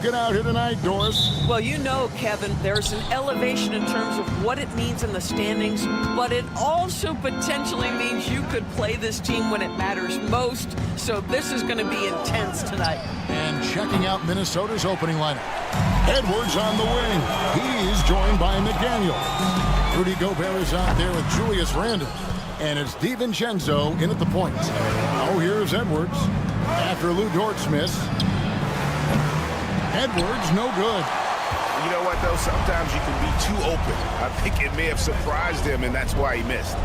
looking out here tonight, Doris? Well, you know, Kevin, there's an elevation in terms of what it means in the standings, but it also potentially means you could play this team when it matters most. So this is going to be intense tonight. And checking out Minnesota's opening lineup. Edwards on the wing. He's joined by McDaniel. Rudy Gobert is out there with Julius Randle. And it's DiVincenzo in at the point. Oh, here's Edwards. After Lou Dort missed. Edwards, no good. You know what, though? Sometimes you can be too open. I think it may have surprised him, and that's why he missed.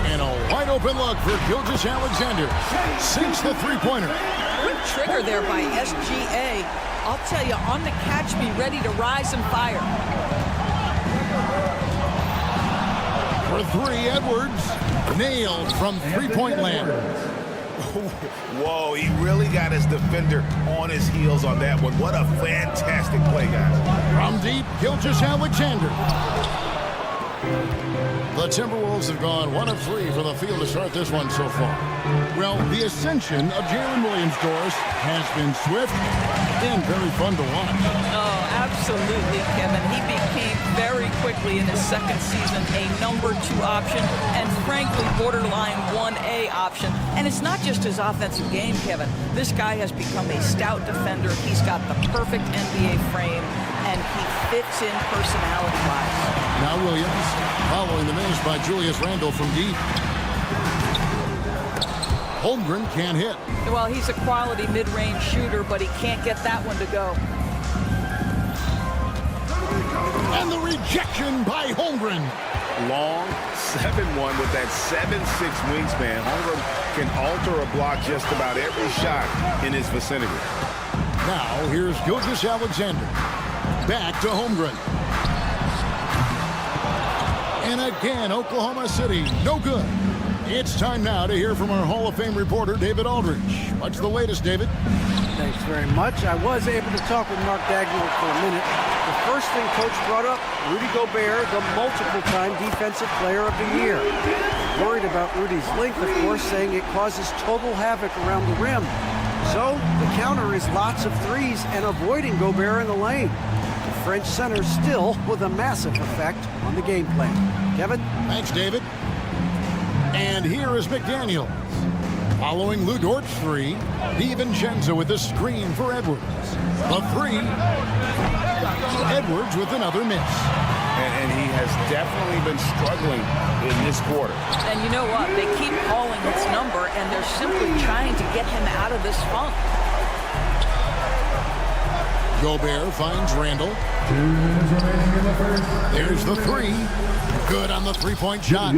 And a wide open look for Gilgeous-Alexander. Sinks the three-pointer. Good trigger there by SGA. I'll tell you, on the catch, be ready to rise and fire. For three, Edwards. Nailed from three-point land. Whoa, he really got his defender on his heels on that one. What a fantastic play, guys. From deep, Gilgeous-Alexander. The Timberwolves have gone 1 of 3 from the field to start this one so far. Well, the ascension of Jalen Williams, Doris, has been swift and very fun to watch. Oh, absolutely, Kevin. He became very quickly in his second season a number 2 option and, frankly, borderline 1A option. And it's not just his offensive game, Kevin. This guy has become a stout defender. He's got the perfect NBA frame, and he fits in personality-wise. Now Williams, following the miss by Julius Randle from deep. Holmgren can't hit. Well, he's a quality mid-range shooter, but he can't get that one to go. And the rejection by Holmgren. Long 7-1 with that 7'6" wingspan. Holmgren can alter a block just about every shot in his vicinity. Now here's Gilgeous-Alexander. Back to Holmgren. And again, Oklahoma City, no good. It's time now to hear from our Hall of Fame reporter, David Aldridge. What's the latest, David? Thanks very much. I was able to talk with Mark Dagnall for a minute. The first thing Coach brought up, Rudy Gobert, the multiple-time Defensive Player of the Year. Worried about Rudy's length, of course, saying it causes total havoc around the rim. So the counter is lots of threes and avoiding Gobert in the lane. The French center still with a massive effect on the game plan. Kevin? Thanks, David. And here is McDaniel. Following Lou Dort's three, DiVincenzo with the screen for Edwards. The three. Edwards with another miss. And he has definitely been struggling in this quarter. And you know what? They keep calling his number, and they're simply trying to get him out of this funk. Gobert finds Randle. There's the three. Good on the three-point shot.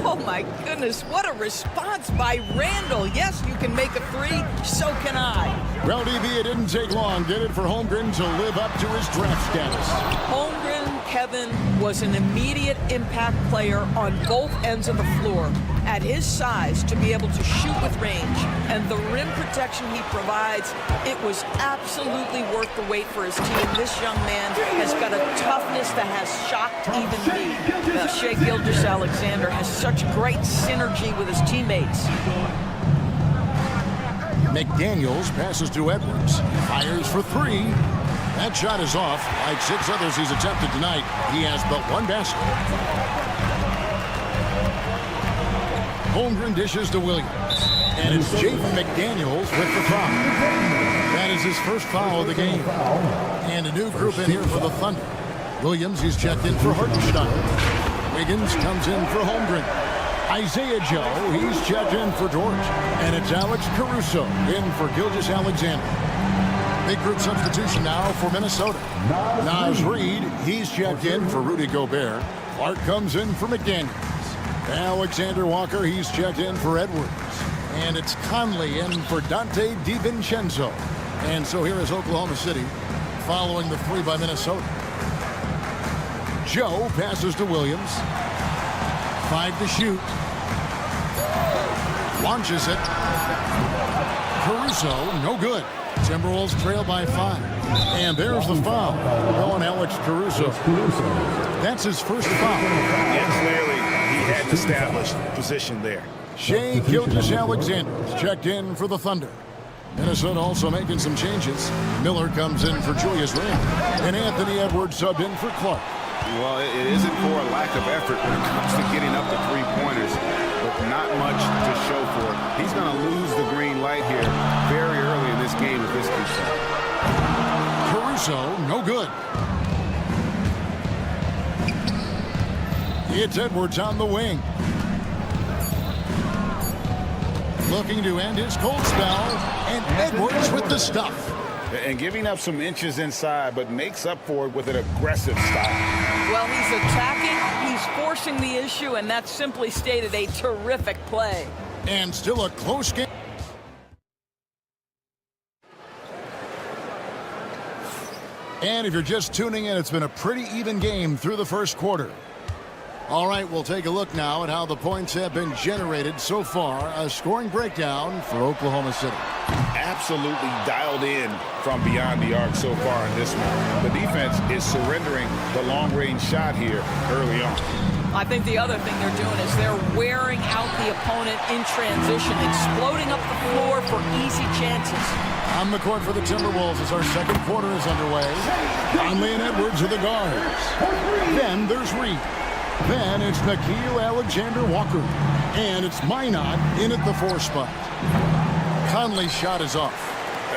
Oh, my goodness. What a response by Randle. Yes, you can make a three. So can I. Well, DB, it didn't take long, did it, for Holmgren to live up to his draft status? Holmgren, Kevin, was an immediate impact player on both ends of the floor. At his size, to be able to shoot with range and the rim protection he provides, it was absolutely worth the wait for his team. This young man has got a toughness that has shocked even me. Shai Gilgeous-Alexander has such great synergy with his teammates. McDaniels passes to Edwards. Fires for three. That shot is off. Like 6 others he's attempted tonight, he has but one basket. Holmgren dishes to Williams. And it's Jaden McDaniels with the foul. That is his first foul of the game. And a new group in here for the Thunder. Williams, he's checked in for Hartenstein. Wiggins comes in for Holmgren. Isaiah Joe, he's checked in for George. And it's Alex Caruso in for Gilgeous-Alexander. Big group substitution now for Minnesota. Naz Reid, he's checked in for Rudy Gobert. Clark comes in for McDaniels. Alexander Walker, he's checked in for Edwards. And it's Conley in for Dante DiVincenzo. And so here is Oklahoma City following the three by Minnesota. Joe passes to Williams. 5 to shoot. Launches it. Caruso, no good. Timberwolves trail by 5. And there's the foul on Alex Caruso. That's his first foul. And clearly, he had established position there. Shai Gilgeous-Alexander checked in for the Thunder. Minnesota also making some changes. Miller comes in for Julius Randle, and Anthony Edwards subbed in for Clark. Well, it isn't for a lack of effort when it comes to getting up to three-pointers, but not much to show for it. He's going to lose the green light here very early in this game if this keeps up. Caruso, no good. It's Edwards on the wing. Looking to end his cold spell, and Edwards with the stuff. And giving up some inches inside, but makes up for it with an aggressive style. Well, he's attacking, he's forcing the issue, and that's simply stated a terrific play. And still a close game. And if you're just tuning in, it's been a pretty even game through the first quarter. All right, we'll take a look now at how the points have been generated so far. A scoring breakdown for Oklahoma City. Absolutely dialed in from beyond the arc so far in this one. The defense is surrendering the long-range shot here early on. I think the other thing they're doing is they're wearing out the opponent in transition, exploding up the floor for easy chances. On the court for the Timberwolves as our second quarter is underway. Conley and Edwards are the guards. Then there's Reed. Then it's Nickeil Alexander-Walker. And it's Minot in at the 4 spot. Conley's shot is off.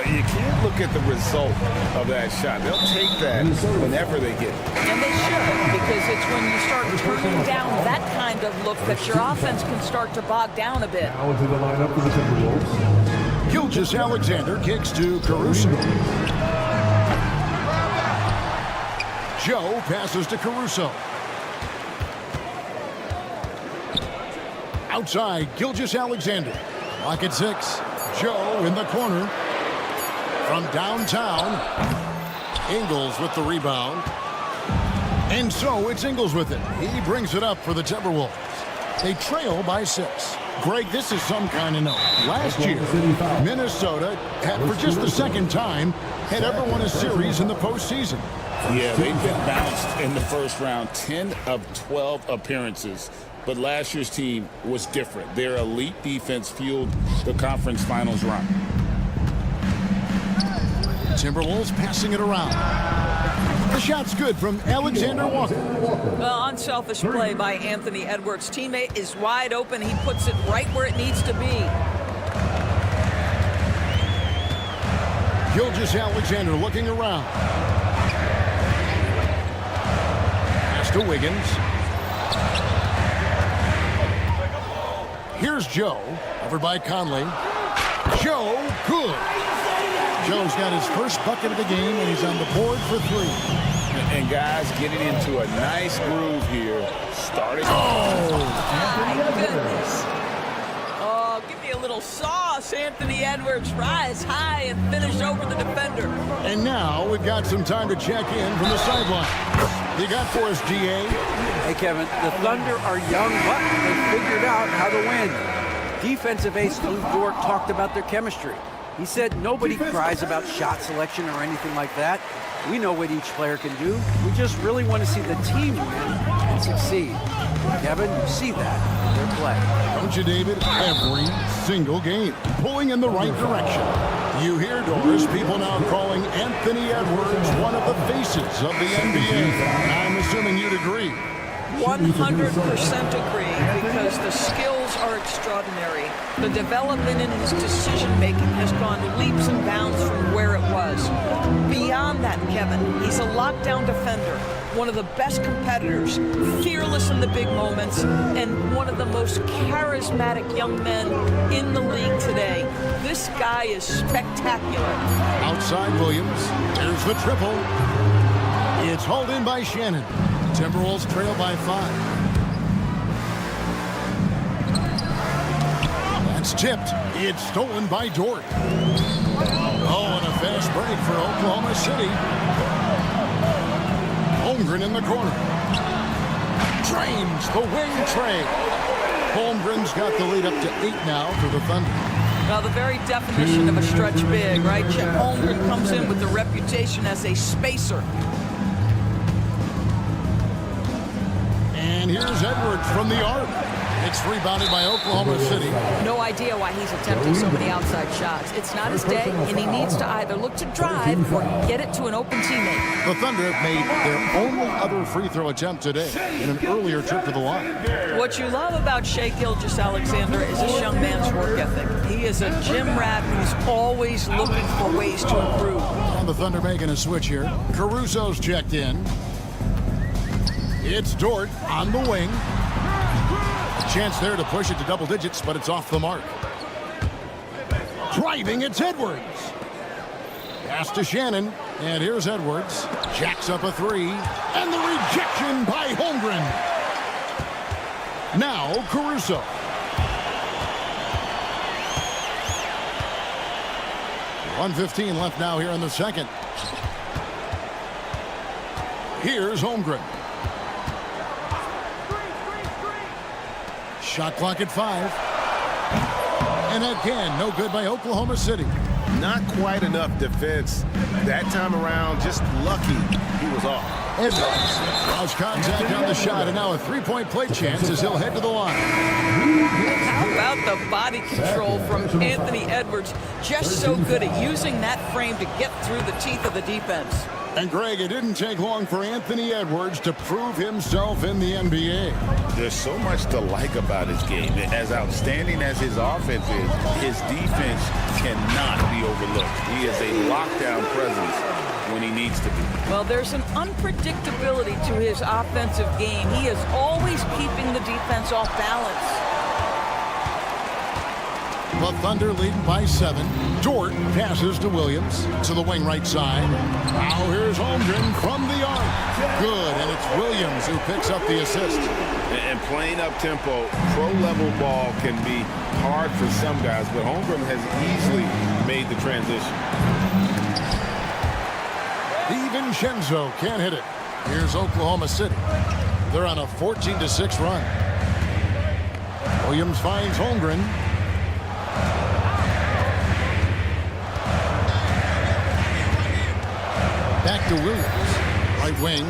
You can't look at the result of that shot. They'll take that whenever they get it. And they should, because it's when you start turning down that kind of look that your offense can start to bog down a bit. Now into the lineup for the Timberwolves. Gilgeous Alexander kicks to Caruso. Joe passes to Caruso. Outside, Gilgeous Alexander. Lock at 6. Joe in the corner. From downtown, Ingles with the rebound. And so it's Ingles with it. He brings it up for the Timberwolves. They trail by 6. Greg, this is some kind of note. Last year, Minnesota had, for just the second time, had ever won a series in the postseason. Yeah, they've been bounced in the first round, 10 of 12 appearances. But last year's team was different. Their elite defense fueled the conference finals run. Timberwolves passing it around. The shot's good from Alexander-Walker. Well, unselfish play by Anthony Edwards. Teammate is wide open. He puts it right where it needs to be. Gilgeous Alexander looking around. Pass to Wiggins. Here's Joe, over by Conley. Joe, good. Joe's got his first bucket of the game, and he's on the board for 3. And guys getting into a nice groove here. Starting. Oh, my goodness. Oh, give me a little sauce, Anthony Edwards. Rise high and finish over the defender. And now we've got some time to check in from the sideline. You got for us, GA? Hey, Kevin, the Thunder are young, but they figured out how to win. Defensive ace Lou Dort talked about their chemistry. He said nobody cries about shot selection or anything like that. We know what each player can do. We just really want to see the team win and succeed. Kevin, you see that in their play. Don't you, David? Every single game, pulling in the right direction. You hear, Doris, people now calling Anthony Edwards one of the faces of the NBA. I'm assuming you'd agree. 100% agree, because the skills are extraordinary. The development in his decision-making has gone leaps and bounds from where it was. Beyond that, Kevin, he's a lockdown defender, one of the best competitors, fearless in the big moments, and one of the most charismatic young men in the league today. This guy is spectacular. Outside Williams, there's the triple. It's hauled in by Shannon. Timberwolves trail by 5. That's tipped. It's stolen by Dort. Oh, and a fast break for Oklahoma City. Holmgren in the corner. Drains the wing tray. Holmgren's got the lead up to 8 now for the Thunder. Now, the very definition of a stretch big, right? Chet Holmgren comes in with the reputation as a spacer. And here's Edwards from the arc. It's rebounded by Oklahoma City. No idea why he's attempting so many outside shots. It's not his day, and he needs to either look to drive or get it to an open teammate. The Thunder made their only other free throw attempt today in an earlier trip to the line. What you love about Shai Gilgeous-Alexander is this young man's work ethic. He is a gym rat who's always looking for ways to improve. And the Thunder making a switch here. Caruso's checked in. It's Dort on the wing. Chance there to push it to double digits, but it's off the mark. Driving, it's Edwards. Pass to Shannon, and here's Edwards. Jacks up a three, and the rejection by Holmgren. Now Caruso. .115 left now here in the second. Here's Holmgren. Shot clock at 5. And again, no good by Oklahoma City. Not quite enough defense that time around. Just lucky he was off. Edwards lost contact on the shot, and now a three-point play chance as he'll head to the line. How about the body control from Anthony Edwards? Just so good at using that frame to get through the teeth of the defense. And Greg, it didn't take long for Anthony Edwards to prove himself in the NBA. There's so much to like about his game. As outstanding as his offense is, his defense cannot be overlooked. He is a lockdown presence when he needs to be. Well, there's an unpredictability to his offensive game. He is always keeping the defense off balance. The Thunder leading by 7. Dort passes to Williams to the wing right side. Now here's Holmgren from the arc. Good, and it's Williams who picks up the assist. And playing up tempo, pro-level ball can be hard for some guys, but Holmgren has easily made the transition. DiVincenzo can't hit it. Here's Oklahoma City. They're on a 14-6 run. Williams finds Holmgren. Back to Williams. Right wing.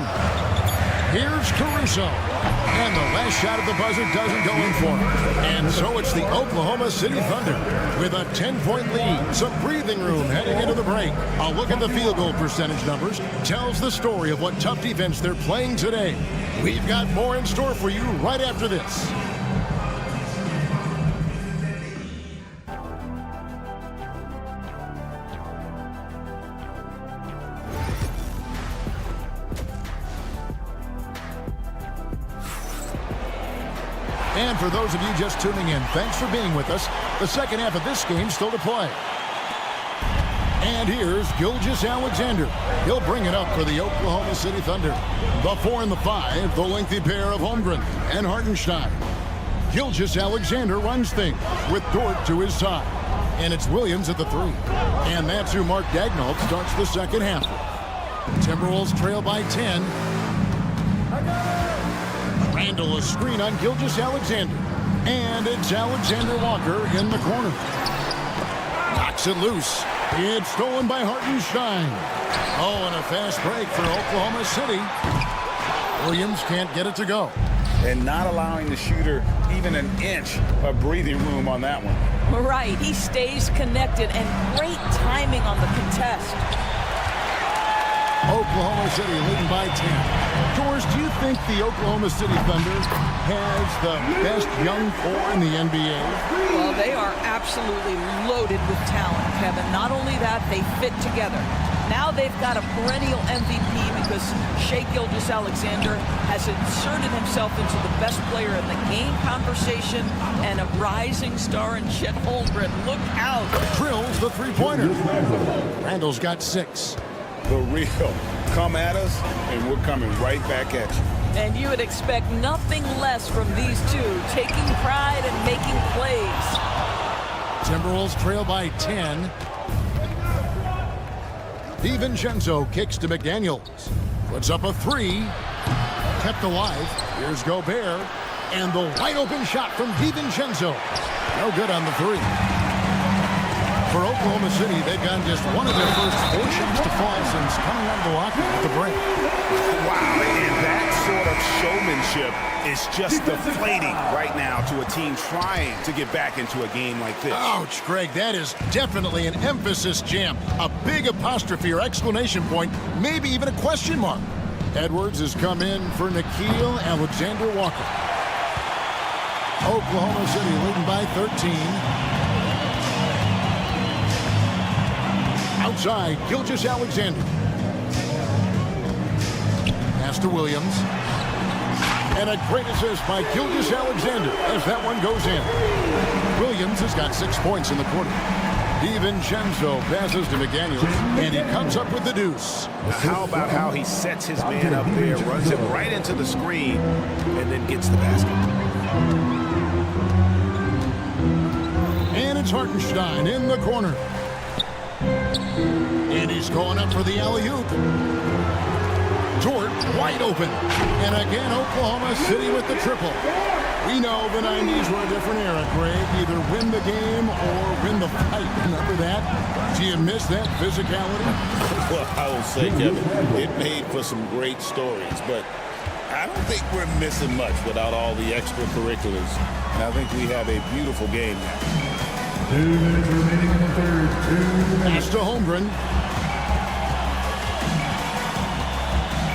Here's Caruso. And the last shot of the buzzer doesn't go in for him. And so it's the Oklahoma City Thunder with a 10-point lead. Some breathing room heading into the break. A look at the field goal percentage numbers tells the story of what tough defense they're playing today. We've got more in store for you right after this. And for those of you just tuning in, thanks for being with us. The second half of this game still to play. And here's Gilgeous-Alexander. He'll bring it up for the Oklahoma City Thunder. The 4 and the 5, the lengthy pair of Holmgren and Hartenstein. Gilgeous-Alexander runs things with Dort to his side. And it's Williams at the 3. And that's who Mark Daigneault starts the second half. Timberwolves trail by 10. Randall a screen on Gilgeous-Alexander. And it's Alexander Walker in the corner. Knocks it loose. It's stolen by Hartenstein. Oh, and a fast break for Oklahoma City. Williams can't get it to go. And not allowing the shooter even an inch of breathing room on that one. Right, he stays connected, and great timing on the contest. Oklahoma City leading by 10. George, do you think the Oklahoma City Thunder has the best young core in the NBA? Well, they are absolutely loaded with talent, Kevin. Not only that, they fit together. Now they've got a perennial MVP because Shai Gilgeous-Alexander has inserted himself into the best player in the game conversation, and a rising star in Chet Holmgren. Look out. Drills the three-pointer. Randall's got 6. The real. Come at us, and we're coming right back at you. And you would expect nothing less from these two, taking pride and making plays. Timberwolves trail by 10. DiVincenzo kicks to McDaniels. Puts up a 3. Kept alive. Here's Gobert. And the wide-open shot from DiVincenzo. No good on the 3. For Oklahoma City, they've gotten just one of their first 4 shots to fall since coming out of the lockout at the break. Wow, and that sort of leadership is just deflating right now to a team trying to get back into a game like this. Ouch, Greg, that is definitely an emphasis jam. A big apostrophe or exclamation point, maybe even a question mark. Edwards has come in for Nickeil Alexander-Walker. Oklahoma City leading by 13. Outside, Gilgeous-Alexander. Pass to Williams. And a great assist by Gilgeous-Alexander as that one goes in. Williams has got 6 points in the quarter. DiVincenzo passes to McDaniels, and he comes up with the deuce. Now, how about how he sets his man up there, runs it right into the screen, and then gets the basket. And it's Hartenstein in the corner. And he's going up for the alley-oop. Dort wide open. And again, Oklahoma City with the triple. We know the 90s were a different era, Greg. Either win the game or win the fight. Remember that? Do you miss that physicality? Well, I will say, Kevin, it made for some great stories, but I don't think we're missing much without all the extracurriculars. And I think we have a beautiful game now. 2 minutes remaining in the third. 2 minutes. Pass to Holmgren.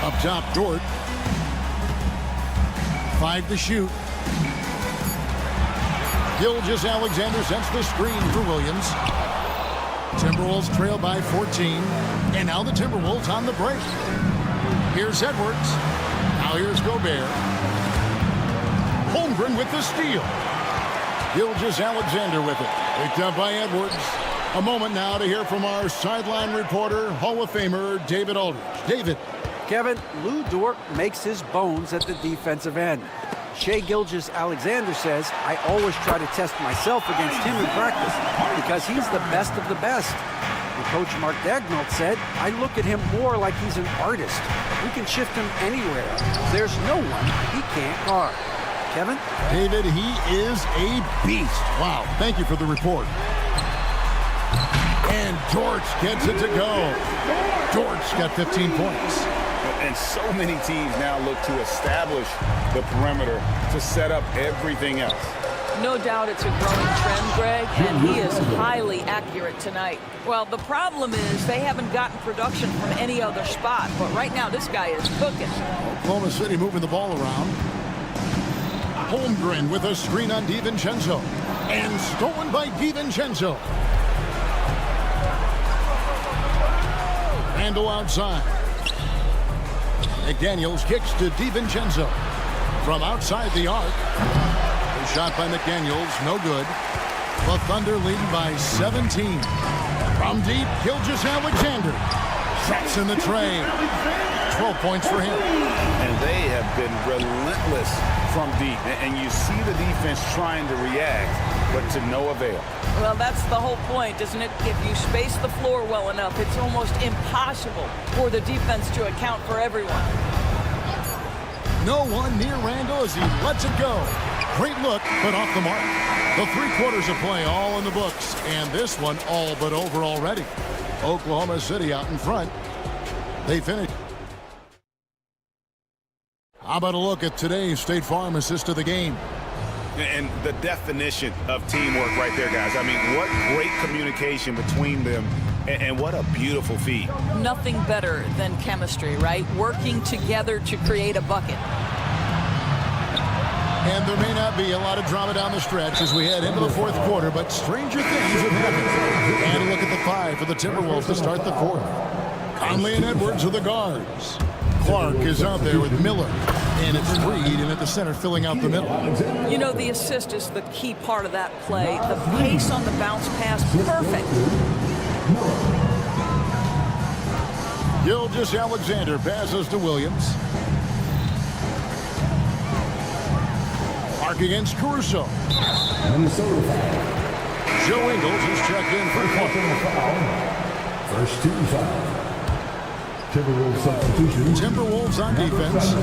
Up top, Dort. 5 to shoot. Gilgeous-Alexander sets the screen for Williams. Timberwolves trail by 14. And now the Timberwolves on the break. Here's Edwards. Now here's Gobert. Holmgren with the steal. Gilgeous-Alexander with it. Picked up by Edwards. A moment now to hear from our sideline reporter, Hall of Famer David Aldridge. David. Kevin, Lou Dort makes his bones at the defensive end. Shai Gilgeous-Alexander says, I always try to test myself against him in practice because he's the best of the best. And Coach Mark Daigneault said, I look at him more like he's an artist. We can shift him anywhere. There's no one he can't guard. Kevin? David, he is a beast. Wow, thank you for the report. And Dort gets it to go. Dort's got 15 points. And so many teams now look to establish the perimeter to set up everything else. No doubt it's a growing trend, Greg, and he is highly accurate tonight. Well, the problem is they haven't gotten production from any other spot, but right now this guy is cooking. Oklahoma City moving the ball around. Holmgren with a screen on DiVincenzo. And stolen by DiVincenzo. Randall outside. McDaniels kicks to DiVincenzo. From outside the arc. A shot by McDaniels, no good. The Thunder leading by 17. From deep, Gilgeous-Alexander. Sets in the tray. 12 points for him. And they have been relentless from deep. And you see the defense trying to react, but to no avail. Well, that's the whole point, isn't it? If you space the floor well enough, it's almost impossible for the defense to account for everyone. No one near Randall as he lets it go. Great look, but off the mark. The 3 quarters of play all in the books, and this one all but over already. Oklahoma City out in front. They finish. How about a look at today's State Farm assist of the game? And the definition of teamwork right there, guys. I mean, what great communication between them, and what a beautiful feed. Nothing better than chemistry, right? Working together to create a bucket. And there may not be a lot of drama down the stretch as we head into the 4th quarter, but stranger things have happened. And a look at the 5 for the Timberwolves to start the 4th. Conley and Edwards are the guards. Clark is out there with Miller. And it's Reed in at the center filling out the middle. You know, the assist is the key part of that play. The pace on the bounce pass, perfect. Gilgeous-Alexander passes to Williams. Clark against Caruso. Minnesota foul. Joe Ingles is checked in for Clark. First team foul. Timberwolves substitution. Timberwolves on defense.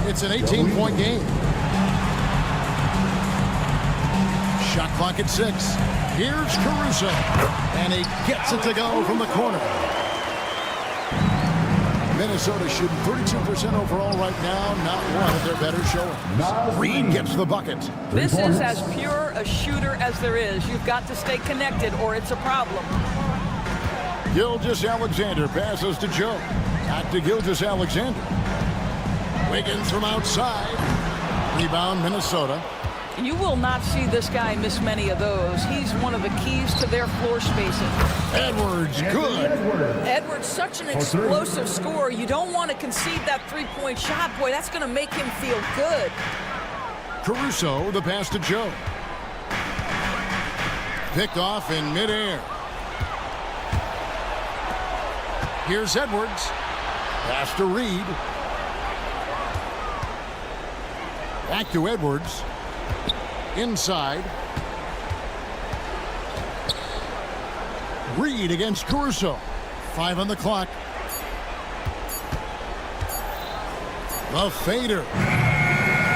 It's an 18-point game. Shot clock at 6. Here's Caruso. And he gets it to go from the corner. Minnesota shooting 32% overall right now. Not one of their better showings. Reed gets the bucket. This is as pure a shooter as there is. You've got to stay connected or it's a problem. Gilgeous-Alexander passes to Joe. Back to Gilgeous-Alexander. Wiggins from outside. Rebound, Minnesota. You will not see this guy miss many of those. He's one of the keys to their floor spacing. Edwards, good. Edwards, such an explosive scorer. You don't want to concede that three-point shot. Boy, that's going to make him feel good. Caruso, the pass to Joe. Picked off in midair. Here's Edwards. Pass to Reed. Back to Edwards. Inside. Reed against Caruso. 5 on the clock. The fader.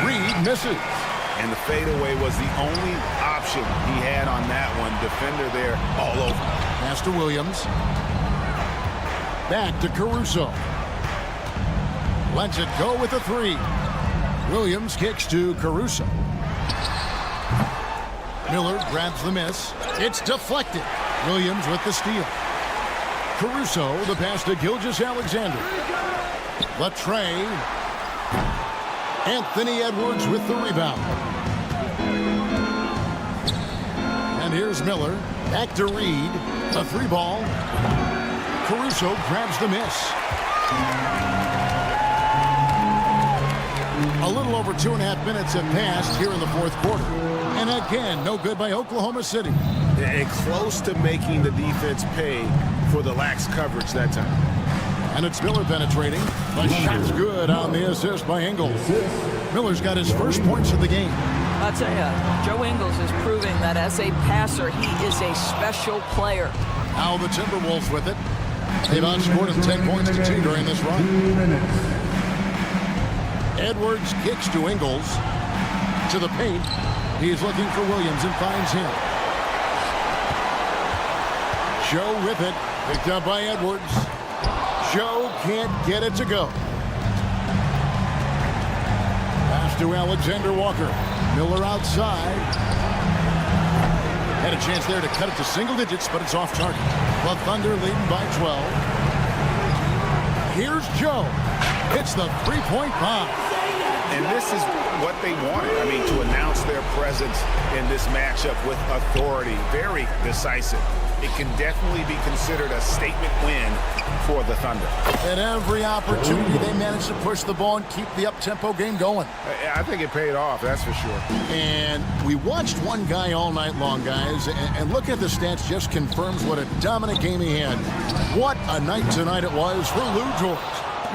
Reed misses. And the fadeaway was the only option he had on that one. Defender there all over. Pass to Williams. Back to Caruso. Lets it go with a 3. Williams kicks to Caruso. Miller grabs the miss. It's deflected. Williams with the steal. Caruso, the pass to Gilgeous-Alexander. Latrey. Anthony Edwards with the rebound. And here's Miller. Back to Reed. A 3-ball. Caruso grabs the miss. A little over 2.5 minutes have passed here in the fourth quarter. And again, no good by Oklahoma City. And close to making the defense pay for the lax coverage that time. And it's Miller penetrating. The shot's good on the assist by Ingles. Miller's got his first points of the game. I'll tell you, Joe Ingles is proving that as a passer, he is a special player. Now the Timberwolves with it. They've outscored him 10 points to 2 during this run. 2 minutes. Edwards kicks to Ingles. To the paint. He's looking for Williams and finds him. Joe with it. Picked up by Edwards. Joe can't get it to go. Pass to Alexander Walker. Miller outside. Had a chance there to cut it to single digits, but it's off target. The Thunder leading by 12. Here's Joe. Hits the three-point bomb. And this is what they wanted. I mean, to announce their presence in this matchup with authority. Very decisive. It can definitely be considered a statement win for the Thunder. At every opportunity, they managed to push the ball and keep the up-tempo game going. I think it paid off, that's for sure. And we watched one guy all night long, guys, and look at the stats just confirms what a dominant game he had. What a night tonight it was for Lou George.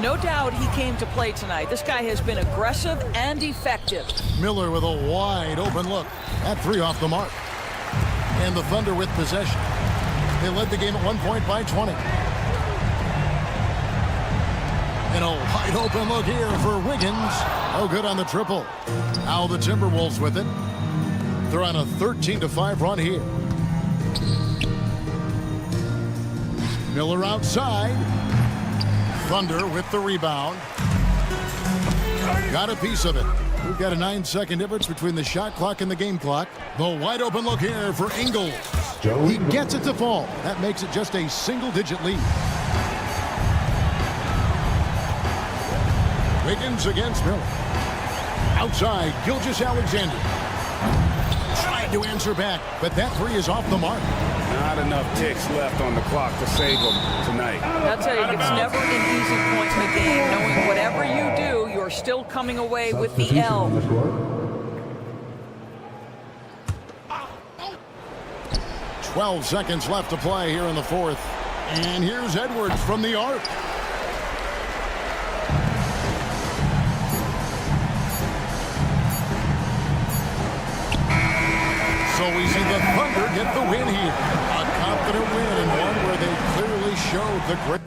No doubt he came to play tonight. This guy has been aggressive and effective. Miller with a wide open look. That 3 off the mark. And the Thunder with possession. They led the game at 1 point by 20. And a wide open look here for Wiggins. No good on the triple. Now the Timberwolves with it. They're on a 13-5 run here. Miller outside. Thunder with the rebound. Got a piece of it. We've got a 9-second difference between the shot clock and the game clock. The wide open look here for Ingles. He gets it to fall. That makes it just a single-digit lead. Wiggins against Miller. Outside, Gilgeous-Alexander. Trying to answer back, but that 3 is off the mark. Not enough ticks left on the clock to save them tonight. I'll tell you, it's never an easy point in the game. Knowing whatever you do, you're still coming away with the L. 12 seconds left to play here in the fourth. And here's Edwards from the arc. So we see the Thunder get the win here. A confident win and one where they clearly showed the great.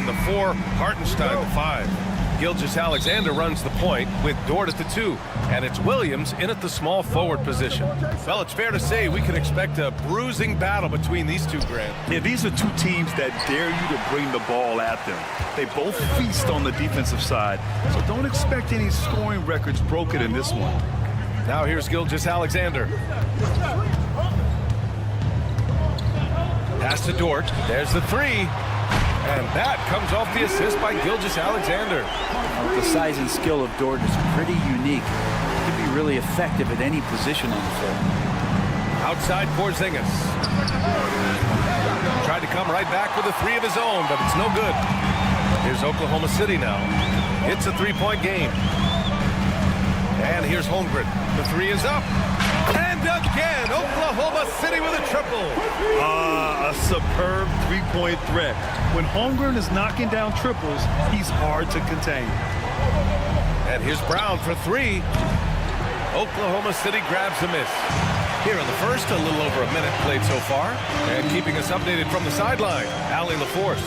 Holmgren the 4, Hartenstein the 5. Gilgeous-Alexander runs the point with Dort at the 2, and it's Williams in at the small forward position. Well, it's fair to say we can expect a bruising battle between these two, Grant. Yeah, these are two teams that dare you to bring the ball at them. They both feast on the defensive side, so don't expect any scoring records broken in this one. Now here's Gilgeous-Alexander. Pass to Dort. There's the 3. And that comes off the assist by Gilgeous-Alexander. The size and skill of Dort is pretty unique. He can be really effective at any position on the floor. Outside Porzingis. Tried to come right back with a 3 of his own, but it's no good. Here's Oklahoma City now. It's a 3-point game. And here's Holmgren. The 3 is up. And again, Oklahoma City with a triple. A superb three-point threat. When Holmgren is knocking down triples, he's hard to contain. And here's Brown for 3. Oklahoma City grabs a miss. Here in the first, a little over a minute played so far. And keeping us updated from the sideline, Allie LaForce.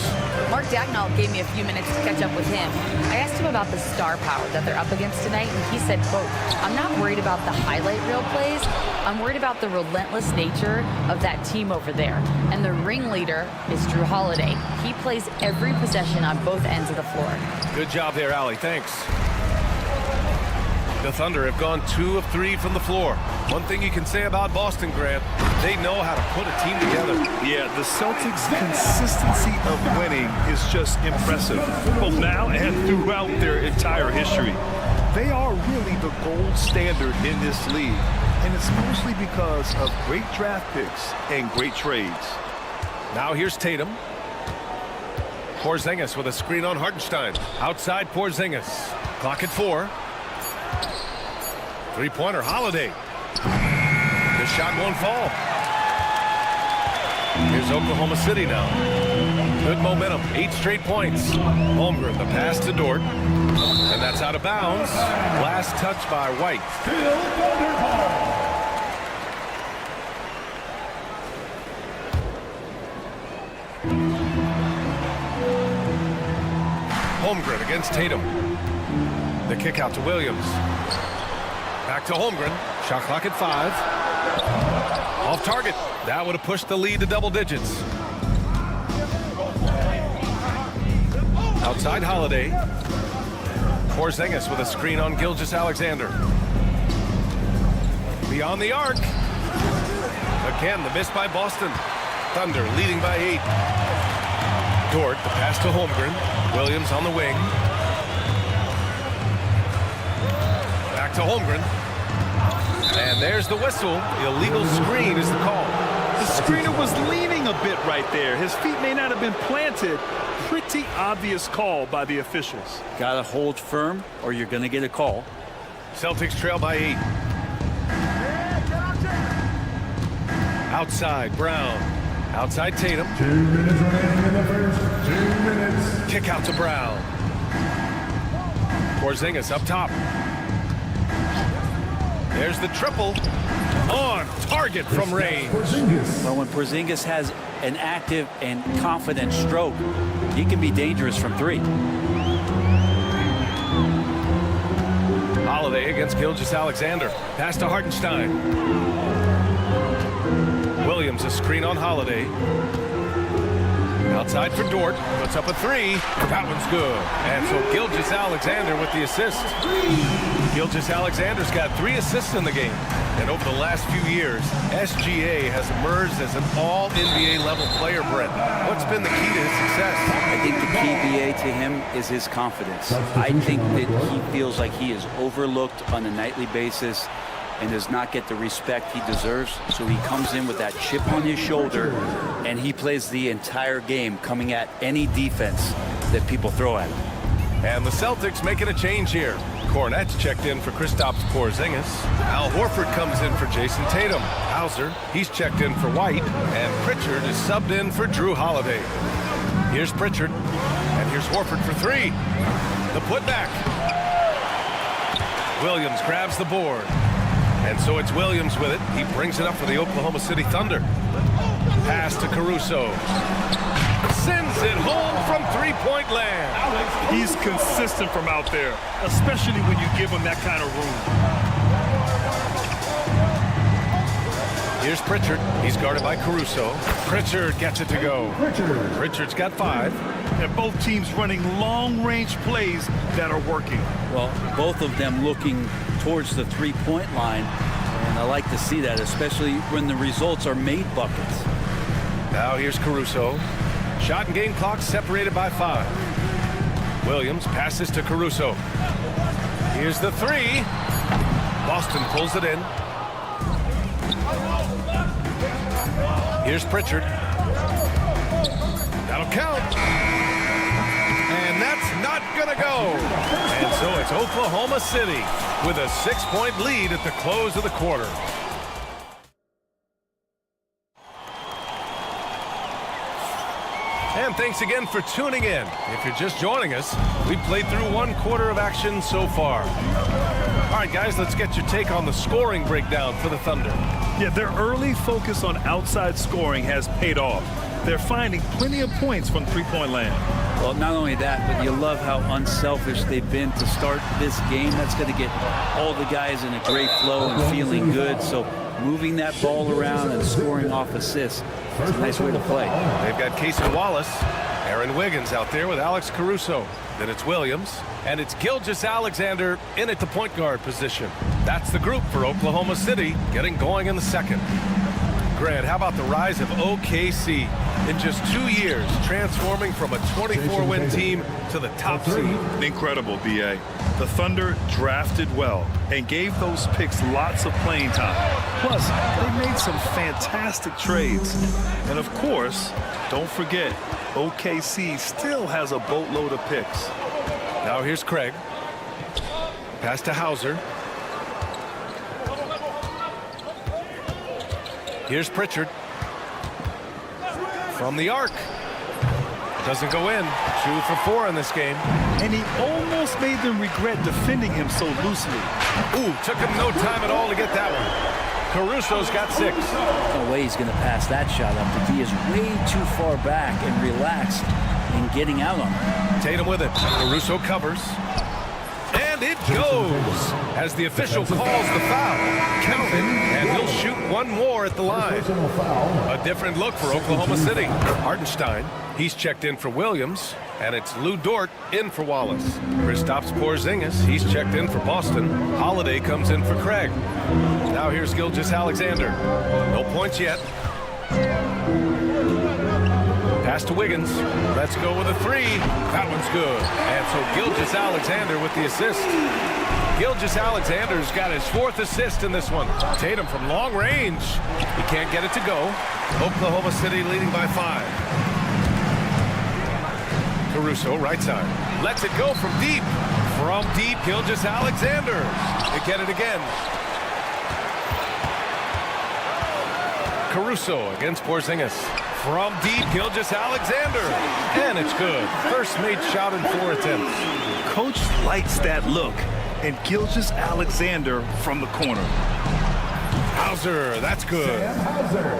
Mark Dagnall gave me a few minutes to catch up with him. I asked him about the star power that they're up against tonight, and he said, quote, "I'm not worried about the highlight reel plays. I'm worried about the relentless nature of that team over there. And the ringleader is Jrue Holiday. He plays every possession on both ends of the floor." Good job there, Allie. Thanks. The Thunder have gone 2 of 3 from the floor. One thing you can say about Boston, Grant, they know how to put a team together. Yeah, the Celtics' consistency of winning is just impressive, both now and throughout their entire history. They are really the gold standard in this league, and it's mostly because of great draft picks and great trades. Now here's Tatum. Porzingis with a screen on Hartenstein. Outside Porzingis. Clock at 4. Three-pointer, Holiday. The shot won't fall. Here's Oklahoma City now. Good momentum, 8 straight points. Holmgren, the pass to Dort. And that's out of bounds. Last touch by White. Holmgren against Tatum. The kick out to Williams. Back to Holmgren. Shot clock at 5. Off target. That would have pushed the lead to double digits. Outside Holiday. Porzingis with a screen on Gilgeous-Alexander. Beyond the arc. Again, the miss by Boston. Thunder leading by 8. Dort, the pass to Holmgren. Williams on the wing. Back to Holmgren. And there's the whistle. Illegal screen is the call. The screener was leaning a bit right there. His feet may not have been planted. Pretty obvious call by the officials. Gotta hold firm or you're gonna get a call. Celtics trail by 8. Outside Brown. Outside Tatum. 2 minutes remaining in the first. 2 minutes. Kick out to Brown. Porzingis up top. There's the triple. On target from range. Well, when Porzingis has an active and confident stroke, he can be dangerous from 3. Holiday against Gilgeous-Alexander. Pass to Hartenstein. Williams, a screen on Holiday. Outside for Dort. Puts up a 3. That one's good. And so Gilgeous-Alexander with the assist. Gilgeous-Alexander's got 3 assists in the game. And over the last few years, SGA has emerged as an all-NBA level player, Brett. What's been the key to his success? I think the key, BA, to him is his confidence. I think that he feels like he is overlooked on a nightly basis and does not get the respect he deserves. So he comes in with that chip on his shoulder, and he plays the entire game coming at any defense that people throw at him. And the Celtics making a change here. Cornette's checked in for Kristaps Porzingis. Al Horford comes in for Jason Tatum. Hauser, he's checked in for White. And Pritchard is subbed in for Jrue Holiday. Here's Pritchard. And here's Horford for 3. The putback. Williams grabs the board. And so it's Williams with it. He brings it up for the Oklahoma City Thunder. Pass to Caruso. sends it home from three-point land. He's consistent from out there, especially when you give him that kind of room. Here's Pritchard. He's guarded by Caruso. Pritchard gets it to go. Pritchard's got 5. And both teams running long-range plays that are working. Well, both of them looking towards the three-point line, and I like to see that, especially when the results are made buckets. Now here's Caruso. Shot and game clock separated by 5. Williams passes to Caruso. Here's the 3. Boston pulls it in. Here's Pritchard. That'll count. And that's not going to go. And so it's Oklahoma City with a 6-point lead at the close of the quarter. And thanks again for tuning in. If you're just joining us, we played through 1 quarter of action so far. All right, guys, let's get your take on the scoring breakdown for the Thunder. Yeah, their early focus on outside scoring has paid off. They're finding plenty of points from three-point land. Well, not only that, but you love how unselfish they've been to start this game. That's going to get all the guys in a great flow and feeling good. So moving that ball around and scoring off assists, it's a nice way to play. They've got Casey Wallace, Aaron Wiggins out there with Alex Caruso. Then it's Williams, and it's Gilgeous-Alexander in at the point guard position. That's the group for Oklahoma City getting going in the second. Grant, how about the rise of OKC in just 2 years, transforming from a 24-win team to the top seed? Incredible, B.A. The Thunder drafted well and gave those picks lots of playing time. Plus, they made some fantastic trades. And of course, don't forget, OKC still has a boatload of picks. Now here's Craig. Pass to Hauser. Here's Pritchard. From the arc. Doesn't go in. 2 for 4 in this game. And he almost made them regret defending him so loosely. Ooh, took him no time at all to get that one. Caruso's got 6. No way he's going to pass that shot up. The D is way too far back and relaxed in getting out on him. Tatum with it. Caruso covers. And it goes as the official calls the foul. Count it, and he'll shoot 1 more at the line. A different look for Oklahoma City. Hartenstein, he's checked in for Williams, and it's Lou Dort in for Wallace. Kristaps Porzingis, he's checked in for Boston. Holiday comes in for Craig. Now here's Gilgeous-Alexander. No points yet. Pass to Wiggins. Let's go with a 3. That one's good. And so Gilgeous-Alexander with the assist. Gilgeous-Alexander's got his 4th assist in this one. Tatum from long range. He can't get it to go. Oklahoma City leading by 5. Caruso, right side. Lets it go from deep. From deep, Gilgeous-Alexander. They get it again. Caruso against Porzingis. From deep, Gilgeous-Alexander. And it's good. First made shot in 4 attempts. Coach likes that look. And Gilgeous-Alexander from the corner. Hauser, that's good.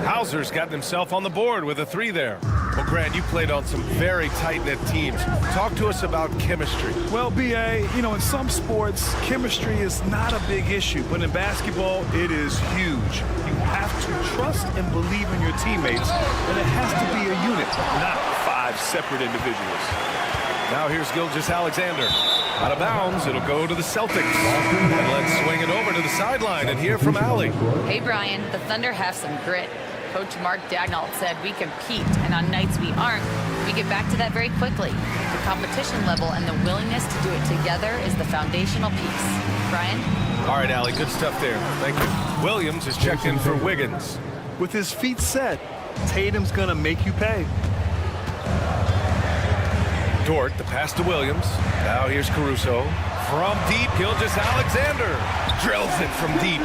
Hauser's gotten himself on the board with a 3 there. Well, Grant, you played on some very tight-knit teams. Talk to us about chemistry. Well, B.A., you know, in some sports, chemistry is not a big issue. But in basketball, it is huge. You have to trust and believe in your teammates. And it has to be a unit, not 5 separate individuals. Now here's Gilgeous-Alexander. Out of bounds, it'll go to the Celtics. And let's swing it over to the sideline and hear from Allie. Hey, Brian, the Thunder have some grit. Coach Mark Daigneault said we compete, and on nights we aren't, we get back to that very quickly. The competition level and the willingness to do it together is the foundational piece. Brian? All right, Allie, good stuff there. Thank you. Williams is checked in for Wiggins. With his feet set, Tatum's going to make you pay. Dort, the pass to Williams. Now here's Caruso. From deep, Gilgeous-Alexander. Drills it from deep.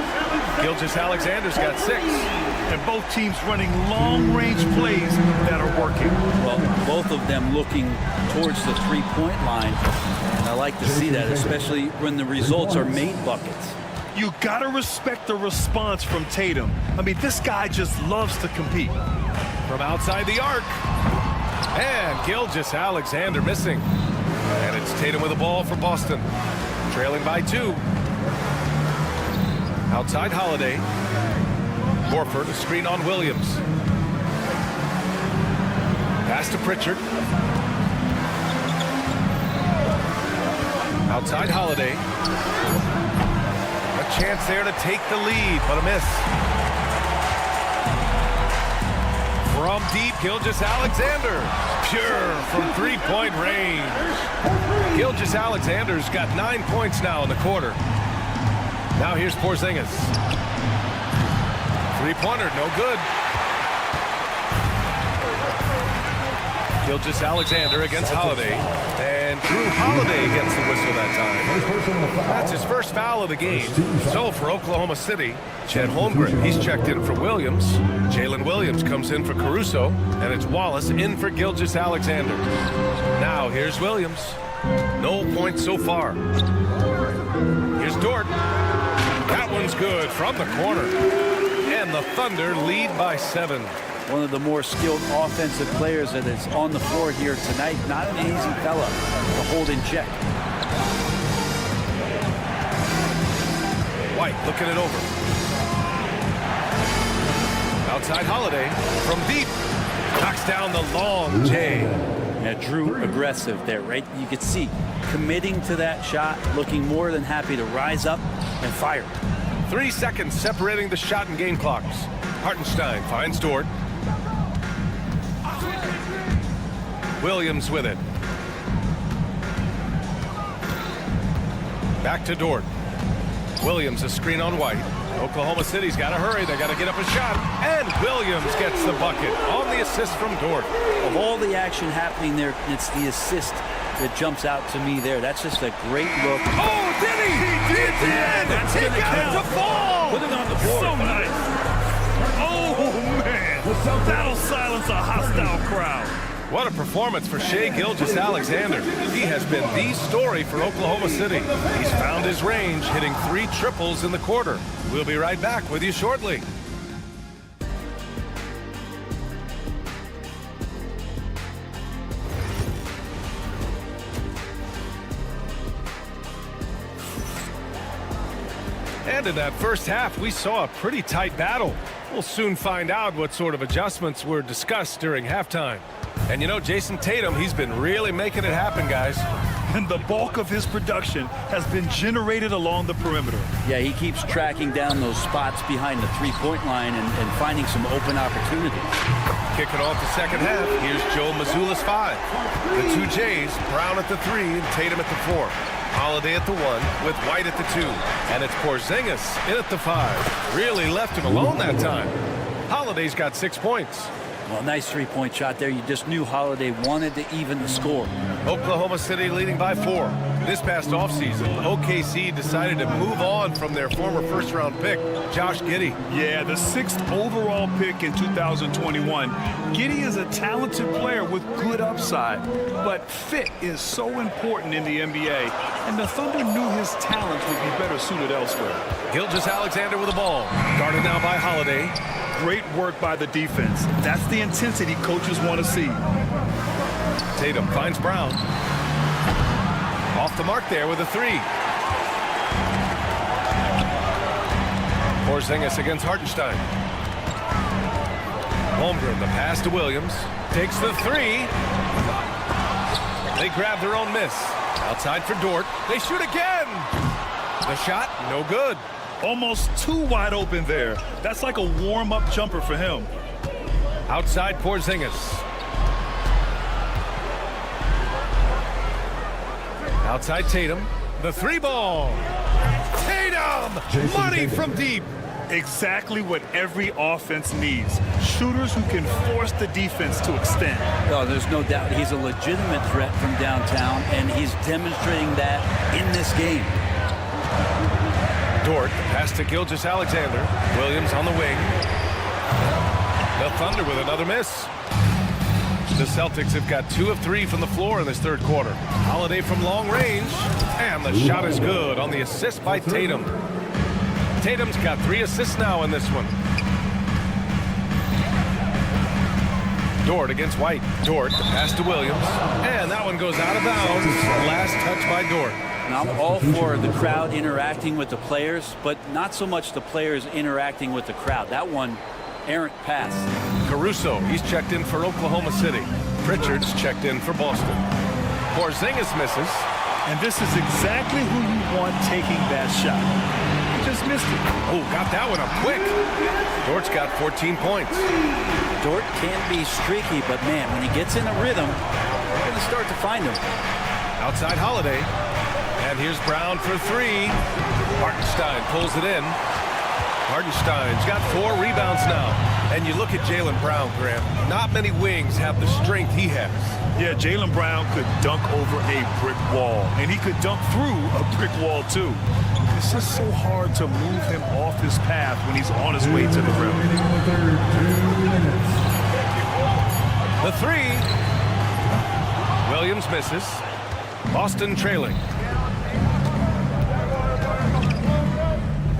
Gilgeous-Alexander's got 6. And both teams running long-range plays that are working. Well, both of them looking towards the three-point line. And I like to see that, especially when the results are made buckets. You got to respect the response from Tatum. I mean, this guy just loves to compete. From outside the arc. And Gilgeous Alexander missing. And it's Tatum with the ball for Boston. Trailing by 2. Outside Holiday. Horford, a screen on Williams. Pass to Pritchard. Outside Holiday. A chance there to take the lead, but a miss. From deep, Gilgeous Alexander. Pure from three-point range. Gilgeous Alexander's got 9 points now in the quarter. Now here's Porzingis. Three-pointer, no good. Gilgeous Alexander against Holiday. And Drew Holiday gets the whistle that time. That's his first foul of the game. So for Oklahoma City, Chet Holmgren, he's checked in for Williams. Jalen Williams comes in for Caruso. And it's Wallace in for Gilgeous Alexander. Now here's Williams. No points so far. Here's Dort. That one's good from the corner. And the Thunder lead by 7. One of the more skilled offensive players that is on the floor here tonight. Not an easy fella to hold in check. White looking it over. Outside Holiday from deep. Knocks down the long J. Yeah, Drew aggressive there, right? You could see committing to that shot, looking more than happy to rise up and fire. 3 seconds separating the shot and game clocks. Hartenstein finds Dort. Williams with it. Back to Dort. Williams a screen on White. Oklahoma City's got to hurry. They got to get up a shot. And Williams gets the bucket on the assist from Dort. Of all the action happening there, it's the assist that jumps out to me there. That's just a great look. Oh, did he? He did! That's he gonna got count. it to fall! Put it on the board. So nice. Oh, man. That'll silence a hostile crowd. What a performance for Shai Gilgeous-Alexander. He has been the story for Oklahoma City. He's found his range, hitting 3 triples in the quarter. We'll be right back with you shortly. And in that first half, we saw a pretty tight battle. We'll soon find out what sort of adjustments were discussed during halftime. And you know, Jason Tatum, he's been really making it happen, guys. And the bulk of his production has been generated along the perimeter. Yeah, he keeps tracking down those spots behind the three-point line and finding some open opportunities. Kicking off the second half, here's Joe Mazzulla's 5. The 2 J's, Brown at the 3 and Tatum at the 4. Holiday at the 1 with White at the 2. And it's Porzingis in at the 5. Really left him alone that time. Holiday's got 6 points. Well, nice three-point shot there. You just knew Holiday wanted to even the score. Oklahoma City leading by 4. This past offseason, OKC decided to move on from their former first-round pick, Josh Giddey. Yeah, the 6th overall pick in 2021. Giddey is a talented player with good upside, but fit is so important in the NBA, and the Thunder knew his talents would be better suited elsewhere. Gilgeous-Alexander with the ball. Guarded now by Holiday. Great work by the defense. That's the intensity coaches want to see. Tatum finds Brown. Off the mark there with a 3. Porzingis against Hartenstein. Holmgren, the pass to Williams. Takes the 3. They grab their own miss. Outside for Dort. They shoot again. The shot, no good. Almost too wide open there. That's like a warm-up jumper for him. Outside Porzingis. Outside Tatum. The 3 ball. Tatum! Money from deep. Exactly what every offense needs. Shooters who can force the defense to extend. Oh, there's no doubt he's a legitimate threat from downtown, and he's demonstrating that in this game. Dort, the pass to Gilgeous-Alexander. Williams on the wing. The Thunder with another miss. The Celtics have got 2 of 3 from the floor in this third quarter. Holiday from long range. And the shot is good on the assist by Tatum. Tatum's got 3 assists now in this one. Dort against White. Dort, the pass to Williams. And that one goes out of bounds. Last touch by Dort. Now, I'm all for the crowd interacting with the players, but not so much the players interacting with the crowd. That one, errant pass. Caruso, he's checked in for Oklahoma City. Pritchard's checked in for Boston. Porzingis misses. And this is exactly who you want taking that shot. He just missed it. Oh, got that one up quick. Dort's got 14 points. Dort can be streaky, but man, when he gets in a rhythm, we're going to start to find him. Outside Holiday. And here's Brown for three. Hartenstein pulls it in. Hartenstein's got 4 rebounds now. And you look at Jaylen Brown, Graham. Not many wings have the strength he has. Yeah, Jaylen Brown could dunk over a brick wall. And he could dunk through a brick wall, too. It's just so hard to move him off his path when he's on his way to the rim. The three. Williams misses. Boston trailing.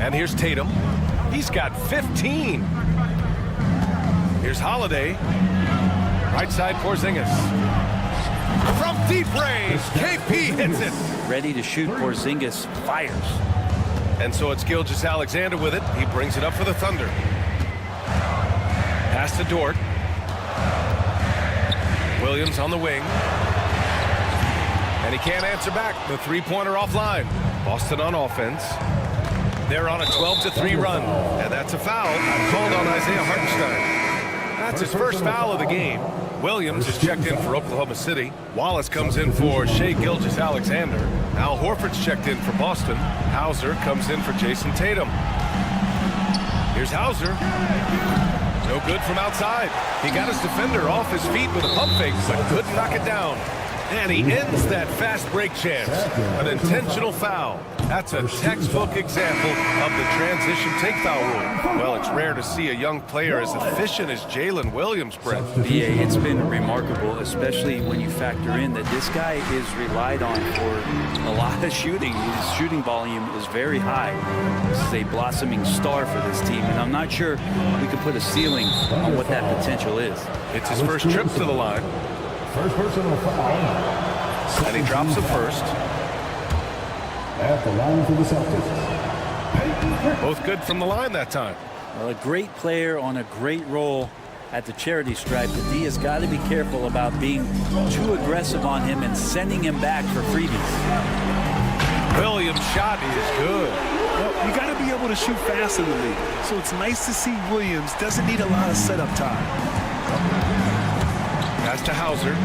And here's Tatum. He's got 15. Here's Holiday. Right side Porzingis. From deep range, KP hits it. Ready to shoot, Porzingis fires. And so it's Gilgeous-Alexander with it. He brings it up for the Thunder. Pass to Dort. Williams on the wing. And he can't answer back. The three-pointer offline. Boston on offense. They're on a 12-3 run. And that's a foul called on Isaiah Hartenstein. That's his first foul of the game. Williams is checked in for Oklahoma City. Wallace comes in for Shai Gilgeous-Alexander. Al Horford's checked in for Boston. Hauser comes in for Jason Tatum. Here's Hauser. No good from outside. He got his defender off his feet with a pump fake, but couldn't knock it down. And he ends that fast break chance. An intentional foul. That's a textbook example of the transition take foul rule. Well, it's rare to see a young player as efficient as Jalen Williams, Brett. Yeah, it's been remarkable, especially when you factor in that this guy is relied on for a lot of shooting. His shooting volume is very high. This is a blossoming star for this team, and I'm not sure we can put a ceiling on what that potential is. It's his first trip to the line. First personal foul. And he drops the first. At the line for the Celtics. Both good from the line that time. Well, a great player on a great role at the charity stripe. The D has got to be careful about being too aggressive on him and sending him back for freebies. Williams' shot is good. Well, you got to be able to shoot fast in the league. So it's nice to see Williams doesn't need a lot of setup time. Pass to Hauser.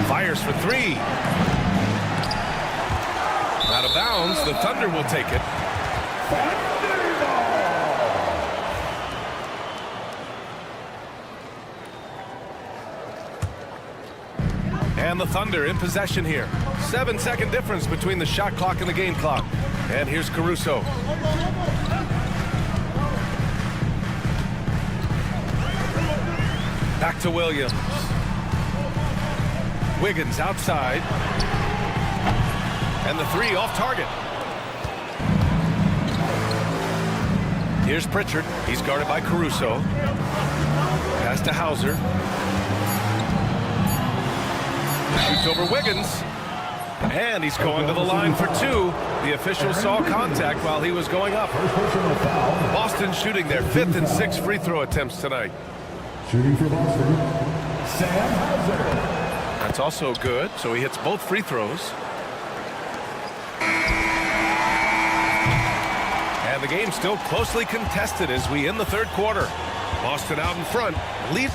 Fires for three. Out of bounds. The Thunder will take it. And the Thunder in possession here. 7-second difference between the shot clock and the game clock. And here's Caruso. Back to Williams. Wiggins outside. And the three off target. Here's Pritchard. He's guarded by Caruso. Pass to Hauser. Shoots over Wiggins. And he's going to the line for two. The official saw contact while he was going up. Boston shooting their 5th and 6th free throw attempts tonight. Shooting for Boston, Sam Hauser. That's also good, so he hits both free throws. And the game's still closely contested as we end the third quarter. Boston out in front, lead.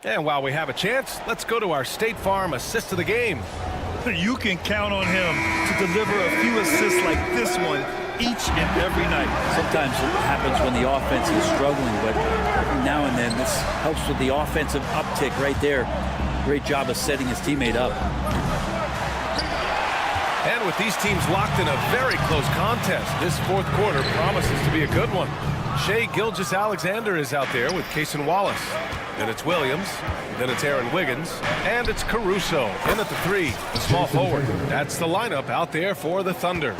And while we have a chance, let's go to our State Farm assist of the game. You can count on him to deliver a few assists like this one each and every night. Sometimes it happens when the offense is struggling, but every now and then this helps with the offensive uptick right there. Great job of setting his teammate up. And with these teams locked in a very close contest, this fourth quarter promises to be a good one. Shai Gilgeous-Alexander is out there with Cason Wallace. Then it's Williams. Then it's Aaron Wiggins. And it's Caruso in at the three, the small forward. That's the lineup out there for the Thunder.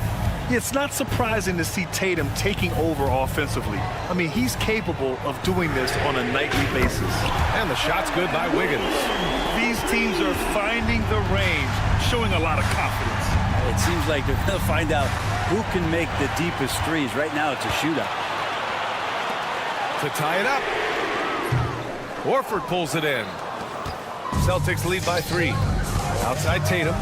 It's not surprising to see Tatum taking over offensively. I mean, he's capable of doing this on a nightly basis. And the shot's good by Wiggins. These teams are finding the range, showing a lot of confidence. It seems like they're going to find out who can make the deepest threes. Right now, it's a shootout. To tie it up. Horford pulls it in. Celtics lead by 3. Outside Tatum.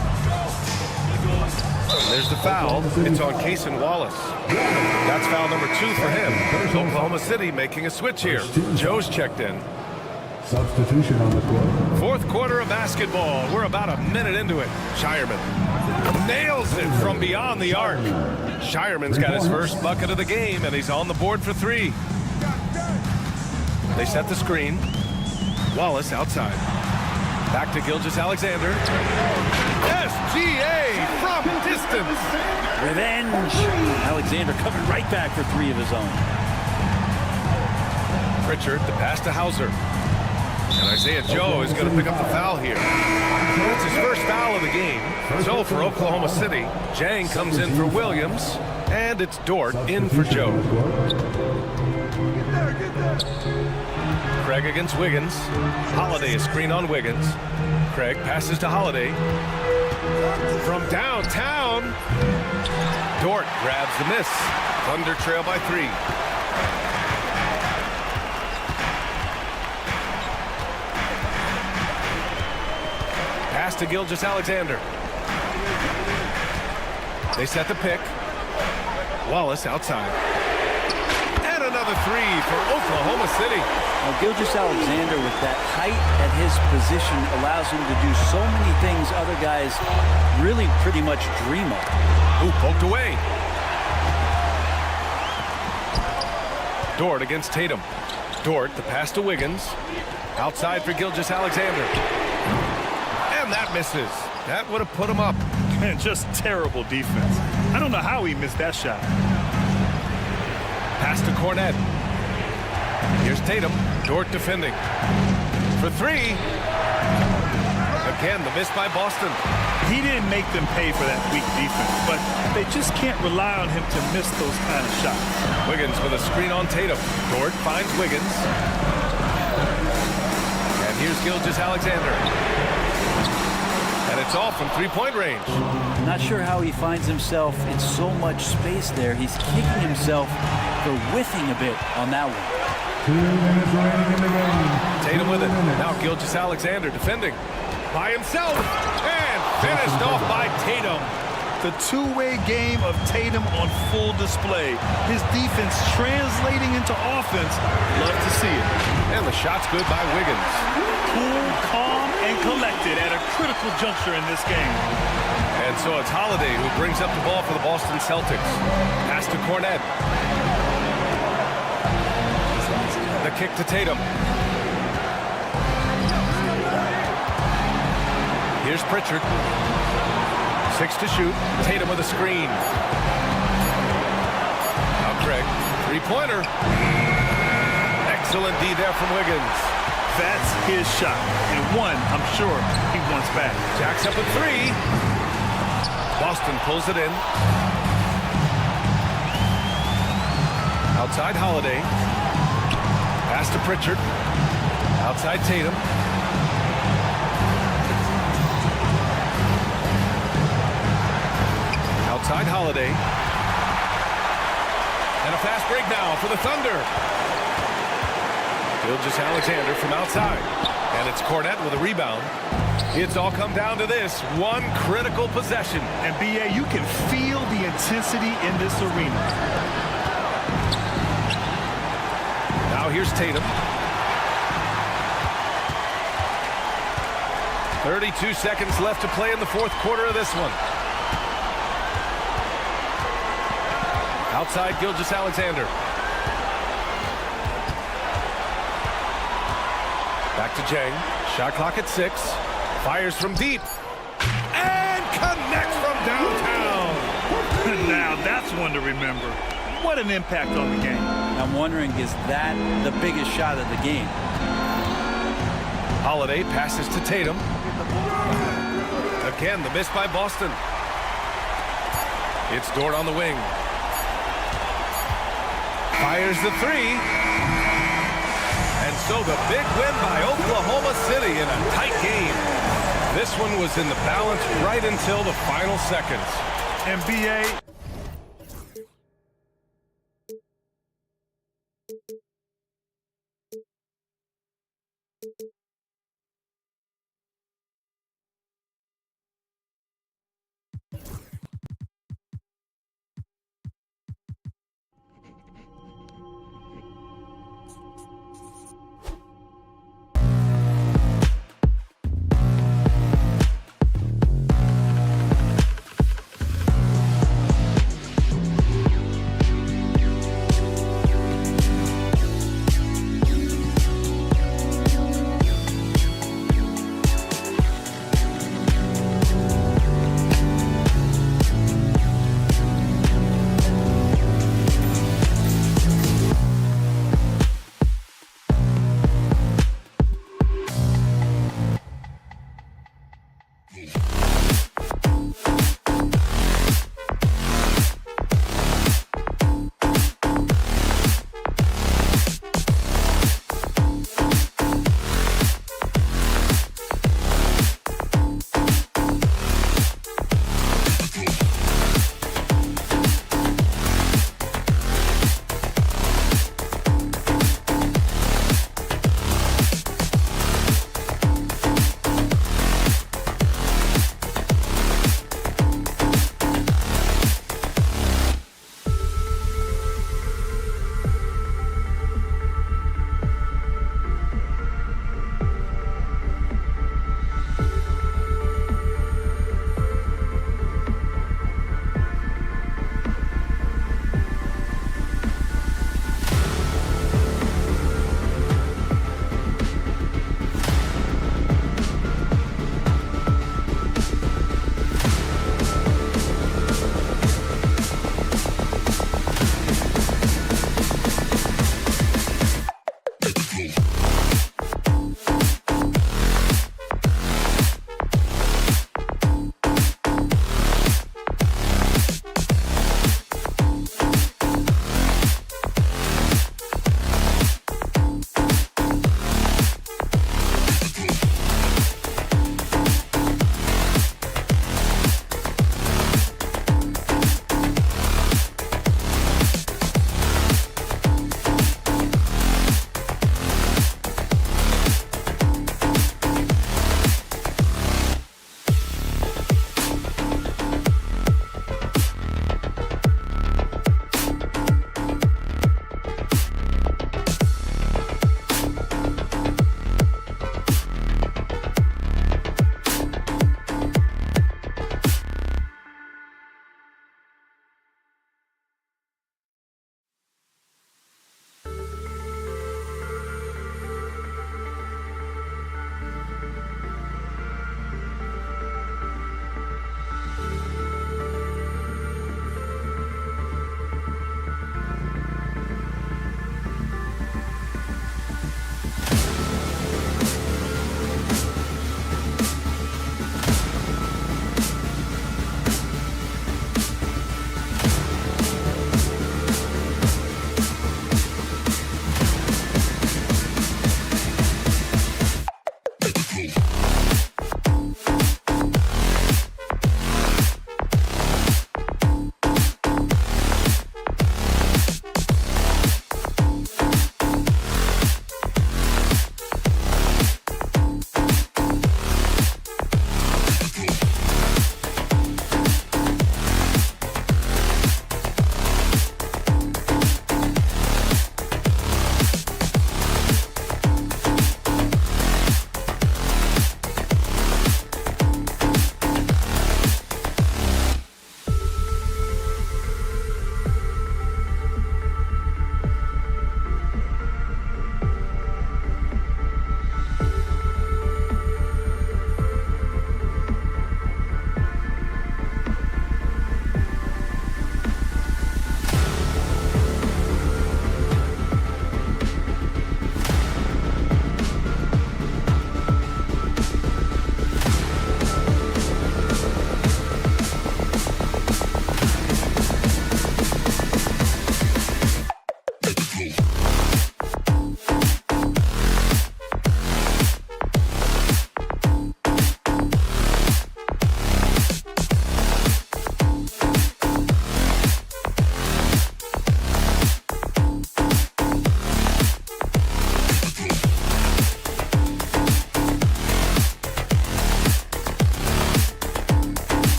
There's the foul. It's on Cason Wallace. That's foul number 2 for him. Oklahoma City making a switch here. Joe's checked in. Substitution on the court. Fourth quarter of basketball. We're about a minute into it. Shireman nails it from beyond the arc. Shireman's got his first bucket of the game, and he's on the board for 3. They set the screen. Wallace outside. Back to Gilgeous-Alexander. SGA from distance. Revenge. Alexander coming right back for 3 of his own. Pritchard, the pass to Hauser. And Isaiah Joe is going to pick up the foul here. It's his first foul of the game. So for Oklahoma City, Jang comes in for Williams, and it's Dort in for Joe. Craig against Wiggins. Holiday is screen on Wiggins. Craig passes to Holiday. From downtown, Dort grabs the miss. Thunder trail by 3. Pass to Gilgeous-Alexander. They set the pick. Wallace outside. And another 3 for Oklahoma City. Now, Gilgeous-Alexander, with that height at his position, allows him to do so many things other guys really pretty much dream of. Ooh, poked away. Dort against Tatum. Dort, the pass to Wiggins. Outside for Gilgeous-Alexander. And that misses. That would have put him up. Man, just terrible defense. I don't know how he missed that shot. Pass to Cornette. Here's Tatum. Dort defending. For 3. Again, the miss by Boston. He didn't make them pay for that weak defense, but they just can't rely on him to miss those kind of shots. Wiggins with a screen on Tatum. Dort finds Wiggins. And here's Gilgeous-Alexander. And it's off from 3-point range. I'm not sure how he finds himself in so much space there. He's kicking himself for whiffing a bit on that one. 2 minutes remaining in the game. Tatum with it. Now Gilgeous-Alexander defending by himself. And finished off by Tatum. The two-way game of Tatum on full display. His defense translating into offense. Love to see it. And the shot's good by Wiggins. Cool, calm, and collected at a critical juncture in this game. And so it's Holiday who brings up the ball for the Boston Celtics. Pass to Cornette. The kick to Tatum. Here's Pritchard. 6 to shoot. Tatum with a screen. Now Craig. 3-pointer. Excellent D there from Wiggins. That's his shot. And one, I'm sure, he wants back. Jacks up at 3. Boston pulls it in. Outside Holiday. Pass to Pritchard. Outside Tatum. Outside Holiday. And a fast break now for the Thunder. Gilgeous-Alexander from outside. And it's Cornette with a rebound. It's all come down to this one critical possession. And B.A., you can feel the intensity in this arena. Now here's Tatum. 32 seconds left to play in the fourth quarter of this one. Outside Gilgeous-Alexander. Back to Jang. Shot clock at 6. Fires from deep. And connects from downtown. Now that's one to remember. What an impact on the game. I'm wondering, is that the biggest shot of the game? Holiday passes to Tatum. Again, the miss by Boston. It's Dort on the wing. Fires the three. And so the big win by Oklahoma City in a tight game. This one was in the balance right until the final seconds. NBA.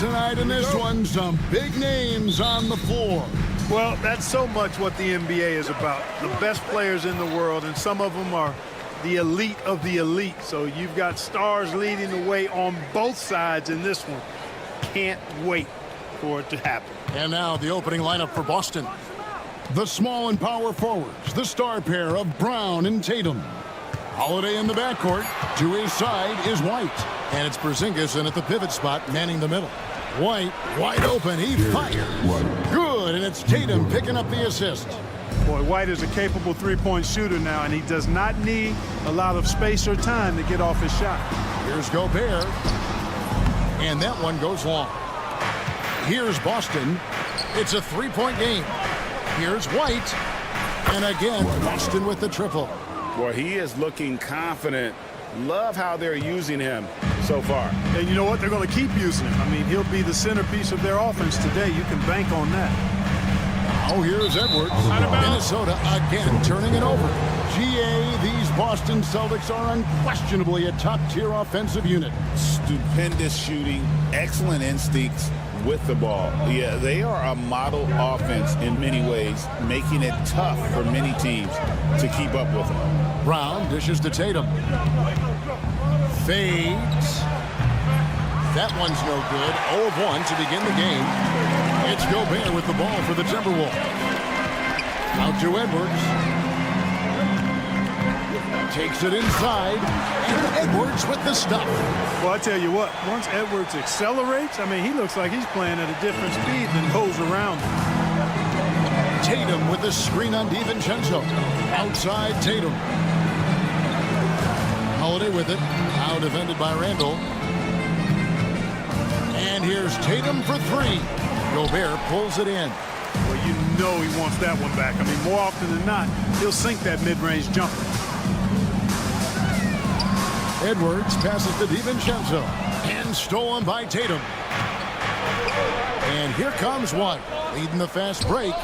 tonight in this one. Some big names on the floor. Well, that's so much what the NBA is about. The best players in the world, and some of them are the elite of the elite. So you've got stars leading the way on both sides in this one. Can't wait for it to happen. And now the opening lineup for Boston. The small and power forwards, the star pair of Brown and Tatum. Holiday in the backcourt. To his side is White. And it's Porzingis in at the pivot spot, manning the middle. White, wide open, he fires. Good, and it's Tatum picking up the assist. Boy, White is a capable three-point shooter now, and he does not need a lot of space or time to get off his shot. Here's Gobert. And that one goes long. Here's Boston. It's a three-point game. Here's White. And again, Boston with the triple. Boy, he is looking confident. Love how they're using him so far. And you know what? They're going to keep using him. I mean, he'll be the centerpiece of their offense today. You can bank on that. Now here's Edwards. Minnesota again turning it over. GA, these Boston Celtics are unquestionably a top-tier offensive unit. Stupendous shooting, excellent instincts with the ball. Yeah, they are a model offense in many ways, making it tough for many teams to keep up with them. Brown dishes to Tatum. Fades. That one's no good. 0 of 1 to begin the game. It's Gobert with the ball for the Timberwolves. Out to Edwards. Takes it inside. And Edwards with the stuff. Well, I tell you what, once Edwards accelerates, I mean, he looks like he's playing at a different speed than those around him. Tatum with the screen on DiVincenzo. Outside Tatum. Holiday with it. Now defended by Randall. And here's Tatum for three. Gobert pulls it in. Well, you know he wants that one back. I mean, more often than not, he'll sink that mid-range jumper. Edwards passes to DiVincenzo. And stolen by Tatum. And here comes White, leading the fast break.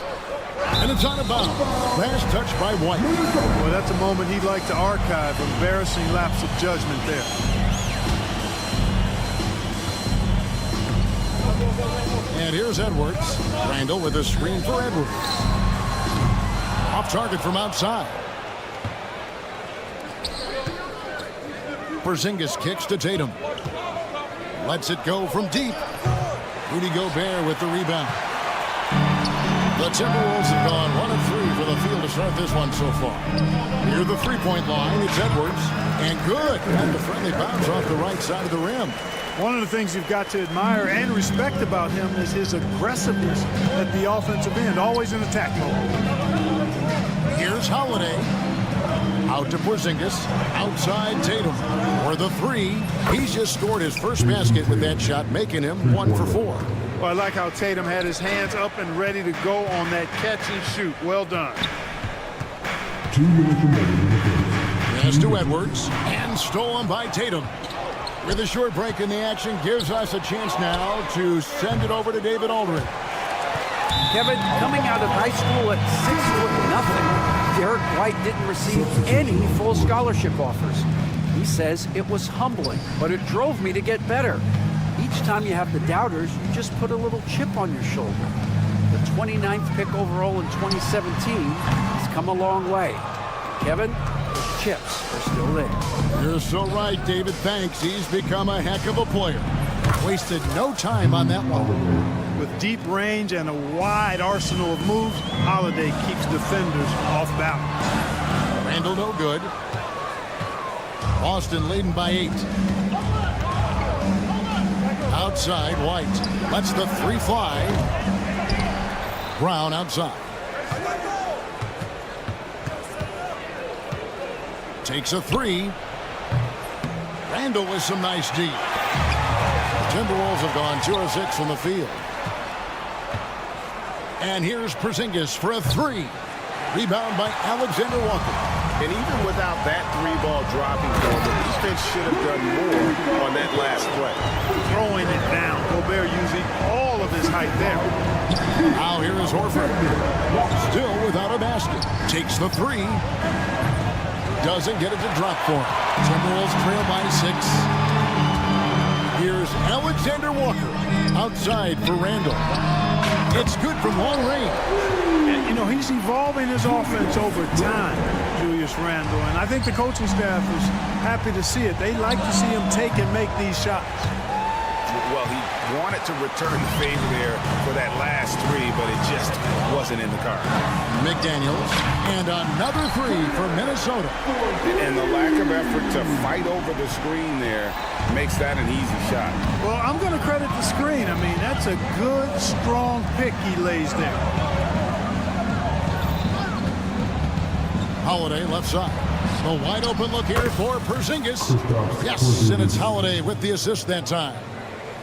And it's out of bounds. Last touch by White. Well, that's a moment he'd like to archive. Embarrassing lapse of judgment there. And here's Edwards. Randall with a screen for Edwards. Off target from outside. Porzingis kicks to Tatum. Lets it go from deep. Rudy Gobert with the rebound. The Timberwolves have gone 1 of 3 for the field to start this one so far. Near the three-point line, it's Edwards. And good. And the friendly bounce off the right side of the rim. One of the things you've got to admire and respect about him is his aggressiveness at the offensive end, always in attack mode. Here's Holiday. Out to Porzingis. Outside Tatum. For the three. He's just scored his first basket with that shot, making him 1 for 4. Well, I like how Tatum had his hands up and ready to go on that catch and shoot. Well done. 2 minutes remaining. Pass to Edwards. And stolen by Tatum. With a short break in the action, gives us a chance now to send it over to David Aldridge. Kevin, coming out of high school at 6'0", Derek White didn't receive any full scholarship offers. He says it was humbling, but it drove me to get better. Each time you have the doubters, you just put a little chip on your shoulder. The 29th pick overall in 2017 has come a long way. Kevin, those chips are still there. You're so right, David. Thanks. He's become a heck of a player. Wasted no time on that one. With deep range and a wide arsenal of moves, Holiday keeps defenders off balance. Randall no good. Boston leading by 8. Outside, White lets the three fly. Brown outside. Takes a three. Randall with some nice deep. The Timberwolves have gone 2 of 6 from the field. And here's Porzingis for a three. Rebound by Alexander Walker. And even without that three-ball dropping for the defense should have done more on that last play. Throwing it down. Gobert using all of his height there. Now here is Horford. Still without a basket. Takes the three. Doesn't get it to drop for him. Timberwolves trail by 6. Here's Alexander Walker outside for Randall. It's good from long range. And, you know, he's evolving his offense over time, Julius Randle. And I think the coaching staff is happy to see it. They like to see him take and make these shots. Well, he wanted to return the favor there for that last three, but it just wasn't in the car. McDaniels, and another three for Minnesota. And the lack of effort to fight over the screen there makes that an easy shot. Well, I'm going to credit the screen. I mean, that's a good, strong pick he lays there. Holiday left side. The wide open look here for Porzingis. Yes, and it's Holiday with the assist that time.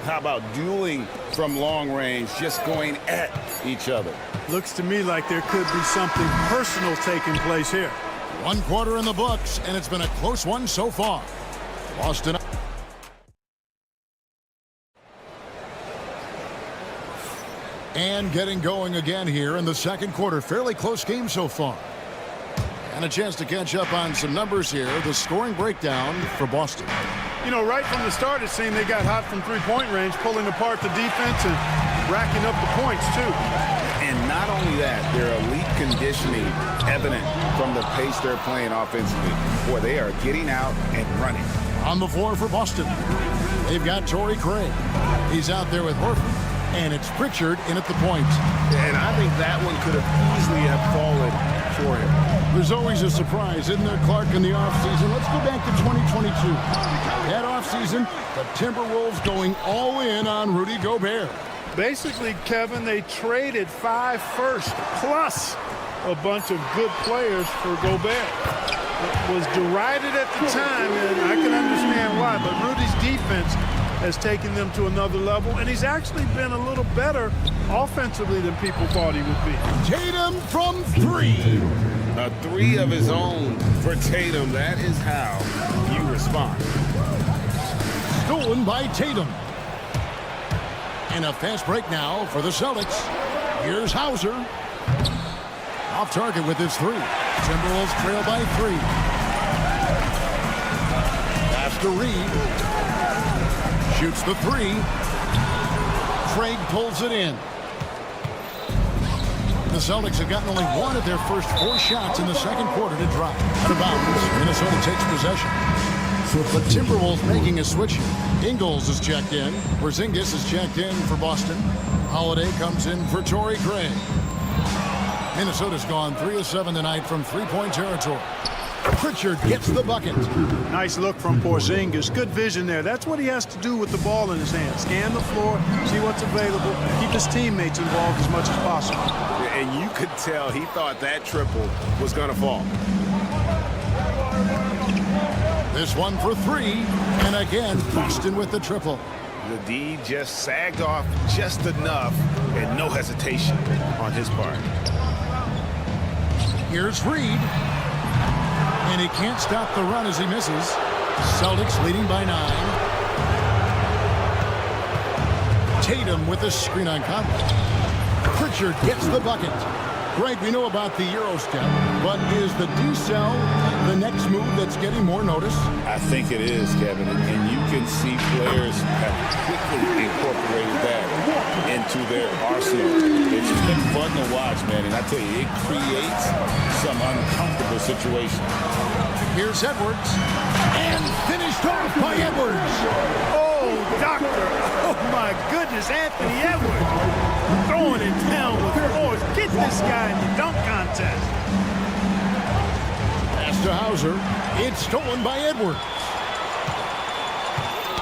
How about dueling from long range, just going at each other? Looks to me like there could be something personal taking place here. 1 quarter in the books, and it's been a close one so far. Boston. And getting going again here in the second quarter. Fairly close game so far. And a chance to catch up on some numbers here. The scoring breakdown for Boston. You know, right from the start, it seemed they got hot from three-point range, pulling apart the defense and racking up the points, too. And not only that, their elite conditioning evident from the pace they're playing offensively. Boy, they are getting out and running. On the floor for Boston, they've got Torrey Craig. He's out there with Horford. And it's Pritchard in at the point. And I think that one could have easily have fallen for him. There's always a surprise, isn't there, Clark, in the offseason? Let's go back to 2022. That offseason, the Timberwolves going all in on Rudy Gobert. Basically, Kevin, they traded 5 firsts plus a bunch of good players for Gobert. It was derided at the time, and I can understand why, but Rudy's defense has taken them to another level, and he's actually been a little better offensively than people thought he would be. Tatum from 3. A 3 of his own for Tatum. That is how you respond. Stolen by Tatum. And a fast break now for the Celtics. Here's Hauser. Off target with his 3. Timberwolves trail by 3. Pass to Reed. Shoots the 3. Craig pulls it in. The Celtics have gotten only 1 of their first 4 shots in the second quarter to drop. Out of bounds. Minnesota takes possession. The Timberwolves making a switch. Ingles is checked in. Porzingis is checked in for Boston. Holiday comes in for Torrey Craig. Minnesota's gone 3 of 7 tonight from three-point territory. Pritchard gets the bucket. Nice look from Porzingis. Good vision there. That's what he has to do with the ball in his hand. Scan the floor, see what's available, keep his teammates involved as much as possible. And you could tell he thought that triple was going to fall. This one for 3. And again, Boston with the triple. The D just sagged off just enough and no hesitation on his part. Here's Reed. And he can't stop the run as he misses. Celtics leading by 9. Tatum with the screen on Conley. Pritchard gets the bucket. Greg, we know about the Euro step, but is the D-cell the next move that's getting more notice? I think it is, Kevin, and you can see players have quickly incorporated that into their arsenal. It's been fun to watch, man, and I tell you, it creates some uncomfortable situations. Here's Edwards, and finished off by Edwards. Oh, doctor. Oh, my goodness, Anthony Edwards. Throwing it down with force. Get this guy in the dunk contest. Pass to Hauser. It's stolen by Edwards.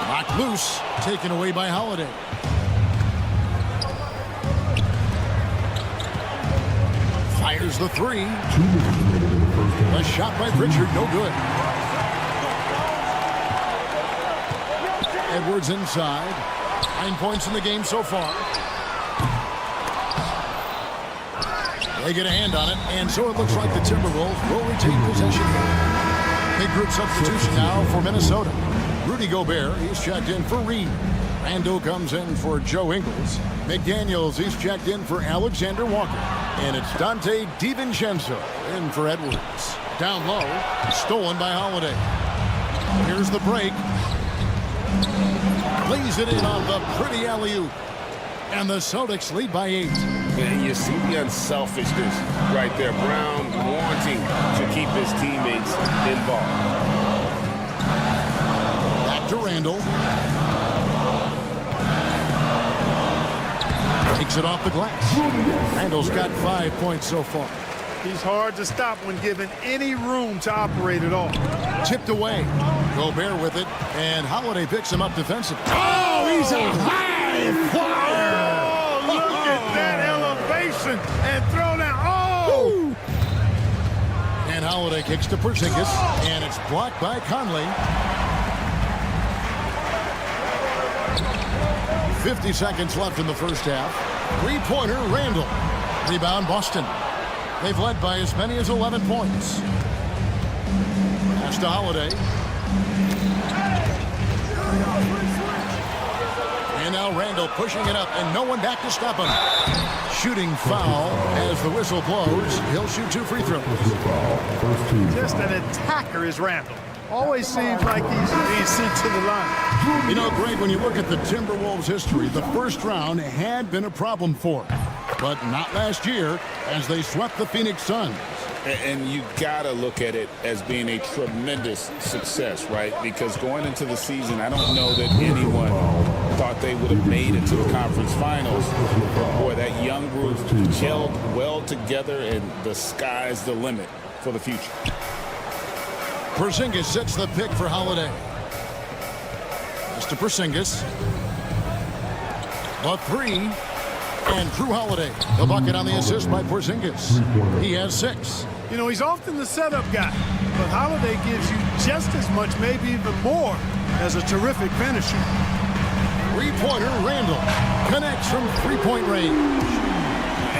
Knocked loose. Taken away by Holiday. Fires the 3. A shot by Pritchard. No good. Edwards inside. 9 points in the game so far. They get a hand on it, and so it looks like the Timberwolves will retain possession. Big group substitution now for Minnesota. Rudy Gobert, he's checked in for Reed. Randall comes in for Joe Ingles. McDaniels, he's checked in for Alexander Walker. And it's Dante DiVincenzo in for Edwards. Down low, stolen by Holiday. Here's the break. lays it in on the pretty alley-oop. And the Celtics lead by 8. And you see the unselfishness right there. Brown wanting to keep his teammates involved. Back to Randall. Takes it off the glass. Randall's got 5 points so far. He's hard to stop when given any room to operate at all. Tipped away. Gobert with it, and Holiday picks him up defensively. Oh, he's a high flyer! Oh, look at that elevation and throw down. Oh! And Holiday kicks to Porzingis, and it's blocked by Conley. 50 seconds left in the first half. Three-pointer, Randall. Rebound, Boston. They've led by as many as 11 points. Pass to Holiday. And now Randall pushing it up, and no one back to stop him. Shooting foul as the whistle blows. He'll shoot 2 free throws. Just an attacker is Randall. Always seems like he's being sent to the line. You know, Greg, when you look at the Timberwolves' history, the first round had been a problem for them. But not last year, as they swept the Phoenix Suns. And you got to look at it as being a tremendous success, right? Because going into the season, I don't know that anyone thought they would have made it to the conference finals. But boy, that young group gelled well together, and the sky's the limit for the future. Porzingis sets the pick for Holiday. Mr. Porzingis. The 3. And Drew Holiday, the bucket on the assist by Porzingis. He has 6. You know, he's often the setup guy, but Holiday gives you just as much, maybe even more, as a terrific finisher. Three-pointer, Randall connects from three-point range.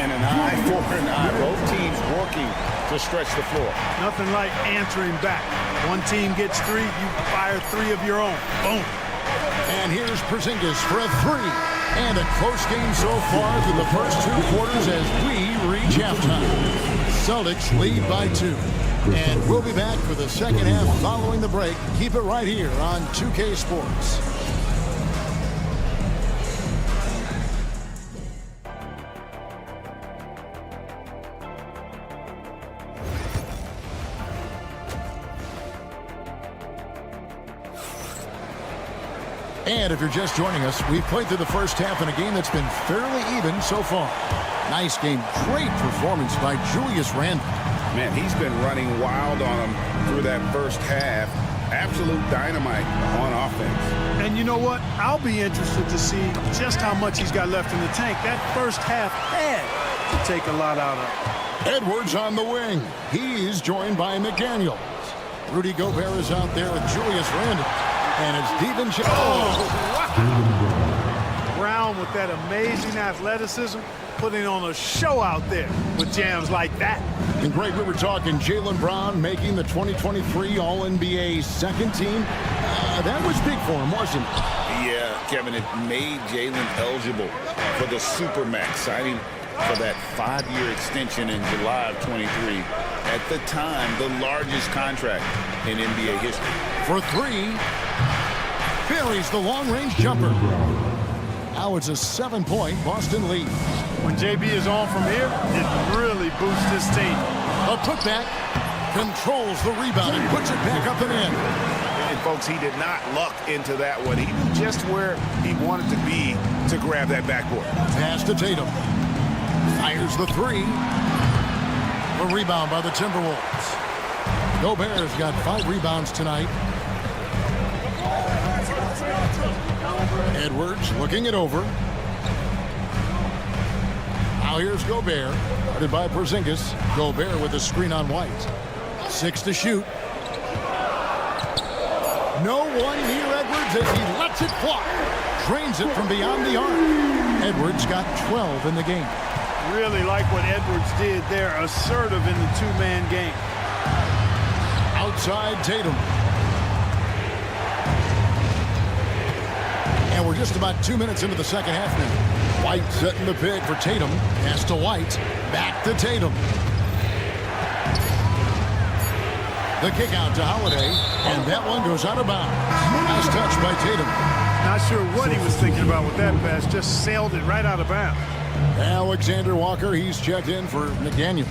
And an eye for an eye. Both teams working to stretch the floor. Nothing like answering back. One team gets 3, you fire 3 of your own. Boom. And here's Porzingis for a 3. And a close game so far through the first 2 quarters as we reach halftime. Celtics lead by 2. And we'll be back for the second half following the break. Keep it right here on 2K Sports. And if you're just joining us, we've played through the first half in a game that's been fairly even so far. Nice game. Great performance by Julius Randle. Man, he's been running wild on him through that first half. Absolute dynamite on offense. And you know what? I'll be interested to see just how much he's got left in the tank. That first half had to take a lot out of him. Edwards on the wing. He's joined by McDaniels. Rudy Gobert is out there with Julius Randle. And it's Steven. Oh, wow. Brown with that amazing athleticism, putting on a show out there with jams like that. And Greg, we were talking Jaylen Brown making the 2023 All-NBA second team. That was big for him, wasn't it? Yeah, Kevin, it made Jaylen eligible for the Supermax, signing for that 5-year extension in July of 23. At the time, the largest contract in NBA history. For 3, buries the long-range jumper. Now it's a 7-point Boston lead. When JB is on from here, it really boosts his team. A putback, controls the rebound and puts it back up and in. And folks, he did not luck into that one. He knew just where he wanted to be to grab that backboard. Pass to Tatum. Fires the 3. A rebound by the Timberwolves. Gobert's got 5 rebounds tonight. Edwards looking it over. Now here's Gobert, guarded by Porzingis. Gobert with a screen on White. 6 to shoot. No one near Edwards as he lets it fly. Drains it from beyond the arc. Edwards got 12 in the game. Really like what Edwards did there, assertive in the 2-man game. Outside Tatum. And we're just about 2 minutes into the second half now. White setting the pick for Tatum. Pass to White. Back to Tatum. The kick out to Holiday. And that one goes out of bounds. Nice touch by Tatum. Not sure what he was thinking about with that pass. Just sailed it right out of bounds. Alexander Walker, he's checked in for McDaniels.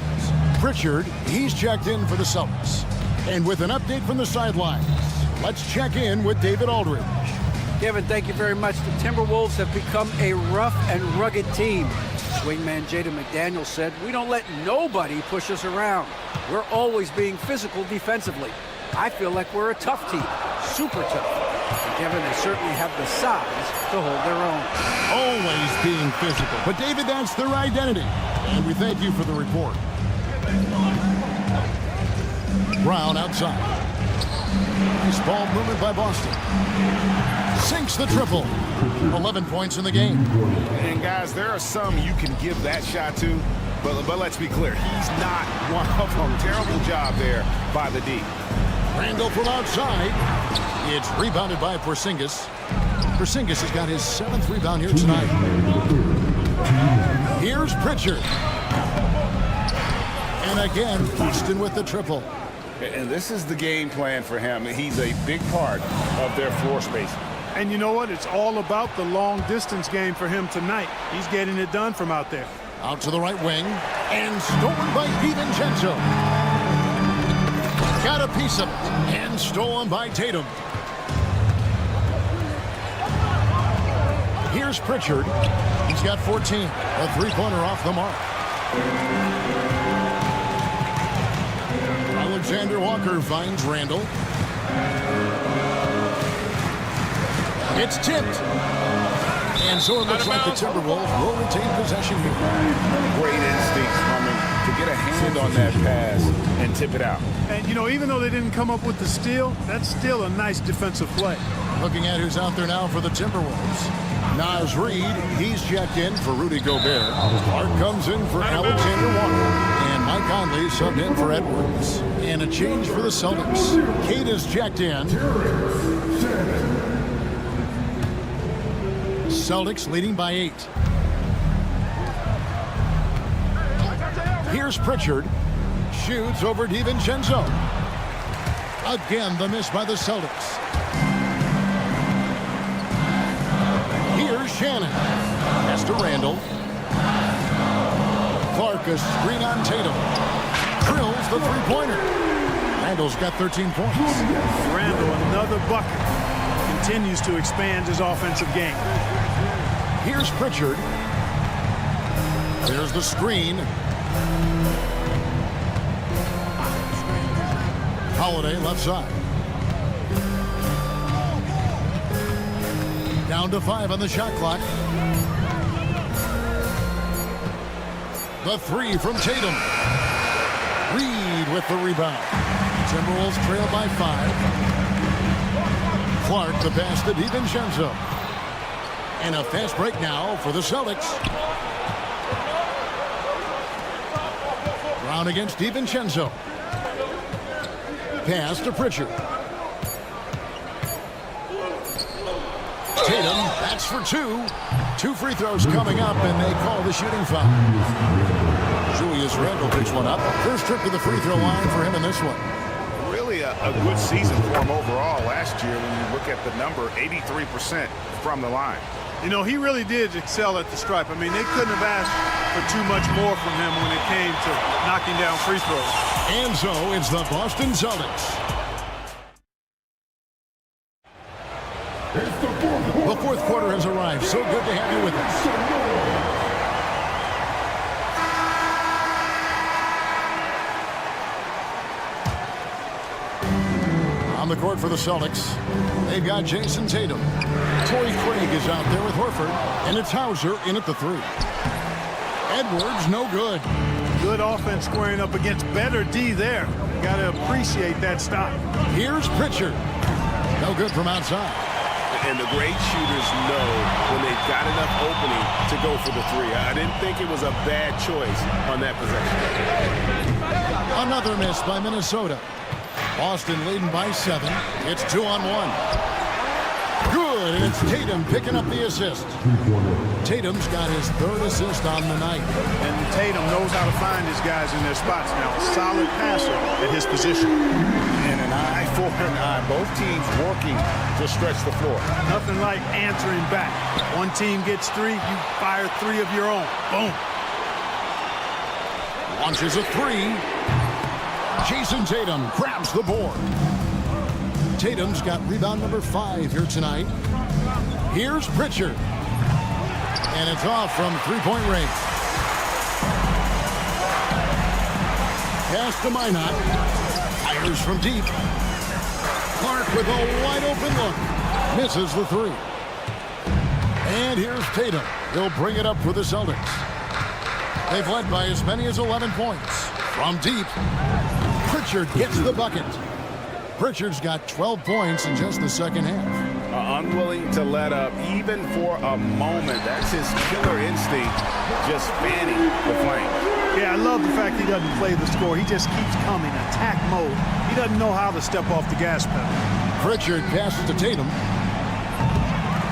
Pritchard, he's checked in for the Celtics. And with an update from the sidelines, let's check in with David Aldridge. Kevin, thank you very much. The Timberwolves have become a rough and rugged team. Swingman Jaden McDaniels said, "We don't let nobody push us around. We're always being physical defensively. I feel like we're a tough team, super tough." And Kevin, they certainly have the size to hold their own. Always being physical. But David, that's their identity. And we thank you for the report. Brown outside. Nice ball movement by Boston. Sinks the triple. 11 points in the game. And guys, there are some you can give that shot to, but let's be clear, he's not one of them. Terrible job there by the D. Randall from outside. It's rebounded by Porzingis. Porzingis has got his 7th rebound here tonight. Here's Pritchard. And again, Boston with the triple. And this is the game plan for him. He's a big part of their floor space. And you know what? It's all about the long-distance game for him tonight. He's getting it done from out there. Out to the right wing. And stolen by DiVincenzo. Got a piece of it. And stolen by Tatum. Here's Pritchard. He's got 14. A three-pointer off the mark. Alexander Walker finds Randall. It's tipped. And so it looks like the Timberwolves will retain possession here. Great instincts from him to get a hand on that pass and tip it out. And, you know, even though they didn't come up with the steal, that's still a nice defensive play. Looking at who's out there now for the Timberwolves. Nas Reed, he's checked in for Rudy Gobert. Clark comes in for Alexander Walker. And Mike Conley subbed in for Edwards. And a change for the Celtics. Kate is checked in. Celtics leading by 8. Here's Pritchard. Shoots over DiVincenzo. Again, the miss by the Celtics. Here's Shannon. Pass to Randall. Clark, a screen on Tatum. Drills the three-pointer. Randall's got 13 points. Randall, another bucket. Continues to expand his offensive game. Here's Pritchard. There's the screen. Holiday left side. Down to 5 on the shot clock. The three from Tatum. Reed with the rebound. Timberwolves trail by 5. Clark the pass to DiVincenzo. And a fast break now for the Celtics. Brown against DiVincenzo. Pass to Pritchard. Tatum, that's for 2. 2 free throws coming up, and they call the shooting foul. Julius Randle picks one up. First trip to the free throw line for him in this one. Really a good season for him overall last year when you look at the number, 83% from the line. You know, he really did excel at the stripe. I mean, they couldn't have asked for too much more from him when it came to knocking down free throws. And so it's the Boston Celtics. The fourth quarter has arrived. So good to have you with us. On the court for the Celtics, they've got Jason Tatum. Torrey Craig is out there with Horford, and it's Hauser in at the 3. Edwards, no good. Good offense squaring up against better D there. Got to appreciate that stop. Here's Pritchard. No good from outside. And the great shooters know when they've got enough opening to go for the 3. I didn't think it was a bad choice on that possession. Another miss by Minnesota. Boston leading by 7. It's 2-on-1. Good, and it's Tatum picking up the assist. Tatum's got his 3rd assist on the night. And Tatum knows how to find his guys in their spots now. A solid passer at his position. And an eye for an eye. Both teams working to stretch the floor. Nothing like answering back. One team gets 3, you fire 3 of your own. Boom. Launches a 3. Jason Tatum grabs the board. Tatum's got rebound number 5 here tonight. Here's Pritchard. And it's off from 3-point range. Pass to Minot. Fires from deep. Clark with a wide open look. Misses the 3. And here's Tatum. He'll bring it up for the Celtics. They've led by as many as 11 points. From deep, Pritchard gets the bucket. Pritchard's got 12 points in just the second half. Unwilling to let up even for a moment. That's his killer instinct, just fanning the flame. Yeah, I love the fact he doesn't play the score. He just keeps coming, attack mode. He doesn't know how to step off the gas pedal. Pritchard passes to Tatum.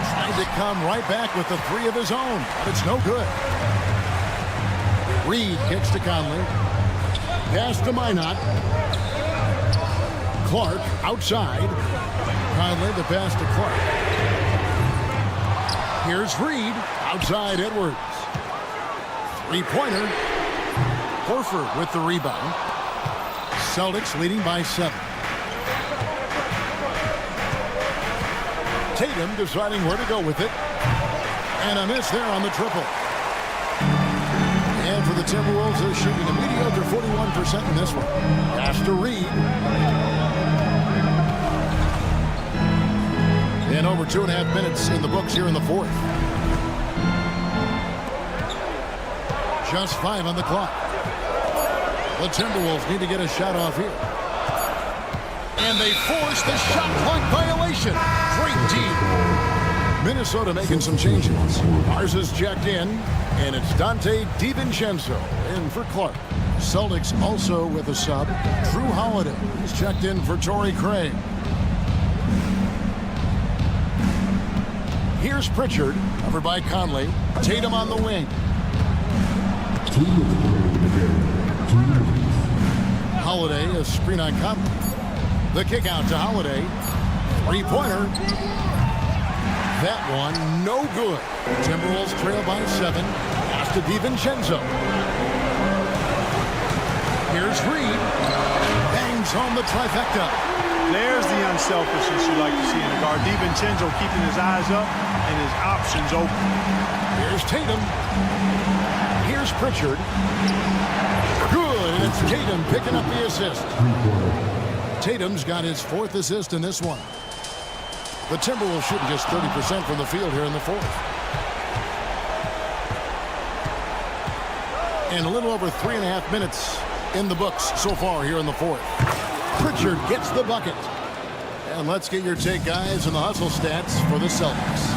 Trying to come right back with the 3 of his own, but it's no good. Reed kicks to Conley. Pass to Minot. Clark outside. Conley the pass to Clark. Here's Reed. Outside Edwards. 3-pointer. Horford with the rebound. Celtics leading by 7. Tatum deciding where to go with it. And a miss there on the triple. And for the Timberwolves, they're shooting a mediocre 41% in this one. Pass to Reed. And over 2.5 minutes in the books here in the 4th. Just 5 on the clock. The Timberwolves need to get a shot off here. And they force the shot clock violation. Great team. Minnesota making some changes. Ours is checked in, and it's Dante DiVincenzo in for Clark. Celtics also with a sub. Drew Holiday is checked in for Torrey Craig. Here's Pritchard, covered by Conley. Tatum on the wing. Holiday, a screen on Conley. The kick out to Holiday. 3-pointer. That one, no good. Timberwolves trail by 7. Pass to DiVincenzo. Here's Reed. Bangs home the trifecta. There's the unselfishness you like to see in a guard. DiVincenzo keeping his eyes up and his options open. Here's Tatum. Here's Pritchard. Good, and it's Tatum picking up the assist. Tatum's got his 4th assist in this one. The Timberwolves shooting just 30% from the field here in the 4th. And a little over 3.5 minutes in the books so far here in the 4th. Pritchard gets the bucket. And let's get your take, guys, on the hustle stats for the Celtics.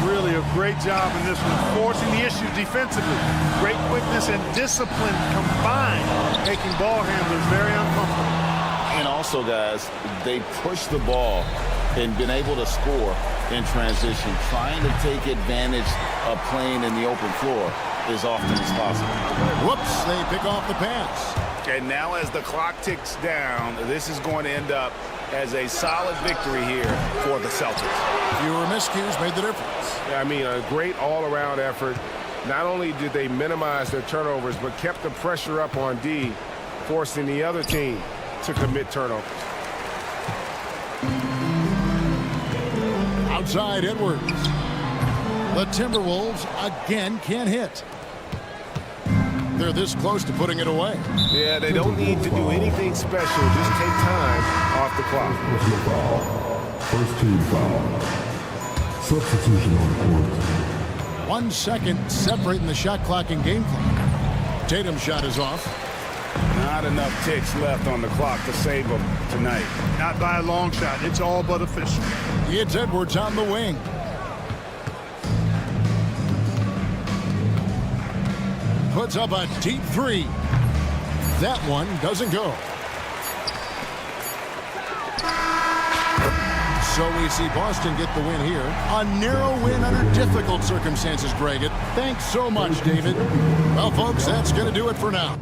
Really a great job in this one, forcing the issues defensively. Great quickness and discipline combined, making ball handlers very uncomfortable. And also, guys, they push the ball and been able to score in transition, trying to take advantage of playing in the open floor as often as possible. Whoops, they pick off the pass. And now as the clock ticks down, this is going to end up as a solid victory here for the Celtics. Fewer miscues made the difference. I mean, a great all-around effort. Not only did they minimize their turnovers, but kept the pressure up on D, forcing the other team to commit turnovers. Outside Edwards. The Timberwolves again can't hit. They're this close to putting it away. Yeah, they don't need to do anything special. Just take time off the clock. First team foul. Substitution on the court. 1 second separating the shot clock and game clock. Tatum's shot is off. Not enough ticks left on the clock to save them tonight. Not by a long shot. It's all but official. It's Edwards on the wing. Puts up a deep 3. That one doesn't go. So we see Boston get the win here. A narrow win under difficult circumstances, Greg. Thanks so much, David. Well, folks, that's going to do it for now.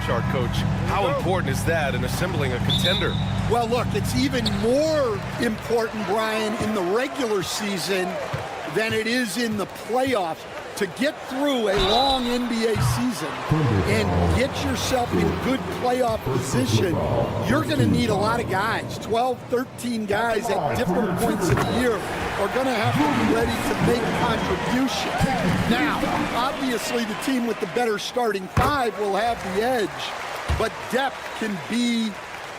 chart, Coach. How important is that in assembling a contender? Well, look, it's even more important, Brian, in the regular season than it is in the playoffs. To get through a long NBA season and get yourself in good playoff position, you're going to need a lot of guys. 12, 13 guys at different points of the year are going to have to be ready to make contributions. Now, obviously, the team with the better starting five will have the edge, but depth can be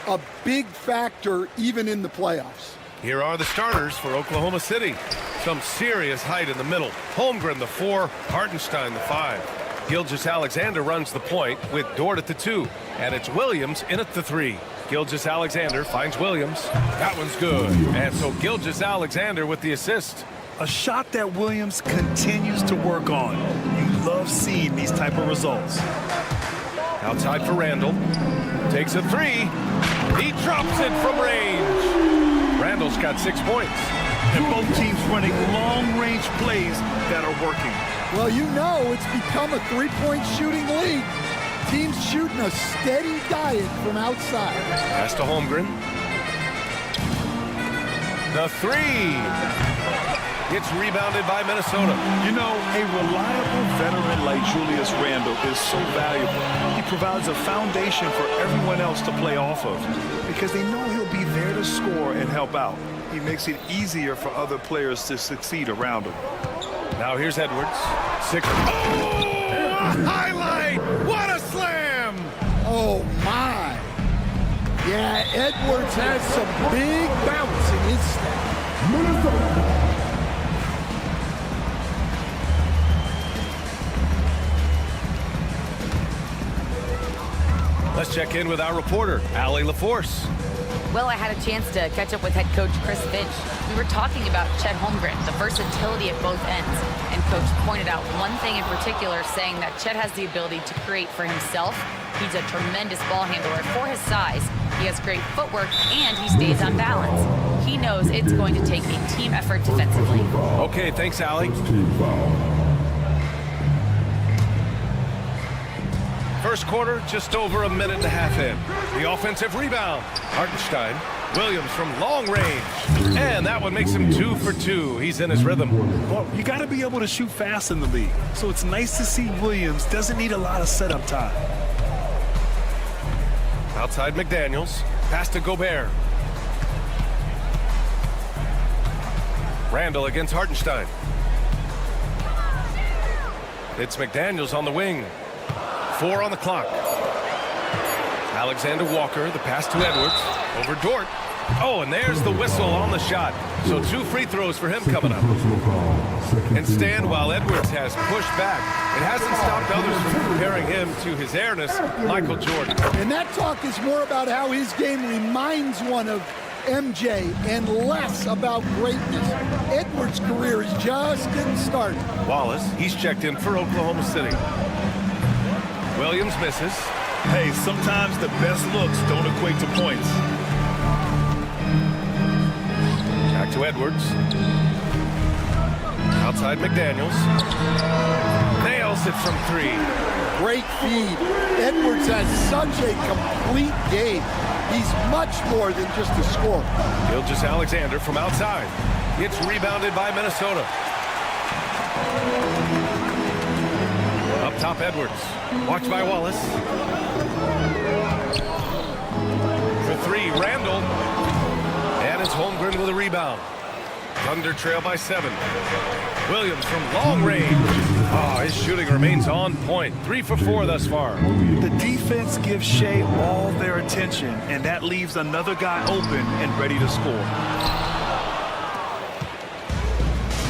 a big factor even in the playoffs. Here are the starters for Oklahoma City. Some serious height in the middle. Holmgren, the 4. Hartenstein, the 5. Gilgeous-Alexander runs the point with Dort at the 2. And it's Williams in at the 3. Gilgeous-Alexander finds Williams. That one's good. And so Gilgeous-Alexander with the assist. A shot that Williams continues to work on. You love seeing these type of results. Outside for Randall. Takes a 3. He drops it from range. Randall's got 6 points. And both teams running long-range plays that are working. Well, you know it's become a three-point shooting league. Teams shooting a steady diet from outside. Pass to Holmgren. The 3. It's rebounded by Minnesota. You know, a reliable veteran like Julius Randle is so valuable. He provides a foundation for everyone else to play off of because they know he'll be there to score and help out. He makes it easier for other players to succeed around him. Now here's Edwards. 6. Oh! Highlight! What a slam! Oh, my. Yeah, Edwards has some big bounce in his step. Let's check in with our reporter, Allie LaForce. Well, I had a chance to catch up with head coach Chris Finch. We were talking about Chet Holmgren, the versatility at both ends. And coach pointed out one thing in particular, saying that Chet has the ability to create for himself. He's a tremendous ball handler for his size. He has great footwork, and he stays on balance. He knows it's going to take a team effort defensively. Okay, thanks, Allie. First quarter, just over a minute and a half in. The offensive rebound. Hartenstein. Williams from long range. And that one makes him 2 for 2. He's in his rhythm. Well, you got to be able to shoot fast in the league. So it's nice to see Williams doesn't need a lot of setup time. Outside McDaniels. Pass to Gobert. Randall against Hartenstein. It's McDaniels on the wing. 4 on the clock. Alexander Walker, the pass to Edwards. Over Dort. Oh, and there's the whistle on the shot. So 2 free throws for him coming up. And stand while Edwards has pushed back. It hasn't stopped others from comparing him to his airness, Michael Jordan. And that talk is more about how his game reminds one of MJ and less about greatness. Edwards' career is just getting started. Wallace, he's checked in for Oklahoma City. Williams misses. Hey, sometimes the best looks don't equate to points. Back to Edwards. Outside McDaniels. Nails it from 3. Great feed. Edwards has such a complete game. He's much more than just a scorer. Gilgeous-Alexander from outside. It's rebounded by Minnesota. Up top, Edwards. Watched by Wallace. For 3, Randall. And it's Holmgren with a rebound. Thunder trail by 7. Williams from long range. Oh, his shooting remains on point. 3 for 4 thus far. The defense gives Shea all their attention, and that leaves another guy open and ready to score.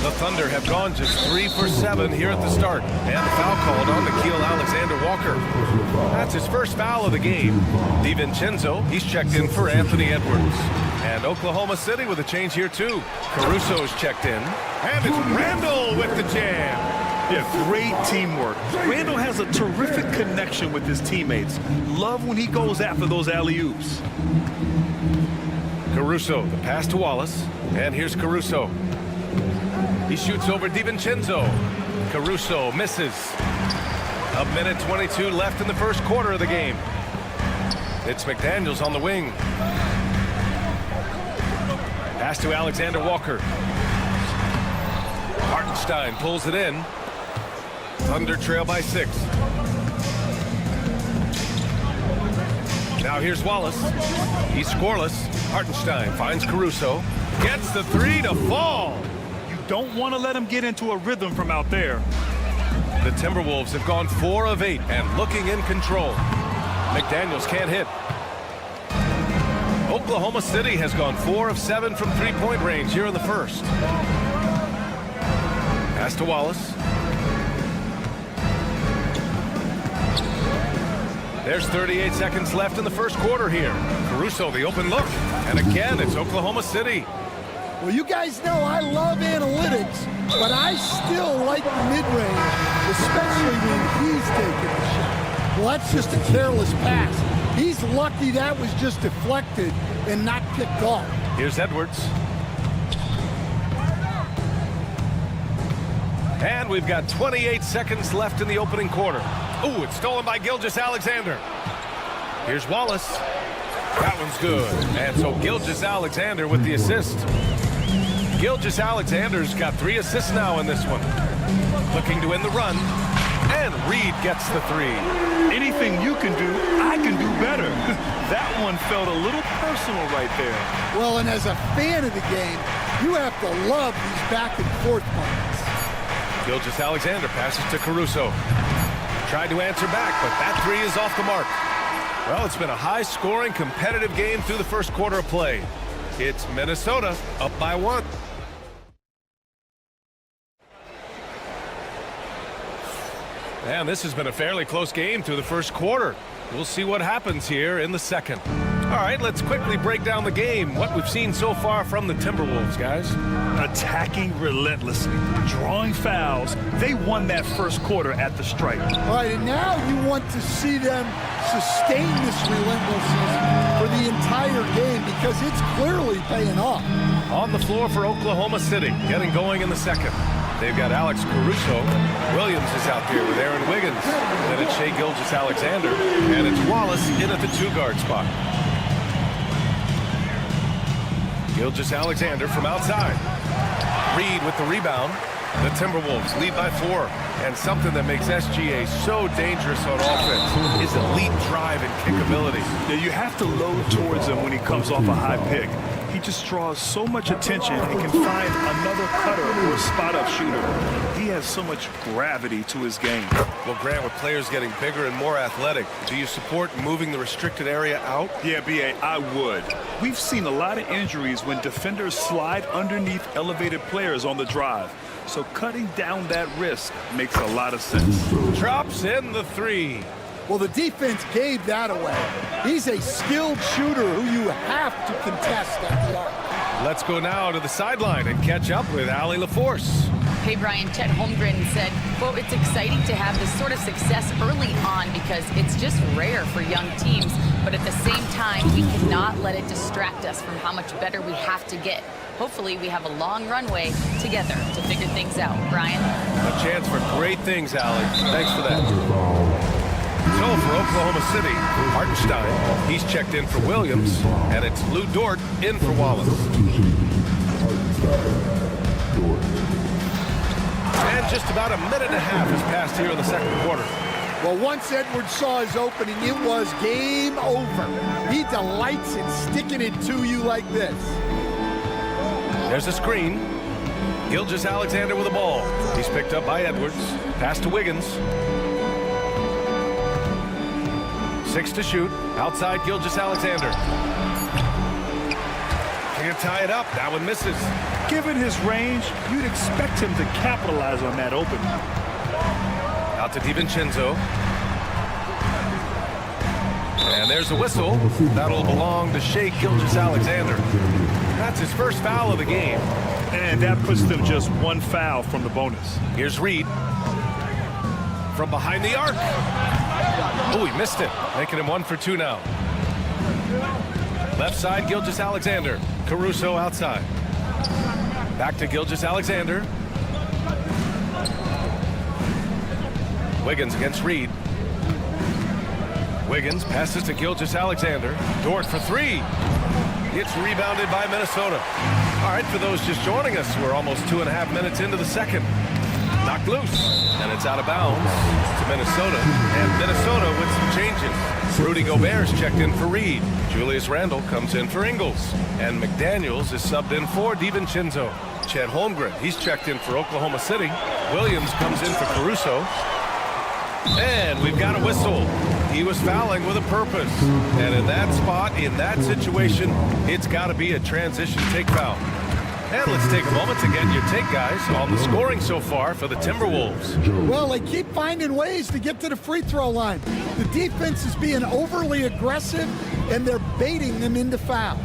The Thunder have gone just 3 for 7 here at the start. And the foul called on Alexander Walker. That's his first foul of the game. DiVincenzo, he's checked in for Anthony Edwards. And Oklahoma City with a change here too. Caruso's checked in. And it's Randall with the jam. Yeah, great teamwork. Randall has a terrific connection with his teammates. Love when he goes after those alley-oops. Caruso, the pass to Wallace. And here's Caruso. He shoots over DiVincenzo. Caruso misses. A minute 22 left in the first quarter of the game. It's McDaniels on the wing. Pass to Alexander Walker. Hartenstein pulls it in. Thunder trail by 6. Now here's Wallace. He's scoreless. Hartenstein finds Caruso. Gets the 3 to fall. You don't want to let him get into a rhythm from out there. The Timberwolves have gone 4 of 8 and looking in control. McDaniels can't hit. Oklahoma City has gone 4 of 7 from three-point range here in the first. Pass to Wallace. There's 38 seconds left in the first quarter here. Caruso, the open look. And again, it's Oklahoma City. Well, you guys know I love analytics, but I still like the mid-range, especially when he's taking the shot. Well, that's just a careless pass. He's lucky that was just deflected and not picked off. Here's Edwards. And we've got 28 seconds left in the opening quarter. Ooh, it's stolen by Gilgeous-Alexander. Here's Wallace. That one's good. And so Gilgeous-Alexander with the assist. Gilgeous-Alexander's got 3 assists now in this one. Looking to end the run. And Reed gets the 3. Anything you can do, I can do better. That one felt a little personal right there. Well, and as a fan of the game, you have to love these back and forth moments. Gilgeous-Alexander passes to Caruso. Tried to answer back, but that 3 is off the mark. Well, it's been a high-scoring, competitive game through the first quarter of play. It's Minnesota up by 1. And this has been a fairly close game through the first quarter. We'll see what happens here in the second. All right, let's quickly break down the game. What we've seen so far from the Timberwolves, guys. Attacking relentlessly, drawing fouls. They won that first quarter at the stripe. All right, and now you want to see them sustain this relentlessness for the entire game because it's clearly paying off. On the floor for Oklahoma City, getting going in the second. They've got Alex Caruso. Williams is out there with Aaron Wiggins. Then it's Shai Gilgeous-Alexander. And it's Wallace in at the 2-guard spot. Gilgeous-Alexander from outside. Reed with the rebound. The Timberwolves lead by 4. And something that makes SGA so dangerous on offense is elite drive and kickability. Yeah, you have to load towards him when he comes off a high pick. He just draws so much attention and can find another cutter or spot-up shooter. He has so much gravity to his game. Well, Grant, with players getting bigger and more athletic, do you support moving the restricted area out? Yeah, B.A., I would. We've seen a lot of injuries when defenders slide underneath elevated players on the drive. So cutting down that risk makes a lot of sense. Drops in the 3. Well, the defense gave that away. He's a skilled shooter who you have to contest at the arc. Let's go now to the sideline and catch up with Allie LaForce. Hey, Brian, Chet Holmgren said, quote, it's exciting to have this sort of success early on because it's just rare for young teams. But at the same time, we cannot let it distract us from how much better we have to get. Hopefully, we have a long runway together to figure things out. Brian? A chance for great things, Allie. Thanks for that. So for Oklahoma City, Hartenstein, he's checked in for Williams, and it's Lou Dort in for Wallace. And just about a minute and a half has passed here in the second quarter. Well, once Edwards saw his opening, it was game over. He delights in sticking it to you like this. There's a screen. Gilgeous-Alexander with the ball. He's picked up by Edwards. Pass to Wiggins. 6 to shoot. Outside Gilgeous-Alexander. Can't tie it up. That one misses. Given his range, you'd expect him to capitalize on that opening. Out to DiVincenzo. And there's a whistle. That'll belong to Shai Gilgeous-Alexander. That's his first foul of the game. And that puts them just 1 foul from the bonus. Here's Reed. From behind the arc. Oh, he missed it. Making him 1 for 2 now. Left side, Gilgeous-Alexander. Caruso outside. Back to Gilgeous-Alexander. Wiggins against Reed. Wiggins passes to Gilgeous-Alexander. Dort for three. It's rebounded by Minnesota. All right, for those just joining us, we're almost 2.5 minutes into the second. Knocked loose, and it's out of bounds to Minnesota. And Minnesota with some changes. Rudy Gobert's checked in for Reed. Julius Randle comes in for Ingles. And McDaniels is subbed in for DiVincenzo. Chet Holmgren, he's checked in for Oklahoma City. Williams comes in for Caruso. And we've got a whistle. He was fouling with a purpose. And in that spot, in that situation, it's got to be a transition take foul. And let's take a moment to get your take, guys, on the scoring so far for the Timberwolves. Well, they keep finding ways to get to the free throw line. The defense is being overly aggressive, and they're baiting them into fouls.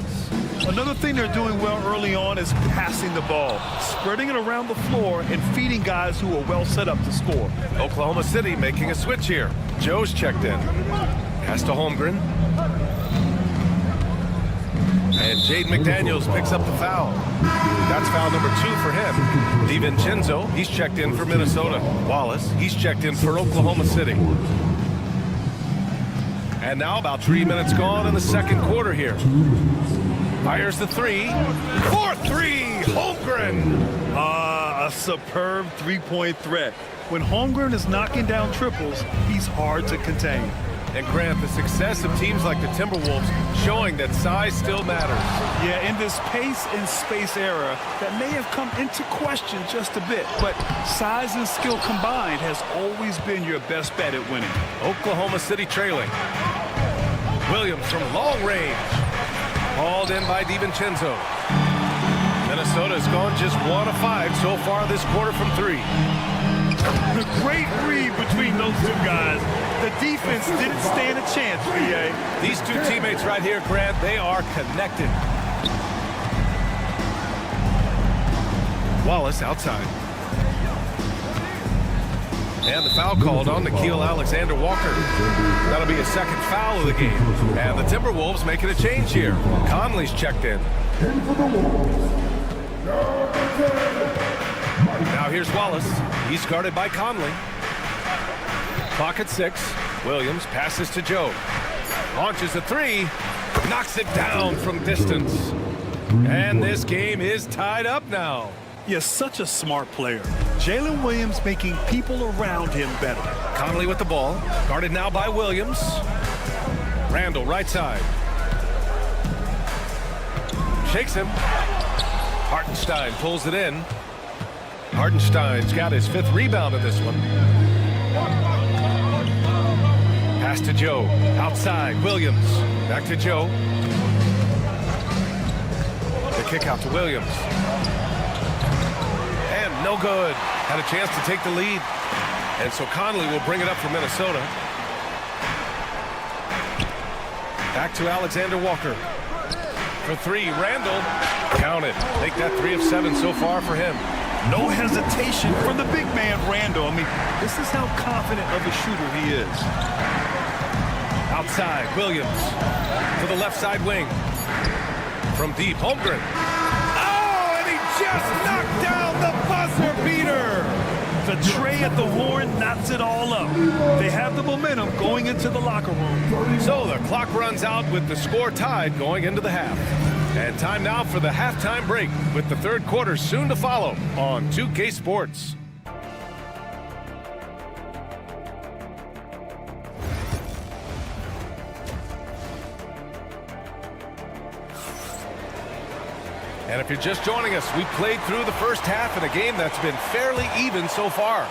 Another thing they're doing well early on is passing the ball, spreading it around the floor and feeding guys who are well set up to score. Oklahoma City making a switch here. Joe's checked in. Pass to Holmgren. And Jaden McDaniels picks up the foul. That's foul number 2 for him. DiVincenzo, he's checked in for Minnesota. Wallace, he's checked in for Oklahoma City. And now about 3 minutes gone in the second quarter here. Fires the three. 4-3, Holmgren. A superb three-point threat. When Holmgren is knocking down triples, he's hard to contain. And Grant, the success of teams like the Timberwolves showing that size still matters. Yeah, in this pace and space era, that may have come into question just a bit, but size and skill combined has always been your best bet at winning. Oklahoma City trailing. Williams from long range. Hauled in by DiVincenzo. Minnesota's gone just 1 of 5 so far this quarter from 3. The great read between those two guys. The defense didn't stand a chance, B.A. These two teammates right here, Grant, they are connected. Wallace outside. And the foul called on CLA-Alexander Walker. That'll be a second foul of the game. And the Timberwolves making a change here. Conley's checked in. Now here's Wallace. He's guarded by Conley. Clock at 6. Williams passes to Joe. Launches a three. Knocks it down from distance. And this game is tied up now. You're such a smart player. Jalen Williams making people around him better. Conley with the ball. Guarded now by Williams. Randle right side. Shakes him. Hartenstein pulls it in. Hartenstein's got his 5th rebound in this one. Pass to Joe. Outside. Williams. Back to Joe. The kick out to Williams. And no good. Had a chance to take the lead. And so Conley will bring it up for Minnesota. Back to Alexander Walker. For 3, Randle. Counted. Make that 3 of 7 so far for him. No hesitation from the big man, Randle. I mean, this is how confident of a shooter he is. Outside, Williams. To the left side wing. From deep, Holmgren. Oh, and he just knocked down the buzzer beater. The tray at the horn knocks it all up. They have the momentum going into the locker room. So the clock runs out with the score tied going into the half. And time now for the halftime break with the third quarter soon to follow on 2K Sports. And if you're just joining us, we played through the first half in a game that's been fairly even so far.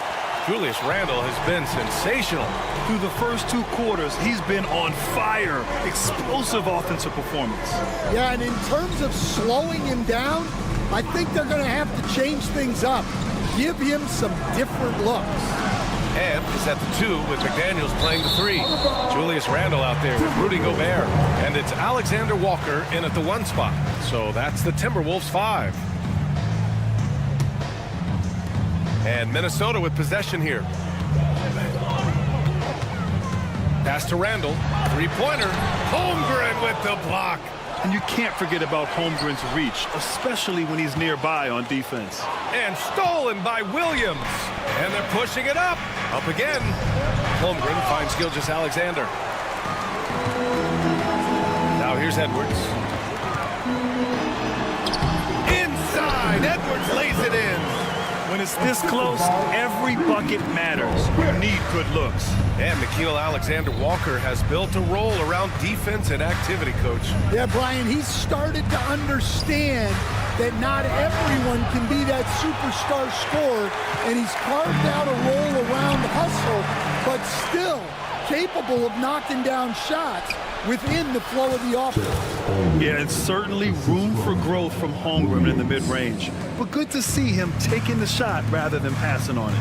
Julius Randle has been sensational. Through the first 2 quarters, he's been on fire. Explosive offensive performance. Yeah, and in terms of slowing him down, I think they're going to have to change things up. Give him some different looks. And it's at the 2 with McDaniels playing the 3. Julius Randle out there with Rudy Gobert. And it's Alexander Walker in at the 1 spot. So that's the Timberwolves 5. And Minnesota with possession here. Pass to Randle. 3-pointer. Holmgren with the block. And you can't forget about Holmgren's reach, especially when he's nearby on defense. And stolen by Williams. And they're pushing it up. Up again. Holmgren finds Gilgeous-Alexander. Now here's Edwards. Inside, Edwards lays it in. When it's this close, every bucket matters. You need good looks. And Nickeil Alexander-Walker has built a role around defense and activity, Coach. Yeah, Brian, he's started to understand that not everyone can be that superstar scorer, and he's carved out a role around the hustle, but still capable of knocking down shots within the flow of the offense. Yeah, it's certainly room for growth from Holmgren in the mid-range. But good to see him taking the shot rather than passing on it.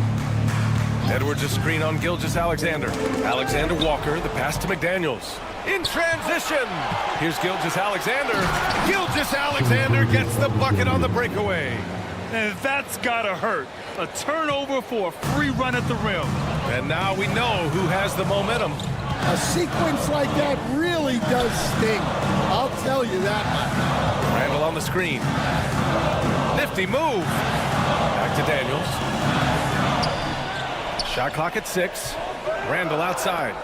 Edwards a screen on Gilgeous-Alexander. Alexander-Walker, the pass to McDaniels. In transition, here's Gilgeous-Alexander. Gilgeous-Alexander gets the bucket on the breakaway. And that's gotta hurt. A turnover for a free run at the rim. And now we know who has the momentum. A sequence like that really does sting. I'll tell you that much. Randall on the screen. Nifty move. Back to Daniels. Shot clock at 6. Randall outside.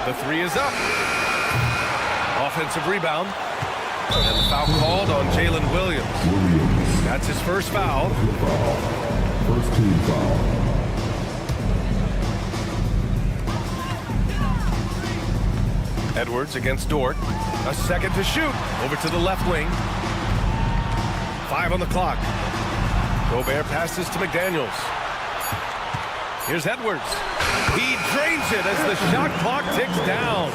The 3 is up. Offensive rebound. And the foul called on Jalen Williams. That's his first foul. First team foul. Edwards against Dort. A second to shoot. Over to the left wing. 5 on the clock. Gobert passes to McDaniels. Here's Edwards. He drains it as the shot clock ticks down.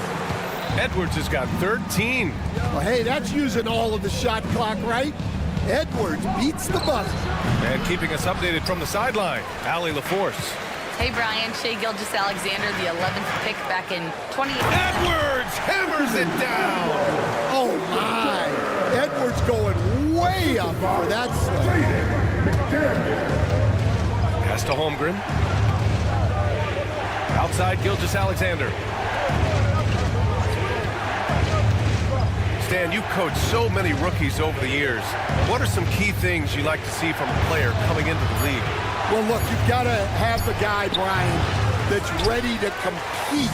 Edwards has got 13. Well, hey, that's using all of the shot clock, right? Edwards beats the buzzer. And keeping us updated from the sideline, Allie LaForce. Hey, Brian, Shai Gilgeous-Alexander, the 11th pick back in 2018. Edwards hammers it down. Oh, my. Edwards going way up for that slip. Pass to Holmgren. Outside Gilgeous-Alexander. Stan, you've coached so many rookies over the years. What are some key things you like to see from a player coming into the league? Well, look, you've got to have the guy, Brian, that's ready to compete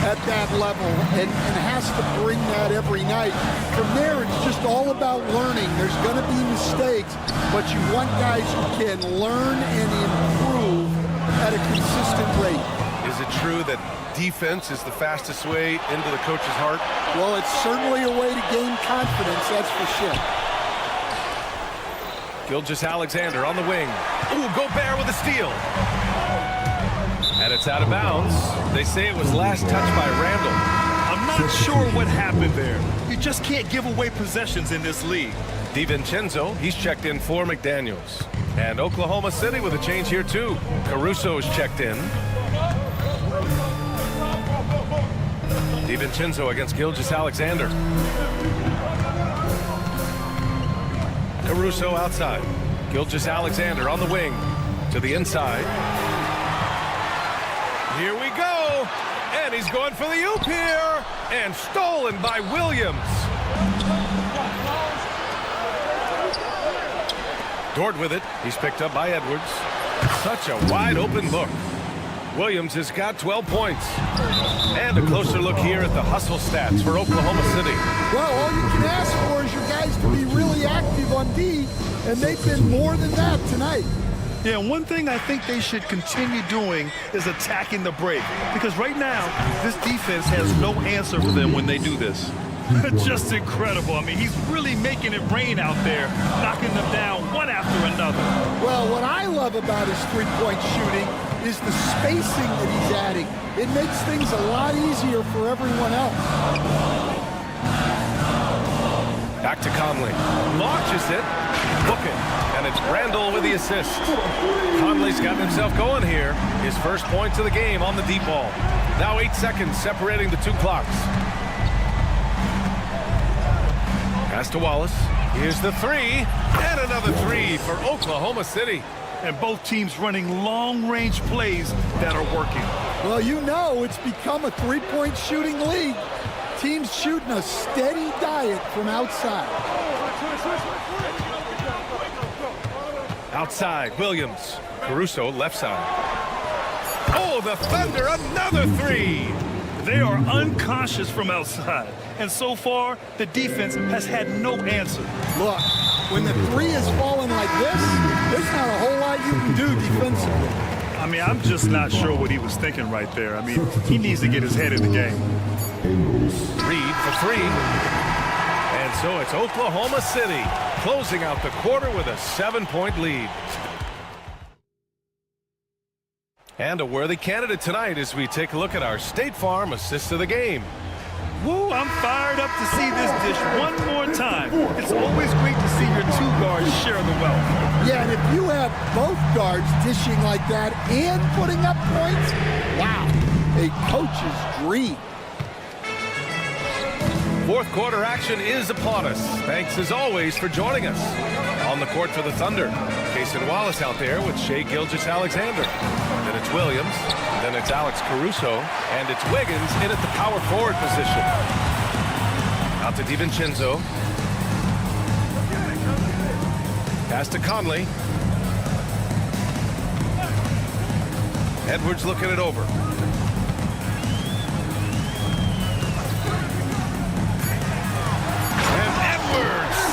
at that level and has to bring that every night. From there, it's just all about learning. There's going to be mistakes, but you want guys who can learn and improve at a consistent rate. Is it true that defense is the fastest way into the coach's heart? Well, it's certainly a way to gain confidence, that's for sure. Gilgeous-Alexander on the wing. Ooh, Gobert with a steal. And it's out of bounds. They say it was last touched by Randall. I'm not sure what happened there. You just can't give away possessions in this league. DiVincenzo, he's checked in for McDaniels. And Oklahoma City with a change here too. Caruso's checked in. DiVincenzo against Gilgeous-Alexander. Caruso outside. Gilgeous-Alexander on the wing to the inside. Here we go. And he's going for the oop here. And stolen by Williams. Dort with it. He's picked up by Edwards. Such a wide open look. Williams has got 12 points. And a closer look here at the hustle stats for Oklahoma City. Well, all you can ask for is your guys to be really active on D, and they've been more than that tonight. Yeah, one thing I think they should continue doing is attacking the break. Because right now, this defense has no answer for them when they do this. Just incredible. I mean, he's really making it rain out there, knocking them down one after another. Well, what I love about his three-point shooting is the spacing that he's adding. It makes things a lot easier for everyone else. Back to Conley. Launches it. Book it. And it's Randall with the assist. Conley's got himself going here. His first points of the game on the deep ball. Now 8 seconds separating the two clocks. Pass to Wallace. Here's the 3. And another 3 for Oklahoma City. And both teams running long-range plays that are working. Well, you know it's become a three-point shooting league. Teams shooting a steady diet from outside. Outside, Williams. Caruso, left side. Oh, the Thunder, another three! They are unconscious from outside, and so far, the defense has had no answer. Look, when the three is falling like this, there's not a whole lot you can do defensively. I mean, I'm just not sure what he was thinking right there. I mean, he needs to get his head in the game. Reed for three. And so it's Oklahoma City closing out the quarter with a 7-point lead. And a worthy candidate tonight as we take a look at our State Farm assist of the game. Woo, I'm fired up to see this dish one more time. It's always great to see your two guards share the wealth. Yeah, and if you have both guards dishing like that and putting up points, wow, a coach's dream. Fourth quarter action is upon us. Thanks as always for joining us. On the court for the Thunder, Cason Wallace out there with Shai Gilgeous-Alexander. Then it's Williams, then it's Alex Caruso, and it's Wiggins in at the power forward position. Out to DiVincenzo. Pass to Conley. Edwards looking it over.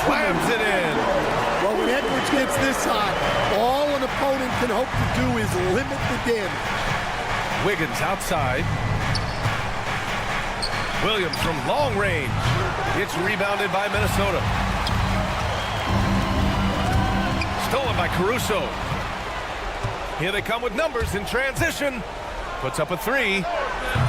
Slams it in. Well, when Edwards gets this hot, all an opponent can hope to do is limit the damage. Wiggins outside. Williams from long range. It's rebounded by Minnesota. Stolen by Caruso. Here they come with numbers in transition. Puts up a three.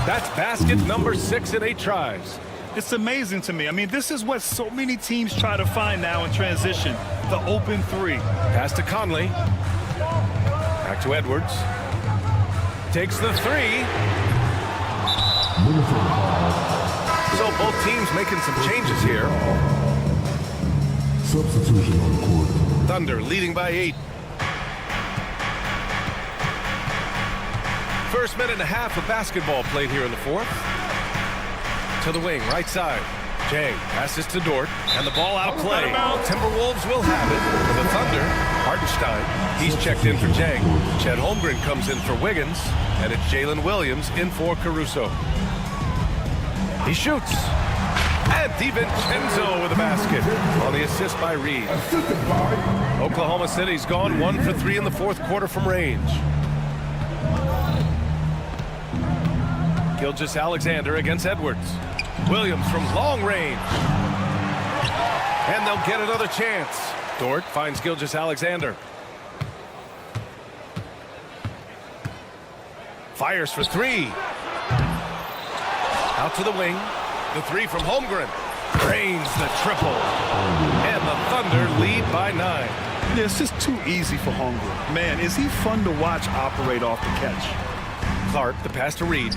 That's basket number 6 in 8 tries. It's amazing to me. I mean, this is what so many teams try to find now in transition, the open three. Pass to Conley. Back to Edwards. Takes the three. So both teams making some changes here. Substitution on court. Thunder leading by 8. First minute and a half of basketball played here in the fourth. To the wing, right side. Jang passes to Dort, and the ball out of play. Timberwolves will have it for the Thunder. Hartenstein, he's checked in for Jang. Chet Holmgren comes in for Wiggins, and it's Jalen Williams in for Caruso. He shoots. And DiVincenzo with a basket on the assist by Reed. Oklahoma City's gone 1 for 3 in the fourth quarter from range. Gilgeous-Alexander against Edwards. Williams from long range. And they'll get another chance. Dort finds Gilgeous-Alexander. Fires for three. Out to the wing. The three from Holmgren. Drains the triple. And the Thunder lead by 9. Yeah, it's just too easy for Holmgren. Man, is he fun to watch operate off the catch. Clark, the pass to Reed.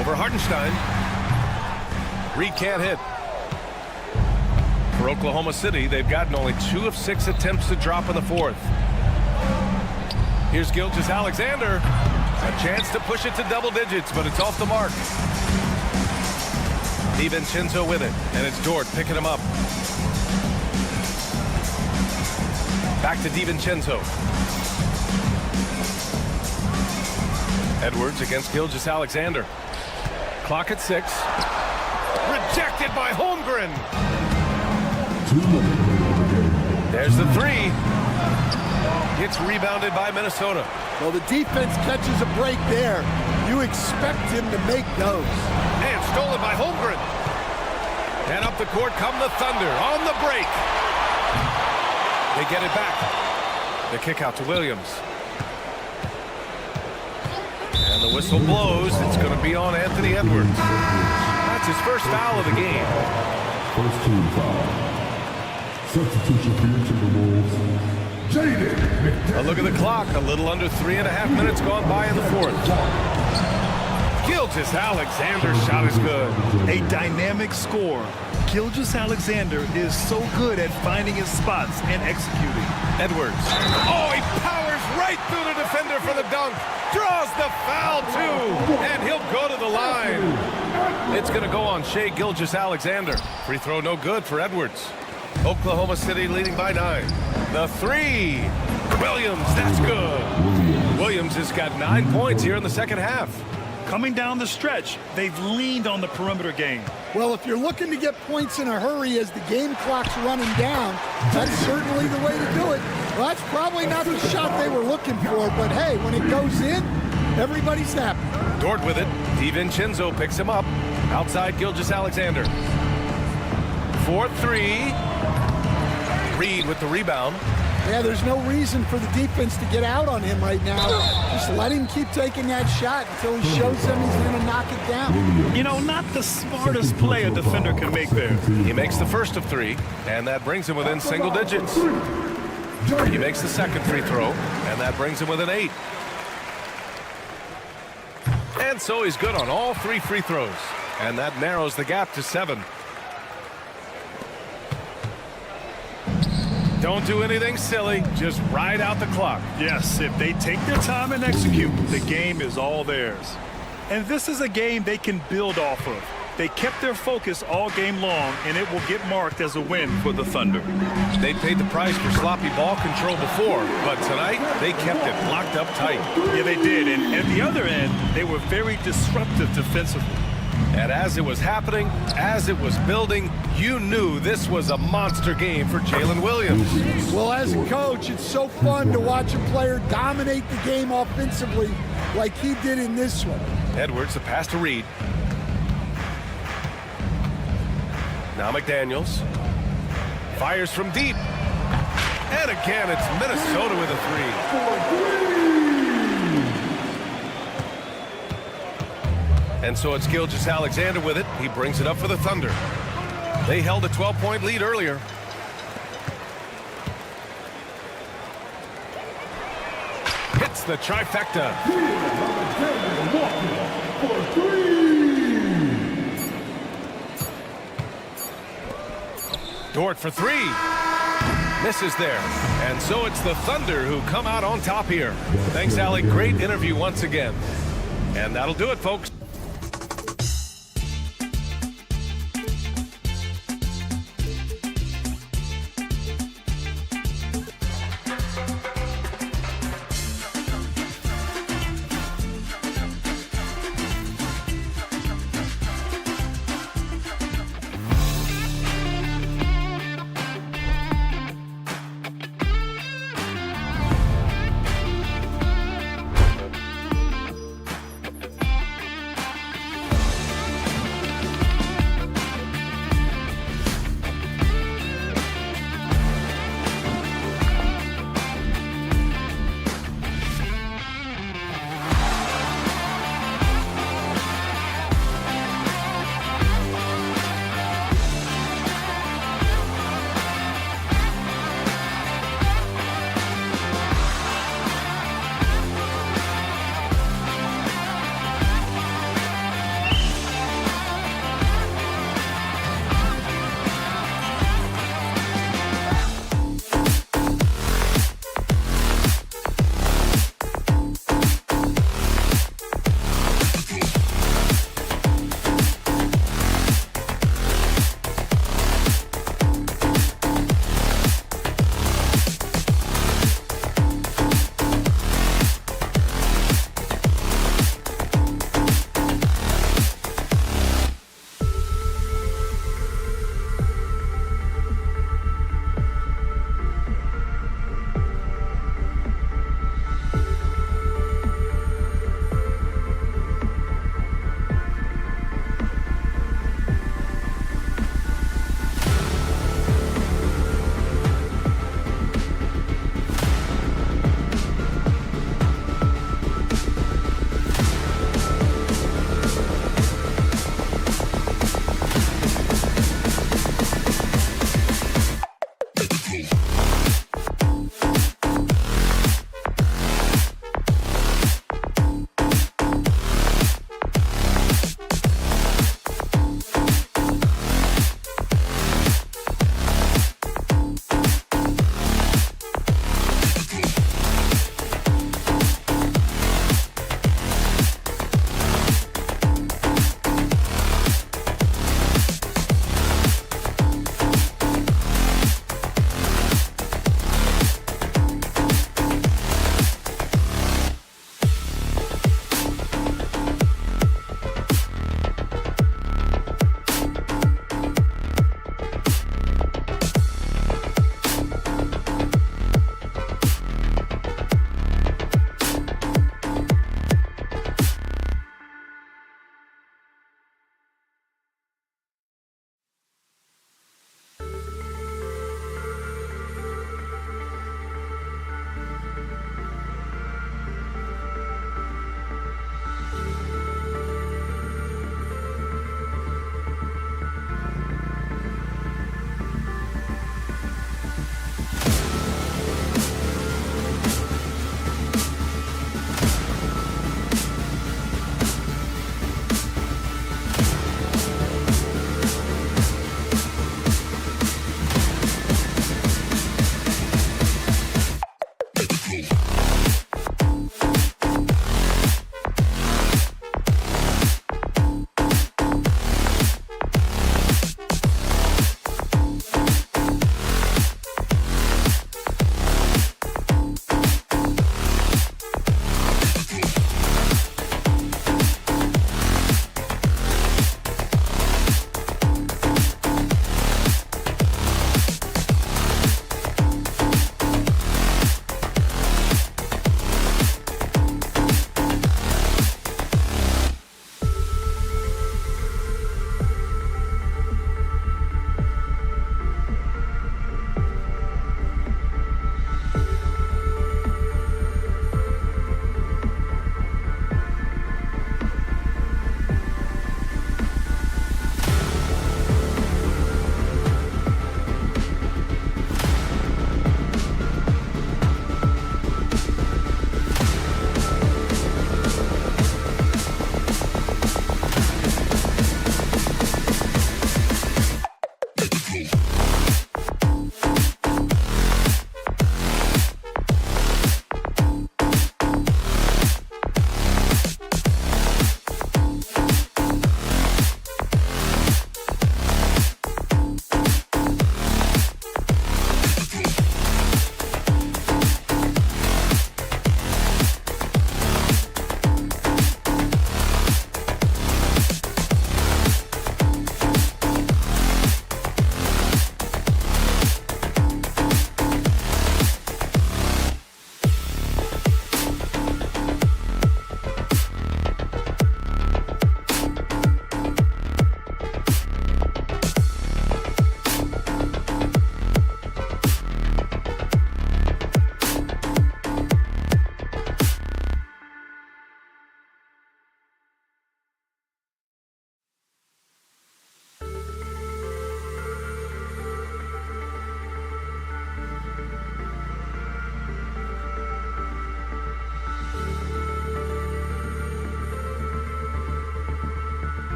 Over Hartenstein. Reed can't hit. For Oklahoma City, they've gotten only 2 of 6 attempts to drop in the fourth. Here's Gilgeous-Alexander. A chance to push it to double digits, but it's off the mark. DiVincenzo with it, and it's Dort picking him up. Back to DiVincenzo. Edwards against Gilgeous-Alexander. Clock at 6. Rejected by Holmgren. There's the three. It's rebounded by Minnesota. Well, the defense catches a break there. You expect him to make those. And stolen by Holmgren. And up the court come the Thunder on the break. They get it back. The kick out to Williams. And the whistle blows. It's going to be on Anthony Edwards. That's his first foul of the game. First team foul. Substitution for your Timberwolves. A look at the clock. A little under 3.5 minutes gone by in the fourth. Gilgeous-Alexander's shot is good. A dynamic score. Gilgeous-Alexander is so good at finding his spots and executing. Edwards. Oh, he powers right through the defender for the dunk. Draws the foul, too. And he'll go to the line. It's going to go on Shai Gilgeous-Alexander. Free throw no good for Edwards. Oklahoma City leading by 9. The three. Williams, that's good. Williams has got 9 points here in the second half. Coming down the stretch, they've leaned on the perimeter game. Well, if you're looking to get points in a hurry as the game clock's running down, that's certainly the way to do it. Well, that's probably not the shot they were looking for, but hey, when it goes in, everybody's happy. Dort with it. DiVincenzo picks him up. Outside Gilgeous-Alexander. 4-3. Reed with the rebound. Yeah, there's no reason for the defense to get out on him right now. Just let him keep taking that shot until he shows them he's going to knock it down. You know, not the smartest play a defender can make there. He makes the first of three, and that brings him within single digits. He makes the second free throw, and that brings him within 8. And so he's good on all 3 free throws, and that narrows the gap to 7. Don't do anything silly. Just ride out the clock. Yes, if they take their time and execute, the game is all theirs. And this is a game they can build off of. They kept their focus all game long, and it will get marked as a win for the Thunder. They paid the price for sloppy ball control before, but tonight they kept it locked up tight. Yeah, they did. And at the other end, they were very disruptive defensively. And as it was happening, as it was building, you knew this was a monster game for Jalen Williams. Well, as a coach, it's so fun to watch a player dominate the game offensively like he did in this one. Edwards, the pass to Reed. Now McDaniels. Fires from deep. And again, it's Minnesota with a 3. And so it's Gilgeous-Alexander with it. He brings it up for the Thunder. They held a 12-point lead earlier. Hits the trifecta. Dort for 3. Misses there. And so it's the Thunder who come out on top here. Thanks, Alec. Great interview once again. And that'll do it, folks.